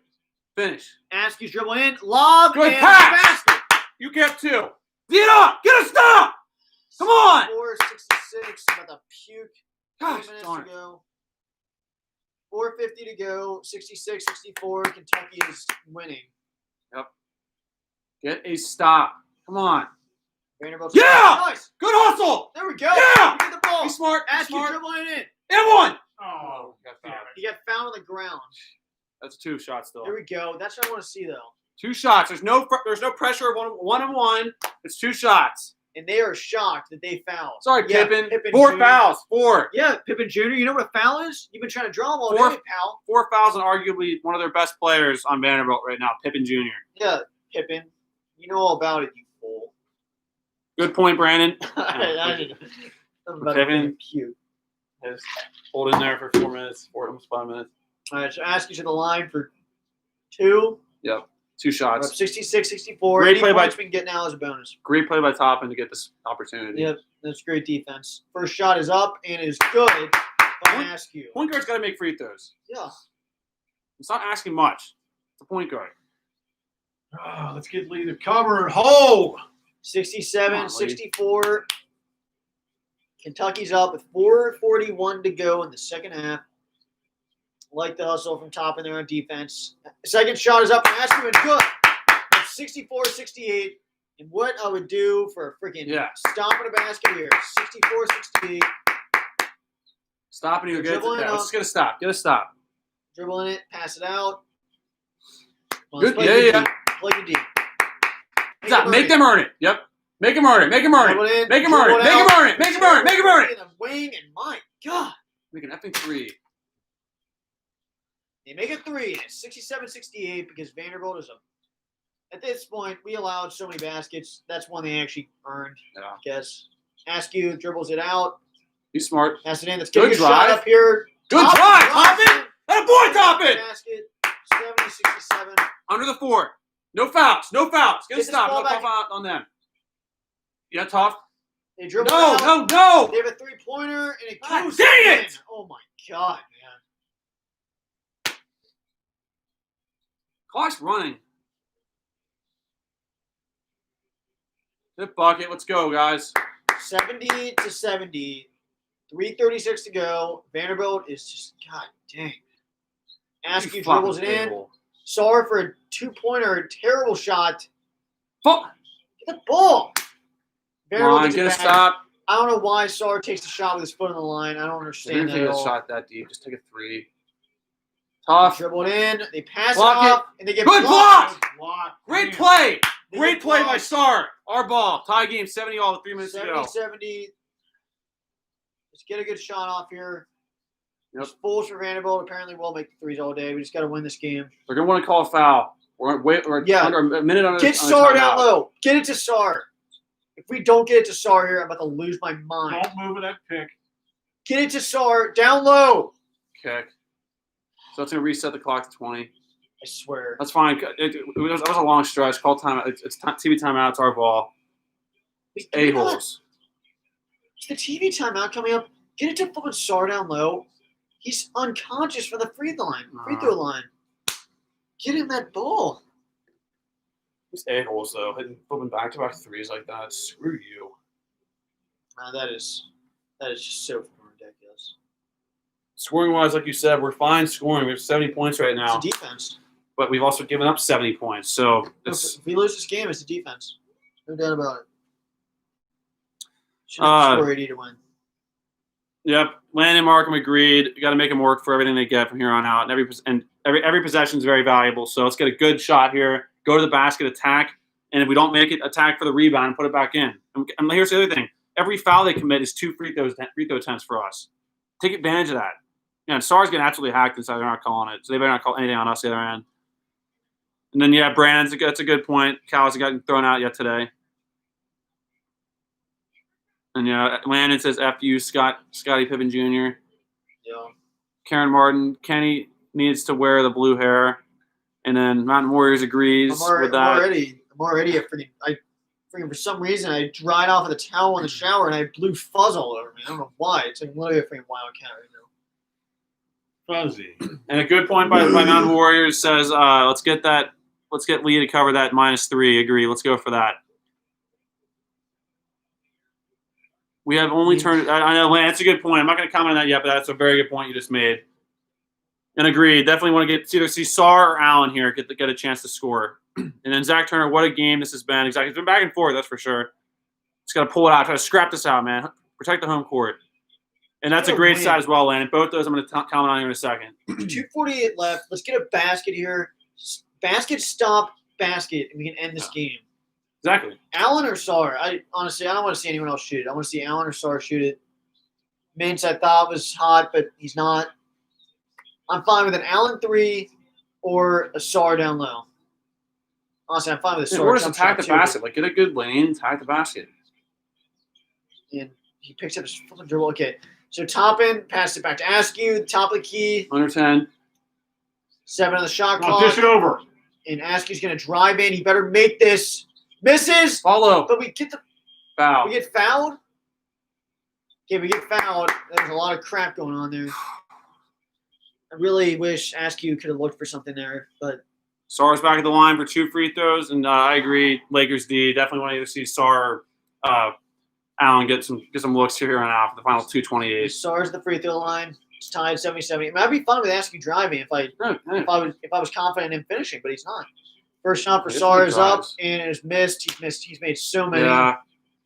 Finish. Askew's dribble in. Lob. Good and pass. basket. You kept 2. Get up. Get a stop. Come on. 4:66. About to puke. 3 Gosh, minutes darn to it. go. 4:50 to go. 66-64. Kentucky is winning. Get a stop. Come on. Vanderbilt. Yeah! Nice. Good hustle. There we go. Yeah! We get the ball. Be smart. Be Askew smart. dribbling it in. And 1. Oh, got damn fouled. He got found on the ground. That's 2 shots still. There we go. That's what I want to see, though. 2 shots. There's no pressure of one and one. It's 2 shots. And they are shocked that they fouled. Sorry, Yeah, Pippen. Pippen 4 Jr. fouls. 4. Yeah, Pippen Jr. You know what a foul is? You've been trying to draw them all Four. day, pal. 4 fouls and arguably one of their best players on Vanderbilt right now, Pippen Jr. Yeah, Pippen. You know all about it, you fool. Good point, Brandon. I'm about Pippen. to puke. Just hold in there for 4 minutes, almost 5 minutes. All right, so Askew to the line for 2. Yep. 2 We're up shots. 66-64. Great 80 play by- points we can get now as a bonus. Great play by Toppin to get this opportunity. Yep, that's great defense. First shot is up and is good by Point- Askew. Point guard's got to make free throws. Yeah. It's not asking much. It's a point guard. Oh, let's get Lee to cover and hold. 67-64. Kentucky's up with 4:41 to go in the second half. Like the hustle from Toppin there on defense. Second shot is up from Askew and good. It's 64-68. And what I would do for a freaking stomping a basket here. 64-68. Stop and you get it. Dribbling Yeah, up. let's get a stop. Get a stop. Dribbling it, pass it out. Well, Good. let's play Yeah, good yeah. deep. Play good deep. Stop. Make them earn it. Yep. Make them earn it. Make them earn Dribble it. in, Make them earn it. dribble Make them out. earn it. Make them earn it. Make them earn it. In the wing, and my God. Make an effing 3. They make it 3. It's 67-68 because Vanderbilt is up. At this point, we allowed so many baskets. That's one they actually earned, Yeah. I guess. Askew dribbles it out. Be smart. Pass it in. Let's get a Good good shot drive. up here. Good Toppin drive. drops Toppin. That a boy, Toppin. Basket. 70-67. Under the 4. No fouls. No fouls. Get a Get this stop. ball No back. foul on them. Yeah, tough. They dribble No, it out. no, no. They have a 3-pointer, and it God goes dang in. it! Oh, my God, man. Clock's running. Good bucket. Let's go, guys. 70-70. 3:36 to go. Vanderbilt is just, God dang. Askew You dribbles it fucking in. a-hole. Sar for a 2-pointer, a terrible shot. Fuck. Get the ball. Come Vanderbilt on, gets it get a back. stop. I don't know why Sar takes the shot with his foot on the line. I don't I understand didn't that think at a all. shot that deep. Just take a 3. Tough. Dribble it in. They pass Block it it. up, and they get Good blocked. Block. Great play. They Great get play by blocked. Sar. Our ball. Tie game 70 all with 3 minutes to go. 70-70. Let's get a good shot off here. Yep. These fools for Vanderbilt apparently will make the threes all day. We just got to win this game. They're going to want to call a foul. We're Yeah. under a minute on Get on Sar timeout. down low. Get it to Sar. If we don't get it to Sar here, I'm about to lose my mind. Don't move with that pick. Get it to Sar. Down low. Okay. So it's going to reset the clock to 20. I swear. That's fine. That was a long stretch. Call timeout. It's TV timeout. It's our ball. Wait, do we not- A-holes. It's the TV timeout coming up. Get it to fucking Sar down low. He's unconscious from the free throw line. Get him that ball. These A-holes, though. Hitting flipping back-to-back 3s like that. Screw you. That is just so fucking ridiculous. Scoring-wise, like you said, we're fine scoring. We have 70 points right now. It's a defense. But we've also given up 70 points. So it's If we lose this game, it's a defense. No doubt about it. Should have scored 80 to win. Yep. Landon and Markham agreed. You got to make them work for everything they get from here on out. And every possession is very valuable. So let's get a good shot here. Go to the basket, attack. And if we don't make it, attack for the rebound and put it back in. And here's the other thing. Every foul they commit is 2 free throw attempts for us. Take advantage of that. Yeah, and Sar's getting absolutely hacked inside. They're not calling it. So they better not call anything on us the other end. And then, yeah, Brandon's that's a good point. Cal hasn't gotten thrown out yet today. And Landon says "F you, Scottie Pippen Jr." Yeah. Karen Martin, Kenny needs to wear the blue hair, and then Mountain Warriors agrees with that. I'm already a freaking. For some reason, I dried off with a towel in the shower and I had blue fuzz all over me. I don't know why. It's like literally a freaking wildcat right now. Fuzzy. And a good point by Mountain Warriors says, let's get Lee to cover that -3. Agree. Let's go for that. We have only turned. I know, Lance. That's a good point. I'm not going to comment on that yet, but that's a very good point you just made. And agree. Definitely want to either see Sarr or Allen here get a chance to score. And then Zach Turner, what a game this has been. Exactly, it's been back and forth. That's for sure. Just got to pull it out. Try to scrap this out, man. Protect the home court. And that's a great side as well, Landon. Both those I'm going to comment on here in a second. 2:48 left. Let's get a basket here. Basket, stop, basket, and we can end this game. Exactly. Allen or Sarr? I don't want to see anyone else shoot it. I want to see Allen or Sarr shoot it. Mintz, I thought was hot, but he's not. I'm fine with an Allen 3 or a Sarr down low. Honestly, I'm fine with a Sarr. Or just attack the basket. Like, get a good lane, attack the basket. And he picks up his fucking dribble. Okay. So Toppin, pass it back to Askew. Top of the key. Under 10. 7 on the shot Come on, clock. dish it over. And Askew's going to drive in. He better make this. Misses. Follow. But we get Foul. We get fouled. Okay, we get fouled. There's a lot of crap going on there. I really wish Askew could have looked for something there, but Sarr's back at the line for 2 free throws, and I agree. Lakers D definitely want to see Sarr, Allen get some looks here on out for the final 2:28. Sarr's the free throw line. It's tied 70-70. It might be fun with Askew driving if I was confident in finishing, but he's not. First shot for Sarr is up and it's missed. He's made so many. Yeah.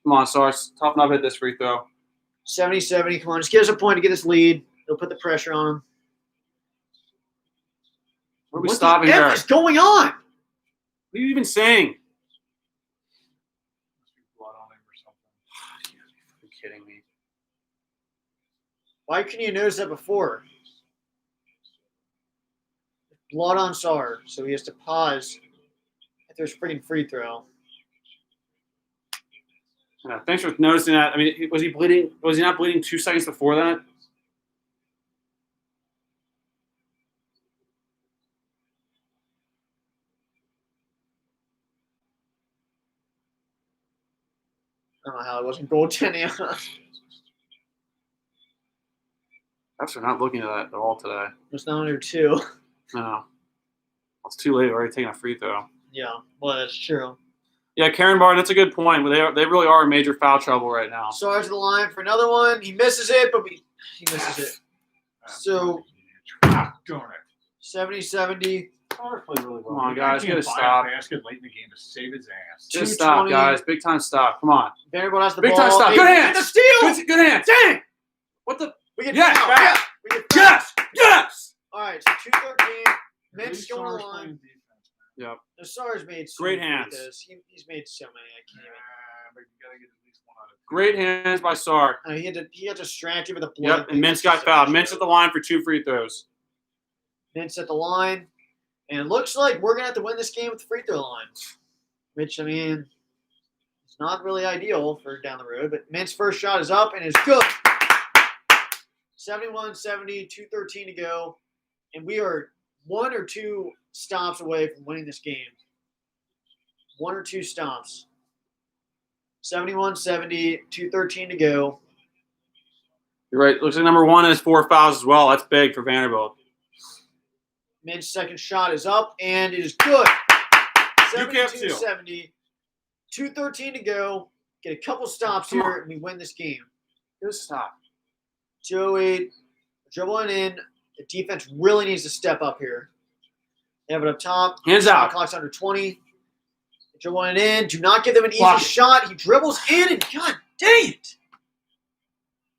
Come on, Sarr. Toughen up, hit this free throw. 70-70. Come on, just give us a point to get this lead. They'll put the pressure on him. What are we stopping here? What is going on? What are you even saying? Blood on him or something. You're kidding me. Why couldn't you notice that before? Blood on Sarr, so he has to pause if there's freaking free throw. Yeah, thanks for noticing that. I mean, was he bleeding? Was he not bleeding 2 seconds before that? I don't know how it wasn't goaltending. Perhaps we're not looking at that at all today. It's not under 2. No. It's too late. We're already taking a free throw. Yeah, well, that's true. Yeah, Karen Barton, that's a good point. But they really are in major foul trouble right now. Sarge to the line for another one. He misses it, but he misses it. So, Ah, darn it. 70-70. Sarr played really well. Come on, guys, He gotta can't buy stop. a basket late in the game to save his ass. Just stop, 2:20. guys. Big time stop. Come on. Vanderbilt has the Big ball. time stop. Hey, Good we hands. get the steal. Good hands. Dang. What the? We get Yes, fouled. back. We get fouled. Yes. All right, so 2:13. Mintz going on the line. Yep. The Sarge made so Great many hands. free throws. He's made so many. I can't even. But you gotta get at least one out of 2. Great hands by Sarr. He got distracted with a blood. Yep. And Mintz got fouled. Mintz at the line for 2 free throws. Mintz at the line. And it looks like we're going to have to win this game with the free throw line. Which, I mean, it's not really ideal for down the road. But Mintz's first shot is up and is good. 71-70, 2:13 to go. And we are 1 or 2 stops away from winning this game. 1 or 2 stops. 71-70, 2:13 to go. You're right. Looks like number 1 has 4 fouls as well. That's big for Vanderbilt. Mintz's second shot is up, and it is good. You can't steal. 72-70, 2:13 to go. Get a couple stops here, and we win this game. Good stop. 2:08, dribbling in. The defense really needs to step up here. They have it up top. Hands Shot out. clock's under 20. Dribbling in. Do not give them an easy Block it. shot. He dribbles in, and God dang it.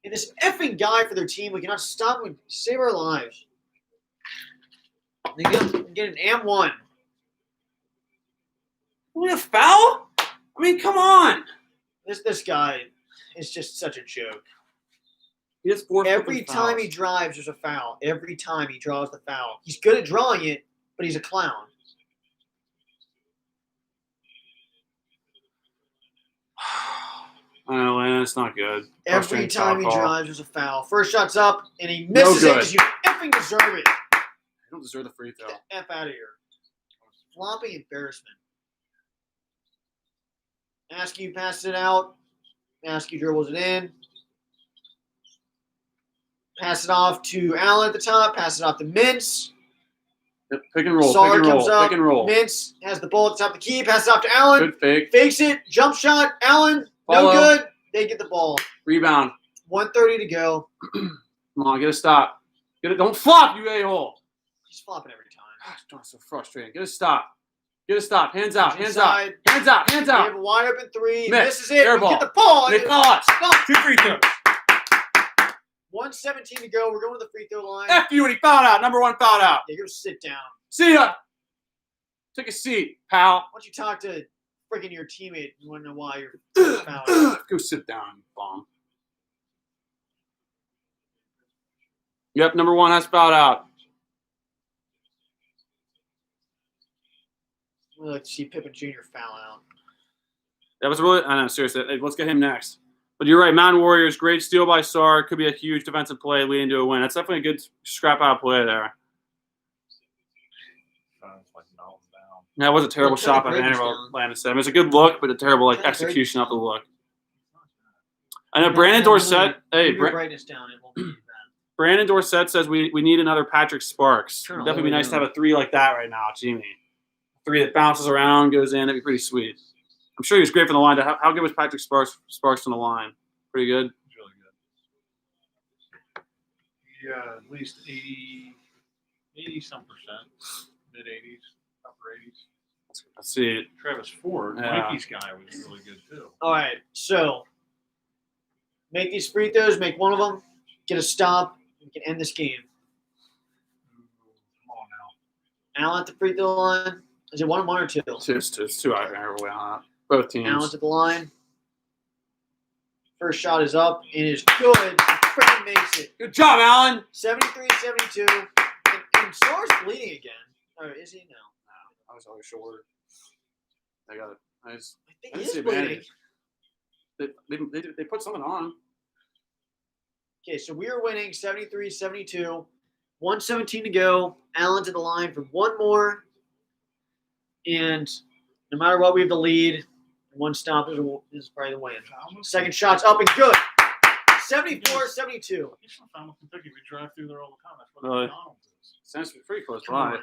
And this effing guy for their team, we cannot stop him. Save our lives. They get an M1. Only a foul? I mean, come on. This guy is just such a joke. He has 4 Every fouls. time he drives, there's a foul. Every time he draws the foul. He's good at drawing it, but he's a clown. I know, Atlanta. It's not good. Every Frustrating time he foul call. drives, there's a foul. First shot's up, and he misses it good. because you effing deserve it. You don't deserve the free throw. Get the F out of here. Flopping embarrassment. Askew passes it out. Askew dribbles it in. Pass it off to Allen at the top. Pass it off to Mintz. Yep, pick and roll. Sar Pick and comes roll. up. Pick and roll. Mintz has the ball at the top of the key. Passes it off to Allen. Good fake. Fakes it. Jump shot. Allen. Follow. No good. They get the ball. Rebound. 1:30 to go. Come on, get a stop. Get it. Don't flop, you a-hole. He's flopping every time. Gosh, that's so frustrating. Get a stop. Get a stop. Hands out. Hands out. Inside. Hands out. Hands They have out. a wide open three. Miss. Misses it. Air We ball. get the ball. They call us. Stop. 2 free throws. 1:17 to go. We're going to the free throw line. F you when he fouled out. Number 1 fouled out. Yeah, go sit down. See ya. Take a seat, pal. Why don't you talk to freaking your teammate? You want to know why you're fouling? Go sit down, you bum. Yep, number 1 has fouled out. We'd like to see Pippen Jr. foul out. That was really, I know, seriously. Hey, let's get him next. But you're right, Mountain Warriors, great steal by Sar. Could be a huge defensive play leading to a win. That's definitely a good scrap out play there. That was a terrible shot by Vanderbilt. Landon said. It was a good look, but a terrible execution of the look. I know Brandon Dorsett. Hey, Keep your brightness down. It won't be bad. Brandon Dorsett says we need another Patrick Sparks. Sure, It'd definitely be nice to have a 3 like that right now, Jimmy. 3 that bounces around, goes in. That'd be pretty sweet. I'm sure he was great from the line. How good was Patrick Sparks on the line? Pretty good. He's really good. Yeah, at least 80-some percent, mid-80s, upper 80s. Let's see. Travis Ford, Yeah. Mikey's guy, was really good too. All right, so make these free throws, make one of them, get a stop, and we can end this game. Come on now. Allen at the free throw line. Is it 1 or 2? It's 2 out there. Way on that. Both teams. Allen's at the line. First shot is up. It is good. He freaking makes it. Good job, Allen. 73-72. And Sar's bleeding again. Or is he now? I was always short. I got it. I think I he didn't is see bleeding. advantage. They put something on. Okay, so we are winning 73-72. 1:17 to go. Allen's at the line for one more. And no matter what, we have the lead. One stop is probably the win. Second shot's up and good. 74-72. He's from Falmouth, Kentucky. We drive through there all the time. That's what Really? McDonald's is. Sounds pretty close Come by. on.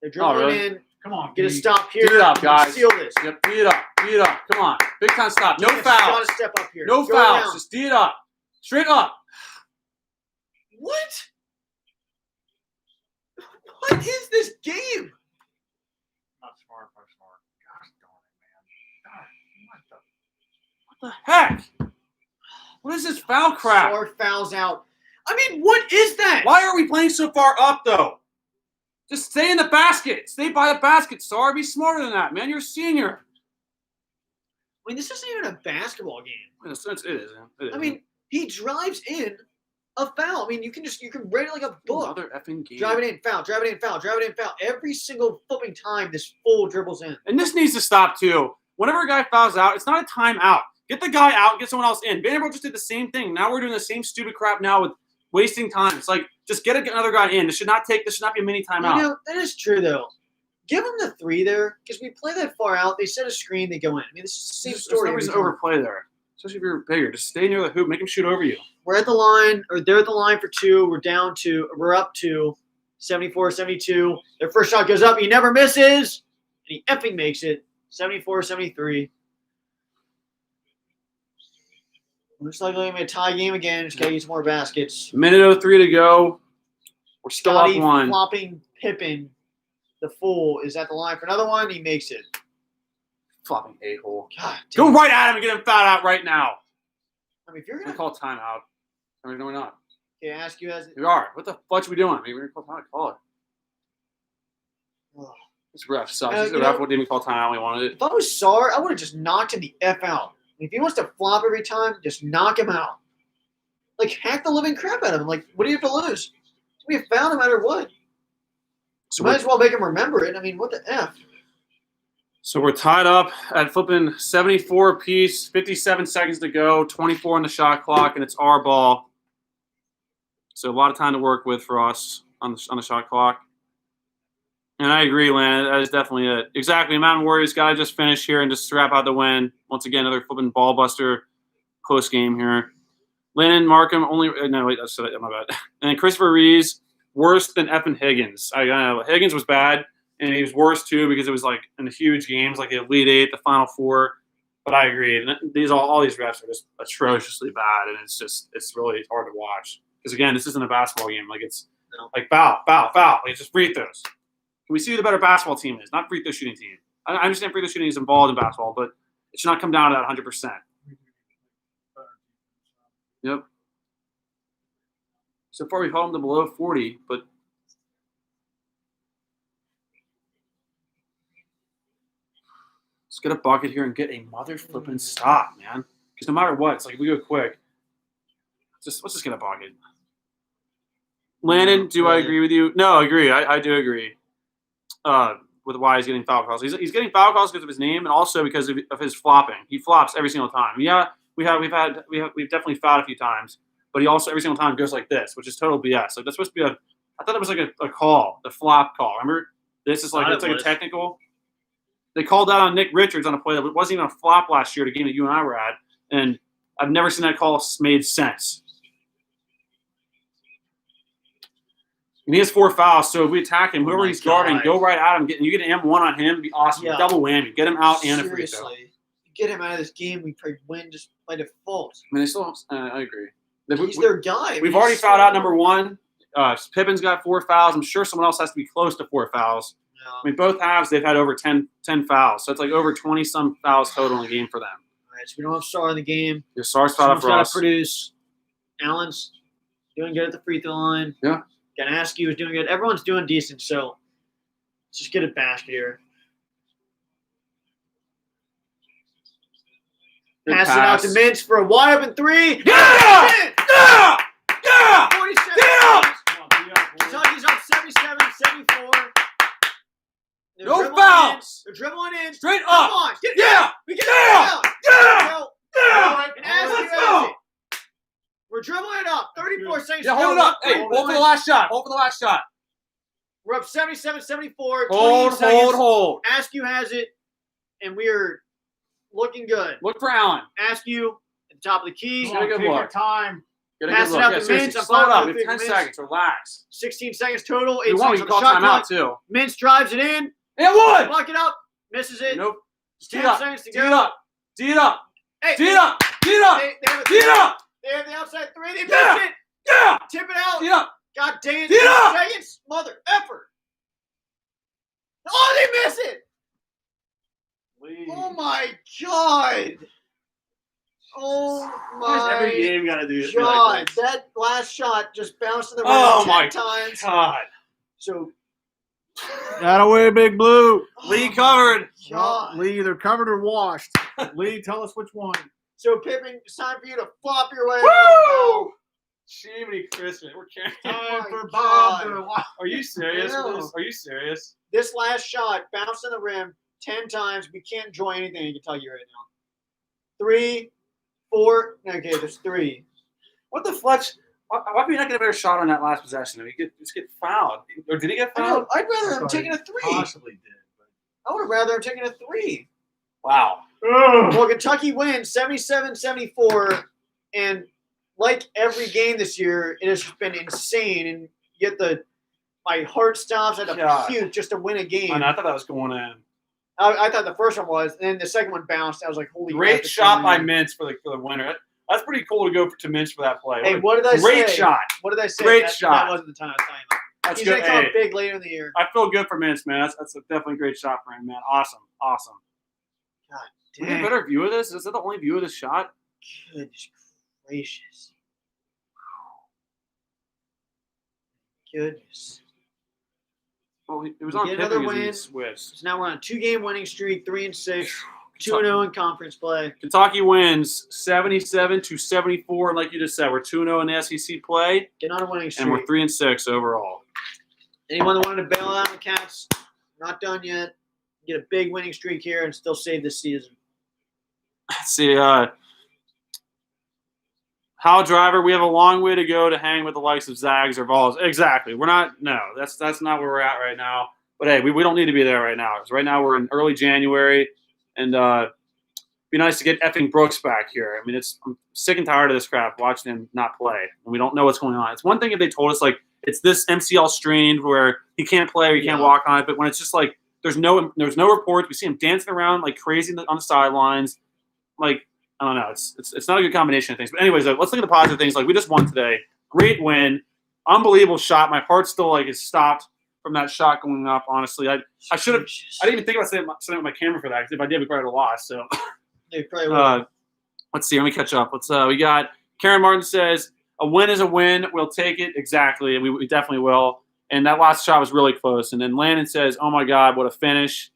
They're dribbling really? in. Come on, Get a B. stop here. Get it up, guys. Seal this. Yep, beat it up. Beat it up. Come on. Big time stop. No Yes, fouls. Gotta step up here. No Go fouls. around. Just beat it up. Straight up. What? What is this game? Not smart, not smart. Gosh darn it, man. Darn, what the? What the heck? What is this foul crap? Sar fouls out. I mean, what is that? Why are we playing so far up, though? Just stay in the basket. Stay by the basket, Sar. Be smarter than that, man. You're a senior. I mean, this isn't even a basketball game. In a sense, it is. It is. I mean, he drives in a foul. I mean, you can read it like a book. Another effing game. Drive it in, foul, drive it in, foul, drive it in, foul. Every single flipping time this fool dribbles in. And this needs to stop, too. Whenever a guy fouls out, it's not a timeout. Get the guy out and get someone else in. Vanderbilt just did the same thing. Now we're doing the same stupid crap now with wasting time. It's like, just get another guy in. This should not be a mini timeout. You know, that is true, though. Give them the 3 there, because we play that far out. They set a screen, they go in. I mean, this is the same There's story. no reason every to time. overplay there. Especially if you're bigger. Just stay near the hoop. Make him shoot over you. We're at the line, or they're at the line for 2. We're up to 74-72. Their first shot goes up. He never misses. And he effing makes it. 74-73. Looks like we're going to be a tie game again. Just got to get some more baskets. Minute 03 to go. We're still up Scotty 1. flopping Pippen, the fool, is at the line for another one. He makes it. Flopping a-hole. God Go damn. right at him and get him fouled out right now. I mean, if you're We're going going to to call timeout. I mean, no, we're not. ask you as We are. What the fudge are we doing? I mean, we're going to call timeout. Call it. Ugh. This ref sucks. You This know- ref wouldn't even call timeout when we wanted it. If I was Sar, I would have just knocked him the F out. If he wants to flop every time, just knock him out. Like, hack the living crap out of him. Like, what do you have to lose? We have foul no matter what. So Might we're, as well make him remember it. I mean, what the F? So we're tied up at flipping 74 apiece, 57 seconds to go, 24 on the shot clock, and it's our ball. So a lot of time to work with for us on the shot clock. And I agree, Landon. That is definitely it. Exactly. Mountain Warriors got to just finish here and just scrap out the win. Once again, another flipping ball buster. Close game here. Landon Markham only – no, wait. That's my bad. And then Christopher Reeves, worse than effing Higgins. I know Higgins was bad, and he was worse too because it was like in the huge games like the Elite Eight, the Final Four. But I agree. And all these refs are just atrociously bad, and it's really hard to watch. Because, again, this isn't a basketball game. Like, it's like foul. Like, it's just free throws. We see who the better basketball team is, not free throw shooting team. I understand free throw shooting is involved in basketball, but it should not come down to that 100%. Yep. So far, we've held them to below 40, but let's get a bucket here and get a mother flipping stop, man. Because no matter what, it's like if we go quick, let's just get a bucket. Landon, do I agree with you? No, I agree. I do agree. With why he's getting foul calls. He's getting foul calls because of his name and also because of his flopping. He flops every single time. Yeah, we've definitely fouled a few times, but he also every single time goes like this, which is total BS. Like that's supposed to be I thought it was like a call, the flop call. Remember, this is like it's like a technical. They called out on Nick Richards on a play that wasn't even a flop last year, the game that you and I were at, and I've never seen that call made sense. And he has 4 fouls, so if we attack him, whoever he's guarding, go right at him. You get an M1 on him, it'd be awesome. Yeah. Double whammy. Get him out and a free throw. Get him out of this game. We probably win just by default. I mean, they still. I agree. He's their guy. We've already fouled out number 1. Pippen's got 4 fouls. I'm sure someone else has to be close to 4 fouls. Yeah. I mean, both halves they've had over 10 fouls, so it's like over 20-some fouls total in the game for them. All right, so we don't have Sar in the game. Your Sar's fouled out for us. Produce. Allen's doing good at the free throw line. Yeah. Ganaski was doing good. Everyone's doing decent, so let's just get a basket here. Pass it out to Mintz for a wide open 3. Yeah! 47 Kentucky's up 77-74. No fouls. They're dribbling in. Straight Come up. on. Get it Yeah. down. We get it down. Yeah. And as he has it. We're dribbling it up. 34 seconds. Yeah, hold it up. Hey, hold for the last shot. Hold for the last shot. We're up 77-74. Hold. Askew has it, and we are looking good. Look for Allen. Askew at the top of the key. Get a good look. Time. Pass it out to Mintz. Slow it up. We have 10 seconds. Relax. 16 seconds total. 8 You seconds can on call the shot clock. timeout, too. Mintz drives it in. It would. Block it up. Misses it. Nope. 10 seconds to go. D it up. Hey, D it up. D it up. D it up. They have the outside 3. They missed Yeah. it. Yeah. Tip it out. D it up. God dang it. D it up. 10 seconds. Mother effer. Oh, they miss it. Oh, my God. Oh, my Every game you got to do this. God. That last shot just bounced in the rim 10 times. God. So, Got away, Big Blue. Lee covered. God. Lee either covered or washed. Lee, tell us which one. So, Pippen, it's time for you to flop your way. Woo! Jiminy Christmas. We're Oh, Time for God. Bob to watch. Are you serious I know. with this? Are you serious? This last shot bounced in the rim 10 times. We can't enjoy anything in Kentucky right now. 3, 4. Okay, there's 3. What the Fletch? Why did we not get a better shot on that last possession? Did he just get fouled? Or did he get fouled? I'd rather have taken a 3. Possibly did. I would have rather have taken a 3. Wow. Well, Kentucky wins 77-74, and like every game this year, it has just been insane. And yet my heart stops at a puke just to win a game. I thought that was going in. I thought the first one was, and then the second one bounced. I was like, holy crap. Great shot by Mintz for the winner. That's pretty cool to go to Mintz for that play. Hey, what did I say? Great shot. What did I say? Great That shot. wasn't the time I was talking about. That's He's good. going to come Hey, big later in the year. I feel good for Mintz, man. That's a definitely great shot for him, man. Awesome. God We get a damn. better view of this? Is that the only view of this shot? Goodness gracious. Goodness. Well, it was We on get Pippen another because he win. switched. So now we're on a 2-game winning streak, 3-6, 2-0 in conference play. Kentucky wins 77-74, and like you just said, we're 2-0 in the SEC play, Get on a winning and we're streak. 3-6 overall. Anyone that wanted to bail out on the Cats, not done yet. get a big winning streak here and still save this season. Let's see. Hal Driver, we have a long way to go to hang with the likes of Zags or Vols. Exactly. We're not. No, that's not where we're at right now. But hey, we don't need to be there right now. 'Cause right now we're in early January, and be nice to get effing Brooks back here. I mean, I'm sick and tired of this crap watching him not play, and we don't know what's going on. It's one thing if they told us like it's this MCL strain where he can't play or he can't walk on it, but when it's just like there's no reports, we see him dancing around like crazy on the sidelines, like I don't know. It's not a good combination of things. But anyways, let's look at the positive things. Like we just won today, great win, unbelievable shot. My heart still like is stopped from that shot going up. Honestly, I should have. I didn't even think about setting up my camera for that. Because if I did, we probably would have lost. So. They probably will. Let's see. Let me catch up. We got Karen Martin says a win is a win. We'll take it. Exactly. We definitely will. And that last shot was really close. And then Landon says, "Oh my God, what a finish!"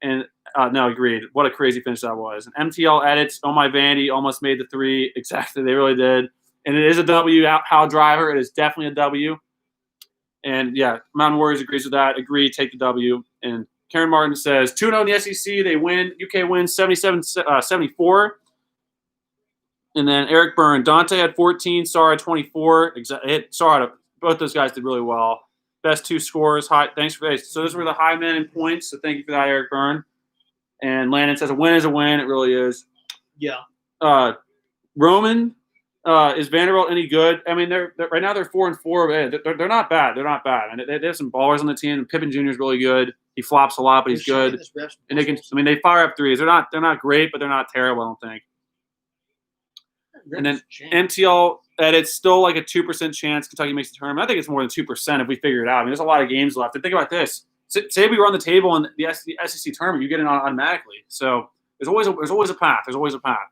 And no, agreed. What a crazy finish that was. And MTL edits. Oh my Vandy almost made the 3. Exactly. They really did. And it is a W. Hal Driver. It is definitely a W. And yeah, Mountain Warriors agrees with that. Agree. Take the W. And Karen Martin says 2-0 in the SEC. They win. UK wins 77-74. And then Eric Byrne. Dontaie had 14. Sarah had 24. Sarah, both those guys did really well. Best 2 scorers. Thanks for that. So those were the high men in points. So thank you for that, Eric Byrne. And Landon says a win is a win. It really is. Yeah. Roman, is Vanderbilt any good? I mean, they're right now they're 4-4. They're not bad. They're not bad. I mean, they have some ballers on the team. Pippen Jr. is really good. He flops a lot, but he's good. And they can. I mean, they fire up threes. They're not great, but they're not terrible. I don't think. And then MTL edits still like a 2% chance Kentucky makes the tournament. I think it's more than 2% if we figure it out. I mean, there's a lot of games left. And think about this: say we run the table in the SEC tournament, you get it automatically. So there's always a path. There's always a path.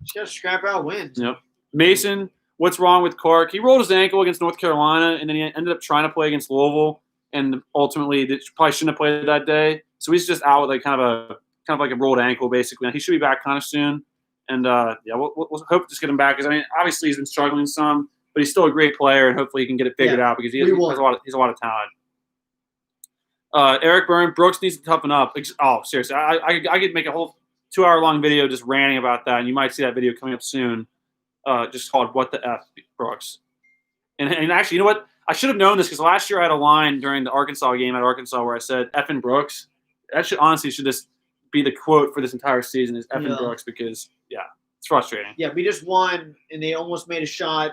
Just gotta scrap out wins. Yep. Mason, what's wrong with Clarke? He rolled his ankle against North Carolina, and then he ended up trying to play against Louisville, and ultimately probably shouldn't have played that day. So he's just out with like kind of like a rolled ankle, basically. He should be back kind of soon. And we'll hope to just get him back because I mean, obviously he's been struggling some, but he's still a great player, and hopefully he can get it figured out because he has a lot of talent. Eric Byrne, Brooks needs to toughen up. Oh, seriously, I could make a whole 2-hour-long video just ranting about that, and you might see that video coming up soon. Just called "What the F, Brooks." And actually, you know what? I should have known this because last year I had a line during the Arkansas game at Arkansas where I said "Effing Brooks." That should just be the quote for this entire season is "Effing Brooks" because it's frustrating. Yeah, we just won, and they almost made a shot.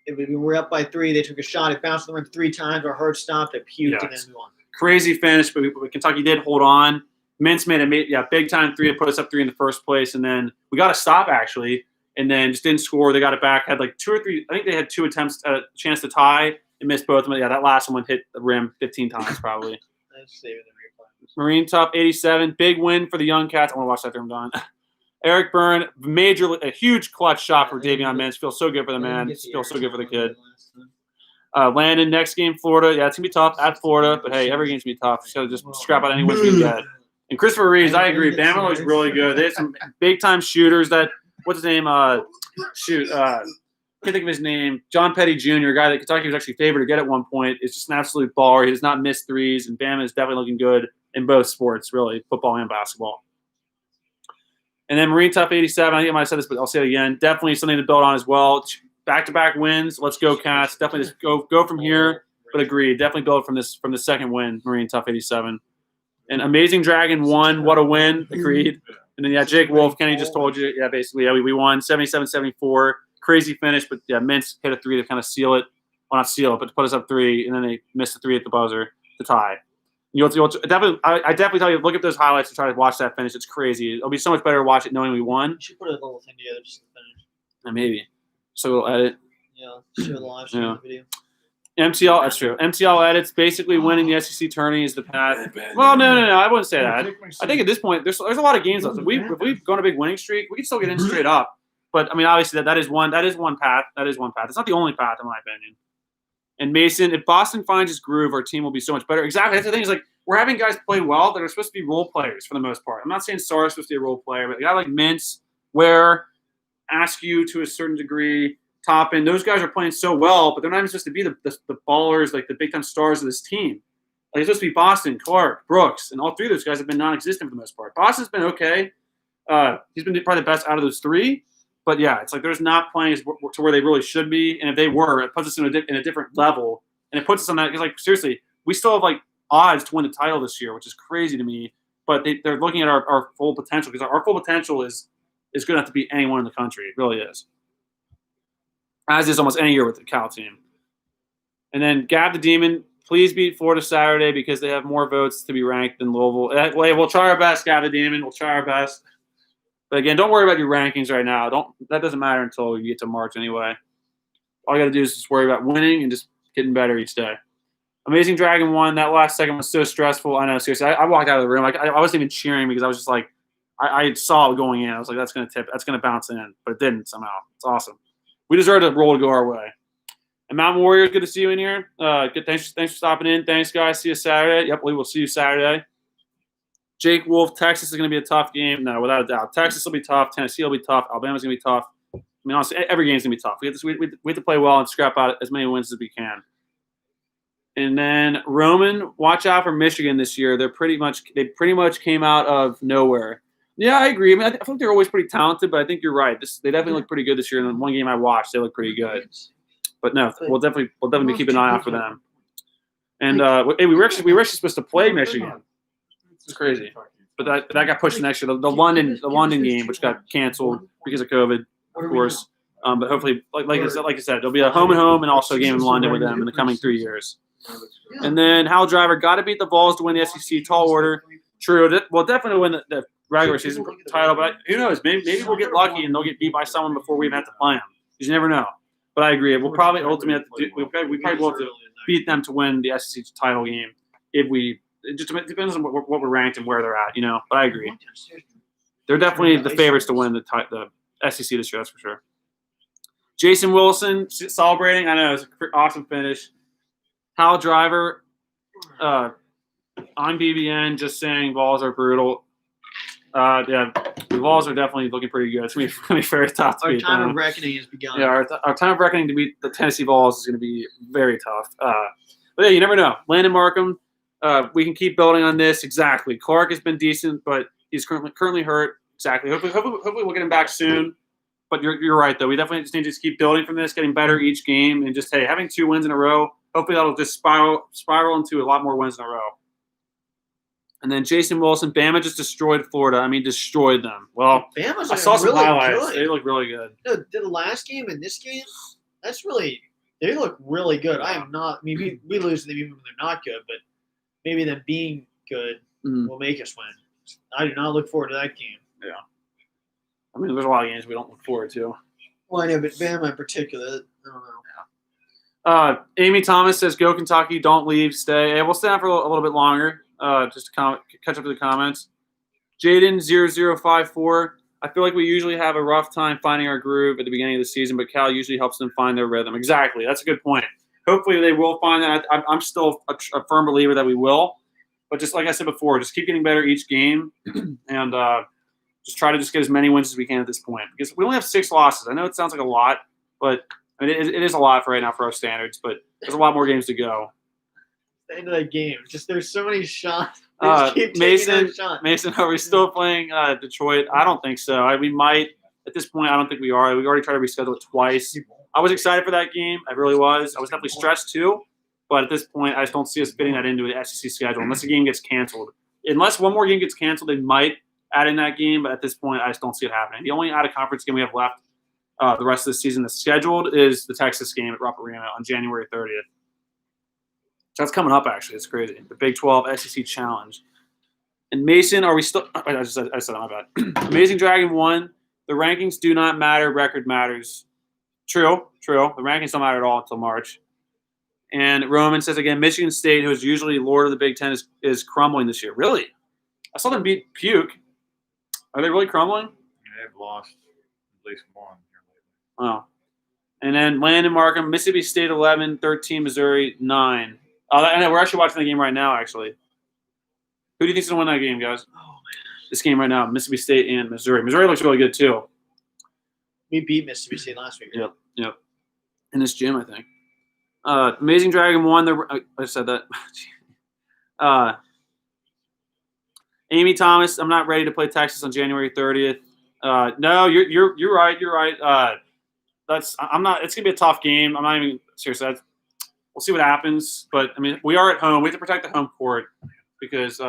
We were up by 3. They took a shot. It bounced on the rim 3 times. Our heart stopped. I puked, and then we won. Crazy finish, but Kentucky did hold on. Mintz made a big time 3 to put us up 3 in the first place, and then we got a stop actually, and then just didn't score. They got it back. Had like 2 or 3. I think they had 2 attempts at a chance to tie and missed both of them. Yeah, that last one hit the rim 15 times probably. Marine Tough 87, big win for the Young Cats. I want to watch that after I'm done. Eric Byrne, a huge clutch shot for Davion Mintz. Feels so good for the man. Feels so good for the kid. Landon, next game, Florida. Yeah, it's going to be tough at Florida, but hey, every game's going to be tough. Just got to just scrap out any wins we can get. And Christopher Reeves, I agree. Bama is really good. They have some big-time shooters what's his name? Can't think of his name. John Petty Jr., a guy that Kentucky was actually favored to get at one point. It's just an absolute baller. He does not miss threes, and Bama is definitely looking good in both sports, really, football and basketball. And then Marine Tough 87, I think I might have said this, but I'll say it again. Definitely something to build on as well. Back-to-back wins. Let's go, Cats. Definitely just go from here, but agree. Definitely build from the second win, Marine Tough 87. And Amazing Dragon won. What a win. Agreed. And then, Jake Wolf, Kenny just told you. Yeah, basically, we won 77-74. Crazy finish, but, Mintz hit a 3 to kind of seal it. Well, not seal it, but to put us up 3, and then they missed the 3 at the buzzer to tie. I definitely tell you, look at those highlights and try to watch that finish. It's crazy. It'll be so much better to watch it knowing we won. You should put a little thing together just to finish. Maybe. So we'll edit. Yeah, share the live stream video. MTL, that's true. MTL edits, basically winning the SEC tourney is the path. Well, no, I wouldn't say that. I think at this point, there's a lot of games left. If we've gone a big winning streak, we can still get in straight up. But, I mean, obviously, that is one path. That is one path. It's not the only path, in my opinion. And Mason, if Boston finds his groove, our team will be so much better. Exactly. That's the thing is, like, we're having guys play well that are supposed to be role players for the most part. I'm not saying Sarr's supposed to be a role player, but a guy like Mintz, Ware, Askew to a certain degree, Toppin, those guys are playing so well, but they're not even supposed to be the ballers, like the big-time stars of this team. Like it's supposed to be Boston, Clarke, Brooks, and all three of those guys have been non-existent for the most part. Boston's been okay. He's been probably the best out of those three. But yeah, it's like there's not playing to where they really should be. And if they were, it puts us in a different level. And it puts us on that because, like, seriously, we still have like odds to win the title this year, which is crazy to me. But they're looking at our full potential because our full potential is good enough to beat anyone in the country. It really is. As is almost any year with the Cal team. And then Gab the Demon, please beat Florida Saturday because they have more votes to be ranked than Louisville. We'll try our best, Gab the Demon. We'll try our best. But again, don't worry about your rankings right now. That doesn't matter until you get to March anyway. All you got to do is just worry about winning and just getting better each day. Amazing Dragon won. That last second was so stressful. I know, seriously. I walked out of the room. Like I wasn't even cheering because I was just like, I saw it going in. I was like, that's going to tip. That's going to bounce in. But it didn't somehow. It's awesome. We deserve the roll to go our way. And Mountain Warriors, good to see you in here. Good. Thanks for stopping in. Thanks, guys. See you Saturday. Yep, we will see you Saturday. Jake Wolf, Texas is going to be a tough game. No, without a doubt. Texas will be tough. Tennessee will be tough. Alabama's going to be tough. I mean, honestly, every game's going to be tough. We have to play well and scrap out as many wins as we can. And then Roman, watch out for Michigan this year. They pretty much came out of nowhere. Yeah, I agree. I mean, I think they're always pretty talented, but I think you're right. They definitely look pretty good this year. And in one game I watched, they look pretty good. But no, we'll definitely be keeping an eye out for them. And we were actually supposed to play Michigan. It's crazy, but that got pushed next year. The London game, which got canceled because of COVID, of course. But hopefully, like I said, there'll be a home and home, and also a game in London with them in the coming 3 years. And then Hal Driver got to beat the Vols to win the SEC tall order. True, we'll definitely win the regular season title, but who knows? Maybe we'll get lucky and they'll get beat by someone before we even have to play them. Because you never know. But I agree. We'll probably ultimately have to we probably will have to beat them to win the SEC title game if we. It just depends on what we're ranked and where they're at, But I agree. They're definitely the favorites to win the SEC this year, that's for sure. Jason Wilson celebrating. I know, it's an awesome finish. Hal Driver on BBN just saying Vols are brutal. Yeah, the Vols are definitely looking pretty good. It's going to be very tough to beat them. Our time of reckoning has begun. Yeah, our time of reckoning to beat the Tennessee Vols is going to be very tough. But yeah, you never know. Landon Markham. We can keep building on this. Exactly. Clarke has been decent, but he's currently hurt. Exactly. Hopefully we'll get him back soon. But you're right, though. We definitely just need to just keep building from this, getting better each game, and just, hey, having 2 wins in a row, hopefully that'll just spiral into a lot more wins in a row. And then Jason Wilson, Bama just destroyed Florida. I mean, destroyed them. Well, Bama's I saw some really highlights. good. They look really good. No, the last game and this game, they look really good. I am not. I mean, we lose to them even when they're not good, but maybe them being good will make us win. I do not look forward to that game. Yeah. I mean, there's a lot of games we don't look forward to. Well, I know, but Bama in particular, I don't know. Amy Thomas says, "Go Kentucky! Don't leave. Stay." Hey, we'll stay on for a little bit longer. Just to catch up to the comments. Jaden 0054. I feel like we usually have a rough time finding our groove at the beginning of the season, but Cal usually helps them find their rhythm. Exactly. That's a good point. Hopefully they will find that. I'm still a firm believer that we will. But just like I said before, just keep getting better each game and just try to just get as many wins as we can at this point. Because we only have 6 losses. I know it sounds like a lot, but I mean, it is a lot for right now for our standards. But there's a lot more games to go. The end of that game, just there's so many shots. Mason, are we still playing Detroit? I don't think so. We might at this point. I don't think we are. We already tried to reschedule it twice. I was excited for that game. I really was. I was definitely stressed too. But at this point, I just don't see us fitting that into the SEC schedule unless the game gets canceled. Unless one more game gets canceled, they might add in that game. But at this point, I just don't see it happening. The only out-of-conference game we have left the rest of the season that's scheduled is the Texas game at Rupp Arena on January 30th. That's coming up, actually. It's crazy. The Big 12 SEC Challenge. And Mason, are we still – I said my bad. Amazing Dragon won. The rankings do not matter. Record matters. True. The rankings don't matter at all until March. And Roman says again, Michigan State, who is usually Lord of the Big Ten, is crumbling this year. Really? I saw them beat Puke. Are they really crumbling? They've lost at least one here lately. Oh. And then Landon Markham, Mississippi State 11, 13, Missouri 9. I know, we're actually watching the game right now, actually. Who do you think's going to win that game, guys? Oh, man. This game right now, Mississippi State and Missouri. Missouri looks really good, too. We beat Mississippi State last week. Right? Yep. In this gym, I think. Amazing Dragon won. I said that. Amy Thomas, I'm not ready to play Texas on January 30th. No, you're right. You're right. I'm not. It's gonna be a tough game. I'm not even seriously. We'll see what happens. But I mean, we are at home. We have to protect the home court because.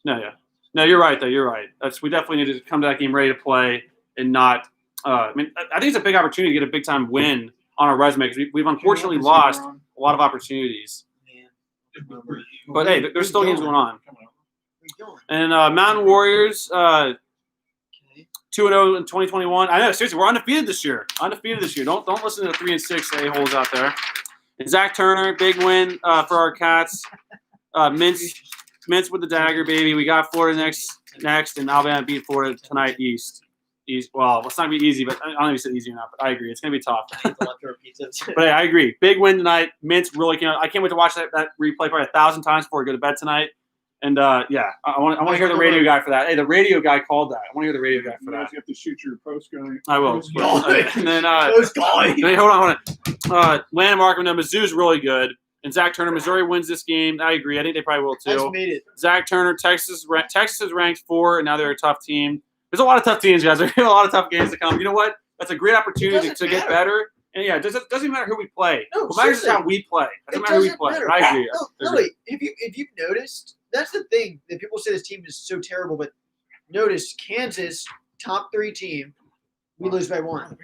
No, you're right though. You're right. We definitely need to come to that game ready to play and not. I think it's a big opportunity to get a big time win on our resume because we've unfortunately lost a lot of opportunities. But hey, there's still games going on. And Mountain Warriors, 2-0 in 2021. I know, seriously, we're undefeated this year. Don't listen to the 3-6 a-holes out there. And Zach Turner, big win for our Cats. Mints with the dagger, baby. We got Florida next, and Alabama beat Florida tonight east. Well, it's not going to be easy, but I don't know if you said easy or not, but I agree. It's going to be tough. But hey, I agree. Big win tonight. Mints really came out. I can't wait to watch that replay probably 1,000 times before we go to bed tonight. And, I want to hear the radio guy for that. Hey, the radio guy called that. I want to hear the radio guy for that. You have to shoot your post guy. I will. And then, Post guy. hold on. Landon Markham, Mizzou's really good. And Zach Turner, Missouri wins this game. I agree. I think they probably will too. That's made it. Zach Turner, Texas is ranked 4, and now they're a tough team. There's a lot of tough teams, guys. There's a lot of tough games to come. You know what? That's a great opportunity to get better. And yeah, it doesn't matter who we play. No, what matters is how we play. It doesn't matter who we play. Matter. I agree. No, really, if you've noticed, that's the thing that people say this team is so terrible. But notice Kansas, top 3 team, we lose by 1.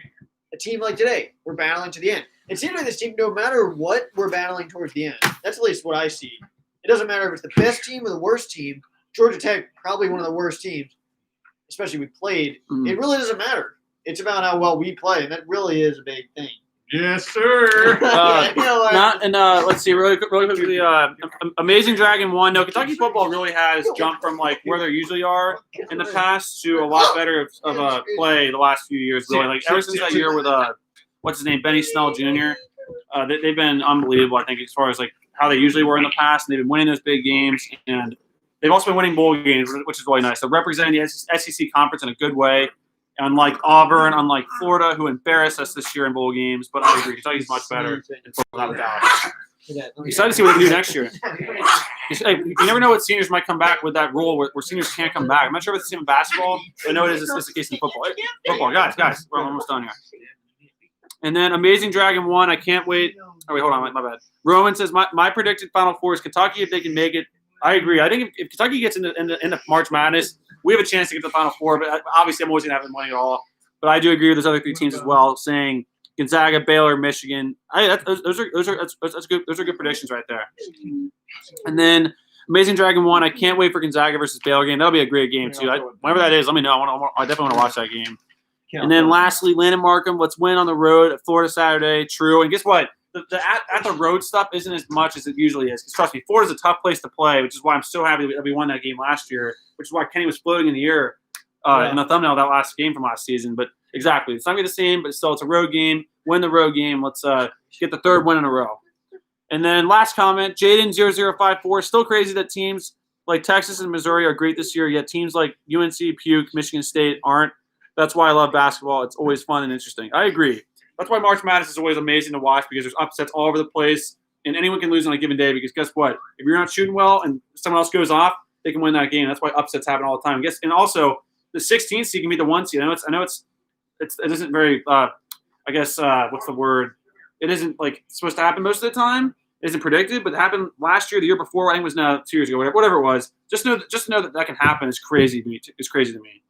A team like today, we're battling to the end. It seems like this team, no matter what, we're battling towards the end. That's at least what I see. It doesn't matter if it's the best team or the worst team. Georgia Tech, probably one of the worst teams, especially we played. It really doesn't matter. It's about how well we play, and that really is a big thing. Yes, sir. Let's see, really quickly. Amazing Dragon 1. No, Kentucky football really has jumped from like where they usually are in the past to a lot better of play the last few years. Really, like ever since that year with what's his name, Benny Snell Jr. They've been unbelievable. I think as far as like how they usually were in the past, and they've been winning those big games, and they've also been winning bowl games, which is really nice. So representing the SEC conference in a good way. Unlike Auburn, unlike Florida, who embarrassed us this year in bowl games, but I agree, Kentucky's much better, without a doubt. I'm excited to see what they can do next year. You never know what seniors might come back with that rule where seniors can't come back. I'm not sure if it's the same in basketball, but I know it is the case in football. Football, guys, we're almost done here. And then Amazing Dragon 1, I can't wait. Oh, wait, hold on, my bad. Roman says, my predicted Final Four is Kentucky if they can make it. I agree. I think if Kentucky gets into March Madness, we have a chance to get to the Final Four, but obviously I'm always going to have the money at all. But I do agree with those other 3 teams as well, saying Gonzaga, Baylor, Michigan. Those are good. Those are good predictions right there. And then Amazing Dragon 1. I can't wait for Gonzaga versus Baylor game. That'll be a great game too. Whenever that is, let me know. I definitely want to watch that game. And then lastly, Landon Markham. Let's win on the road at Florida Saturday. True. And guess what? The at the road stuff isn't as much as it usually is. Because trust me, Florida's a tough place to play, which is why I'm so happy that we won that game last year, which is why Kenny was floating in the air in the thumbnail of that last game from last season. But exactly, it's not going to be the same, but still, it's a road game. Win the road game. Let's get the 3rd win in a row. And then last comment, Jaden0054. Still crazy that teams like Texas and Missouri are great this year, yet teams like UNC, Puke, Michigan State aren't. That's why I love basketball. It's always fun and interesting. I agree. That's why March Madness is always amazing to watch because there's upsets all over the place, and anyone can lose on a given day because guess what? If you're not shooting well and someone else goes off, they can win that game. That's why upsets happen all the time. And also, the 16th seed can beat the 1 seed. I know it isn't very what's the word? It isn't like supposed to happen most of the time. It isn't predicted, but it happened last year, the year before. I think it was now 2 years ago, whatever it was. Just know that can happen is crazy to me. It's crazy to me.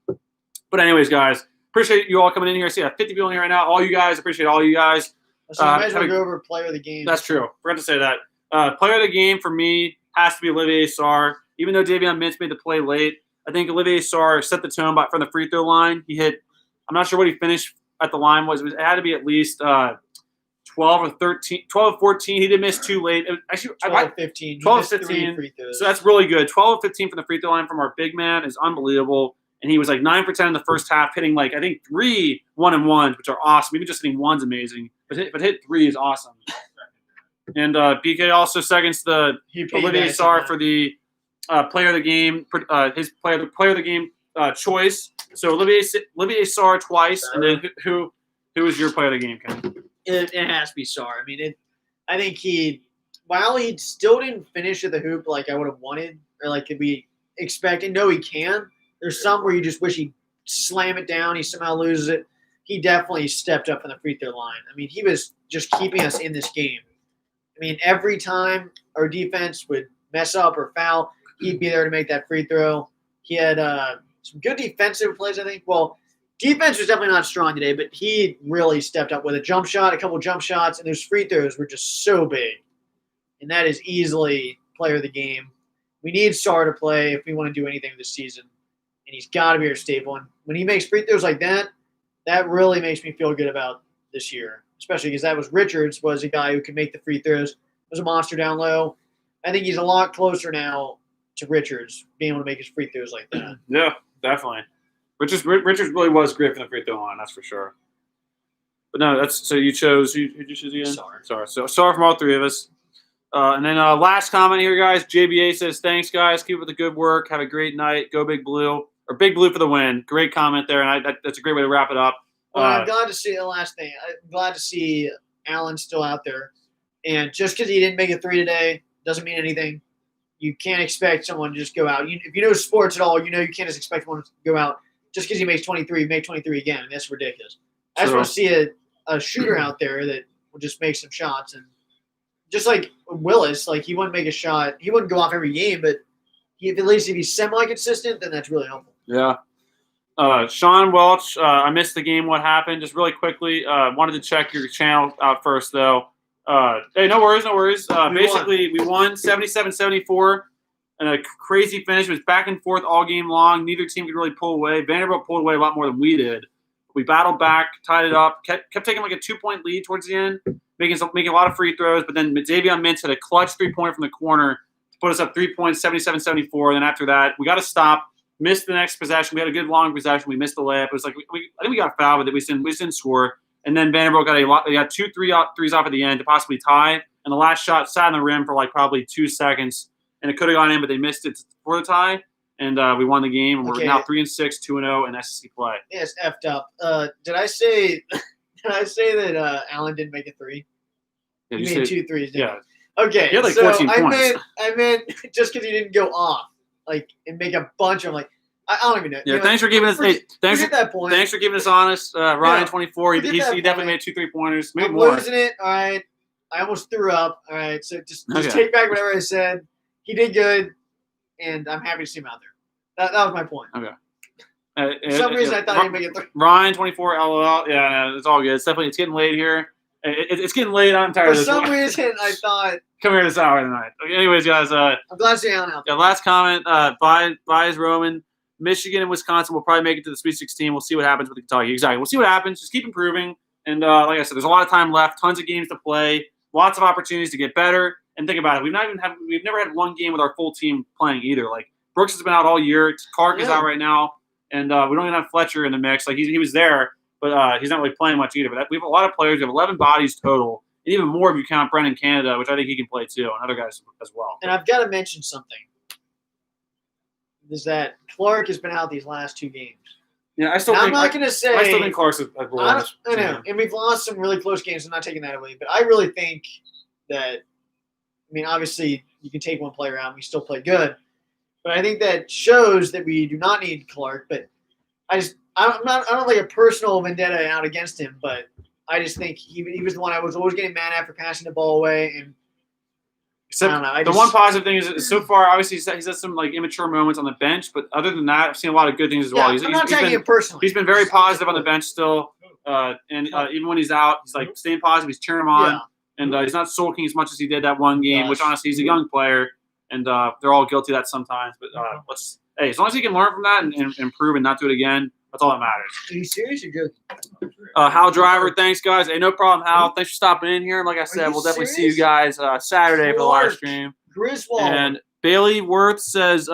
But anyways, guys. Appreciate you all coming in here. I see I have 50 people in here right now. All you guys, appreciate all you guys. So you might as well go over player of the game. That's true. Forgot to say that. Player of the game for me has to be Olivier Sarr. Even though Davion Mintz made the play late, I think Olivier Sarr set the tone from the free throw line. He hit, I'm not sure what he finished at the line was. It had to be at least 12 or 13, 12 or 14. He did miss 2 late. Actually, 12 or 15. 12 or 15. So that's really good. 12 or 15 from the free throw line from our big man is unbelievable. And he was like 9 for 10 in the first half, hitting like I think 3 1-and-1s, which are awesome. Even just hitting 1's amazing, but hit 3 is awesome. And BK also seconds the Olivier Sarr for the player of the game, his player of the game choice. So Olivier Sarr twice, and then who is your player of the game, Ken? It has to be Sarr. I mean, I think while he still didn't finish at the hoop like I would have wanted or like could we expect, and no, he can. There's some where you just wish he'd slam it down. He somehow loses it. He definitely stepped up from the free throw line. I mean, he was just keeping us in this game. I mean, every time our defense would mess up or foul, he'd be there to make that free throw. He had some good defensive plays, I think. Well, defense was definitely not strong today, but he really stepped up with a jump shot, a couple jump shots, and those free throws were just so big. And that is easily player of the game. We need Sarr to play if we want to do anything this season. And he's got to be our staple. And when he makes free throws like that, that really makes me feel good about this year, especially because that was Richards was a guy who could make the free throws, was a monster down low. I think he's a lot closer now to Richards being able to make his free throws like that. Yeah, definitely. Richards really was great from the free throw line, that's for sure. But no, that's so you chose who'd you choose again? Sarr. So Sarr from all three of us. And then last comment here, guys. JBA says, "Thanks, guys. Keep up the good work. Have a great night. Go Big Blue." Or Big Blue for the win. Great comment there, and that's a great way to wrap it up. Well, I'm glad to see the last thing. I'm glad to see Allen still out there. And just because he didn't make a three today doesn't mean anything. You can't expect someone to just go out. If you know sports at all, you know you can't just expect one to go out just because he makes 23, make 23 again. I mean, that's ridiculous. I just want to see a shooter out there that will just make some shots. And just like Willis, like he wouldn't make a shot. He wouldn't go off every game, but at least if he's semi-consistent, then that's really helpful. Yeah. Sean Welch, I missed the game. What happened? Just really quickly, wanted to check your channel out first, though. Hey, no worries. We won 77-74, and a crazy finish. It was back and forth all game long. Neither team could really pull away. Vanderbilt pulled away a lot more than we did. We battled back, tied it up, kept taking like a 2-point lead towards the end, making a lot of free throws. But then Davion Mintz had a clutch 3-pointer from the corner to put us up 3 points, 77-74. And then after that, we got to stop. Missed the next possession. We had a good long possession. We missed the layup. It was like I think we got fouled, but we didn't score. And then Vanderbilt got 2 threes off at the end to possibly tie. And the last shot sat on the rim for like probably 2 seconds, and it could have gone in, but they missed it for the tie. And we won the game. And we're now 3-6, 2-0 in SEC play. Yeah, it's effed up. Did I say that Allen didn't make a three? Yeah, he made 2 threes. Yeah. Okay. He had like so 14 points. I meant just because he didn't go off, like, and make a bunch of like. I don't even know. Yeah, thanks for giving us. Thanks for keeping us honest. Ryan, 24. He definitely made 2 3-pointers. Maybe I'm more. losing it. All right. I almost threw up. All right. So just take back whatever I said. He did good, and I'm happy to see him out there. That was my point. Okay. For some reason, I thought he'd make it 3. Ryan, 24. LOL. Yeah, no, it's all good. It's getting late here. It's getting late. I'm tired of this. For some reason, I thought. Come here this hour tonight. Okay, anyways, guys. I'm glad to see Allen out there. Yeah, last comment. Buys Roman. Michigan and Wisconsin will probably make it to the Sweet 16. We'll see what happens with Kentucky. Exactly. We'll see what happens. Just keep improving. And like I said, there's a lot of time left. Tons of games to play. Lots of opportunities to get better. And think about it. We've never had one game with our full team playing either. Like Brooks has been out all year. Clarke is out right now, and we don't even have Fletcher in the mix. Like he was there, but he's not really playing much either. But we have a lot of players. We have 11 bodies total, and even more if you count Brennan Canada, which I think he can play too, and other guys as well. And I've got to mention something. Is that Clarke has been out these last 2 games. Yeah, I still think Clarke's a role. I know, and we've lost some really close games. I'm not taking that away, but I really think that. I mean, obviously, you can take one player out and we still play good, but I think that shows that we do not need Clarke. But I don't like a personal vendetta out against him, but I just think he was the one I was always getting mad at for passing the ball away and. The one positive thing is so far, obviously, he's had some like immature moments on the bench, but other than that, I've seen a lot of good things as well. I'm not taking it personally. He's been very positive on the bench still, and even when he's out, he's like staying positive. He's cheering him on, and he's not sulking as much as he did that one game. Which honestly, he's a young player, and they're all guilty of that sometimes. But as long as he can learn from that and improve and not do it again, that's all that matters. Are you serious? You're good. Hal Driver, thanks, guys. Hey, no problem, Hal. Thanks for stopping in here. Like I said, we'll definitely see you guys Saturday for the live stream. Griswold. And Bailey Worth says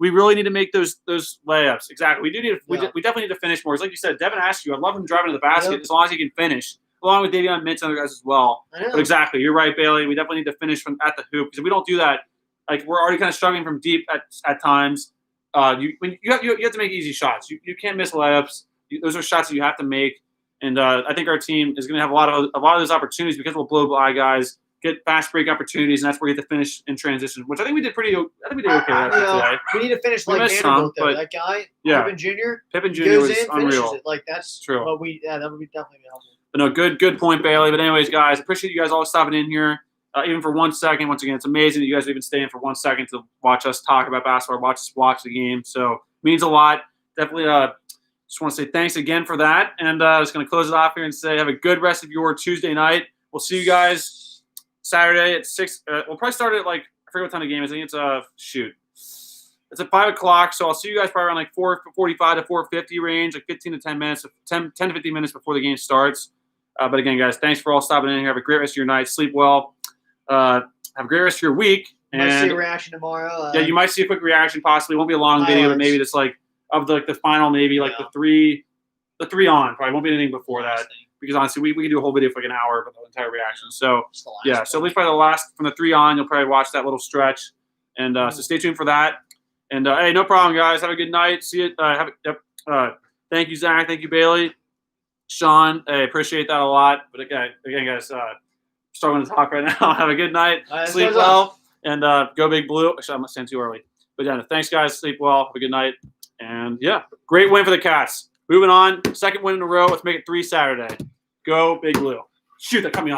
we really need to make those layups. Exactly. We do need. We definitely need to finish more. It's like you said, Devin asked you. I love him driving to the basket as long as he can finish, along with Davion Mintz and other guys as well. But exactly, you're right, Bailey. We definitely need to finish from at the hoop because if we don't do that, like we're already kind of struggling from deep at times. You have to make easy shots. You can't miss layups. Those are shots that you have to make. And I think our team is going to have a lot of those opportunities because we'll blow by guys get fast break opportunities, and that's where you have to finish in transition, which I think we did okay with that today. We need to finish We like missed Vanderbilt, some, though. but- That guy, Yeah. Pippen Jr., Pippen Jr. goes was in, finishes unreal. it. Like, that's True. what that would be definitely helpful. But no, good point, Bailey. But anyways, guys, appreciate you guys all stopping in here, even for 1 second. Once again, it's amazing that you guys are even staying for 1 second to watch us talk about basketball, watch us watch the game. So it means a lot. Definitely just want to say thanks again for that. And I was going to close it off here and say have a good rest of your Tuesday night. We'll see you guys Saturday at 6. We'll probably start at I forget what time the game is. I think it's it's at 5 o'clock. So I'll see you guys probably around 4:45 to 4:50 range, 15 to 10 minutes, 10 to 15 minutes before the game starts. But again, guys, thanks for all stopping in here. Have a great rest of your night. Sleep well. Have a great rest of your week. Might see And a reaction tomorrow. yeah, you might see a quick reaction. Possibly won't be a long video, but maybe just of the final, maybe the three on. Probably won't be anything before that because honestly, we can do a whole video for an hour for the entire reaction. So yeah, so at least probably the last from the 3 on, you'll probably watch that little stretch. And so stay tuned for that. And hey, no problem, guys. Have a good night. See you. Thank you, Zach. Thank you, Bailey. Sean, I appreciate that a lot. But again, guys, starting to talk right now. Have a good night. Sleep well. And go Big Blue. Actually, I'm not saying too early. But yeah, thanks, guys. Sleep well. Have a good night. And yeah, great win for the Cats. Moving on. Second win in a row. Let's make it 3 Saturday. Go Big Blue. Shoot, that cut me off.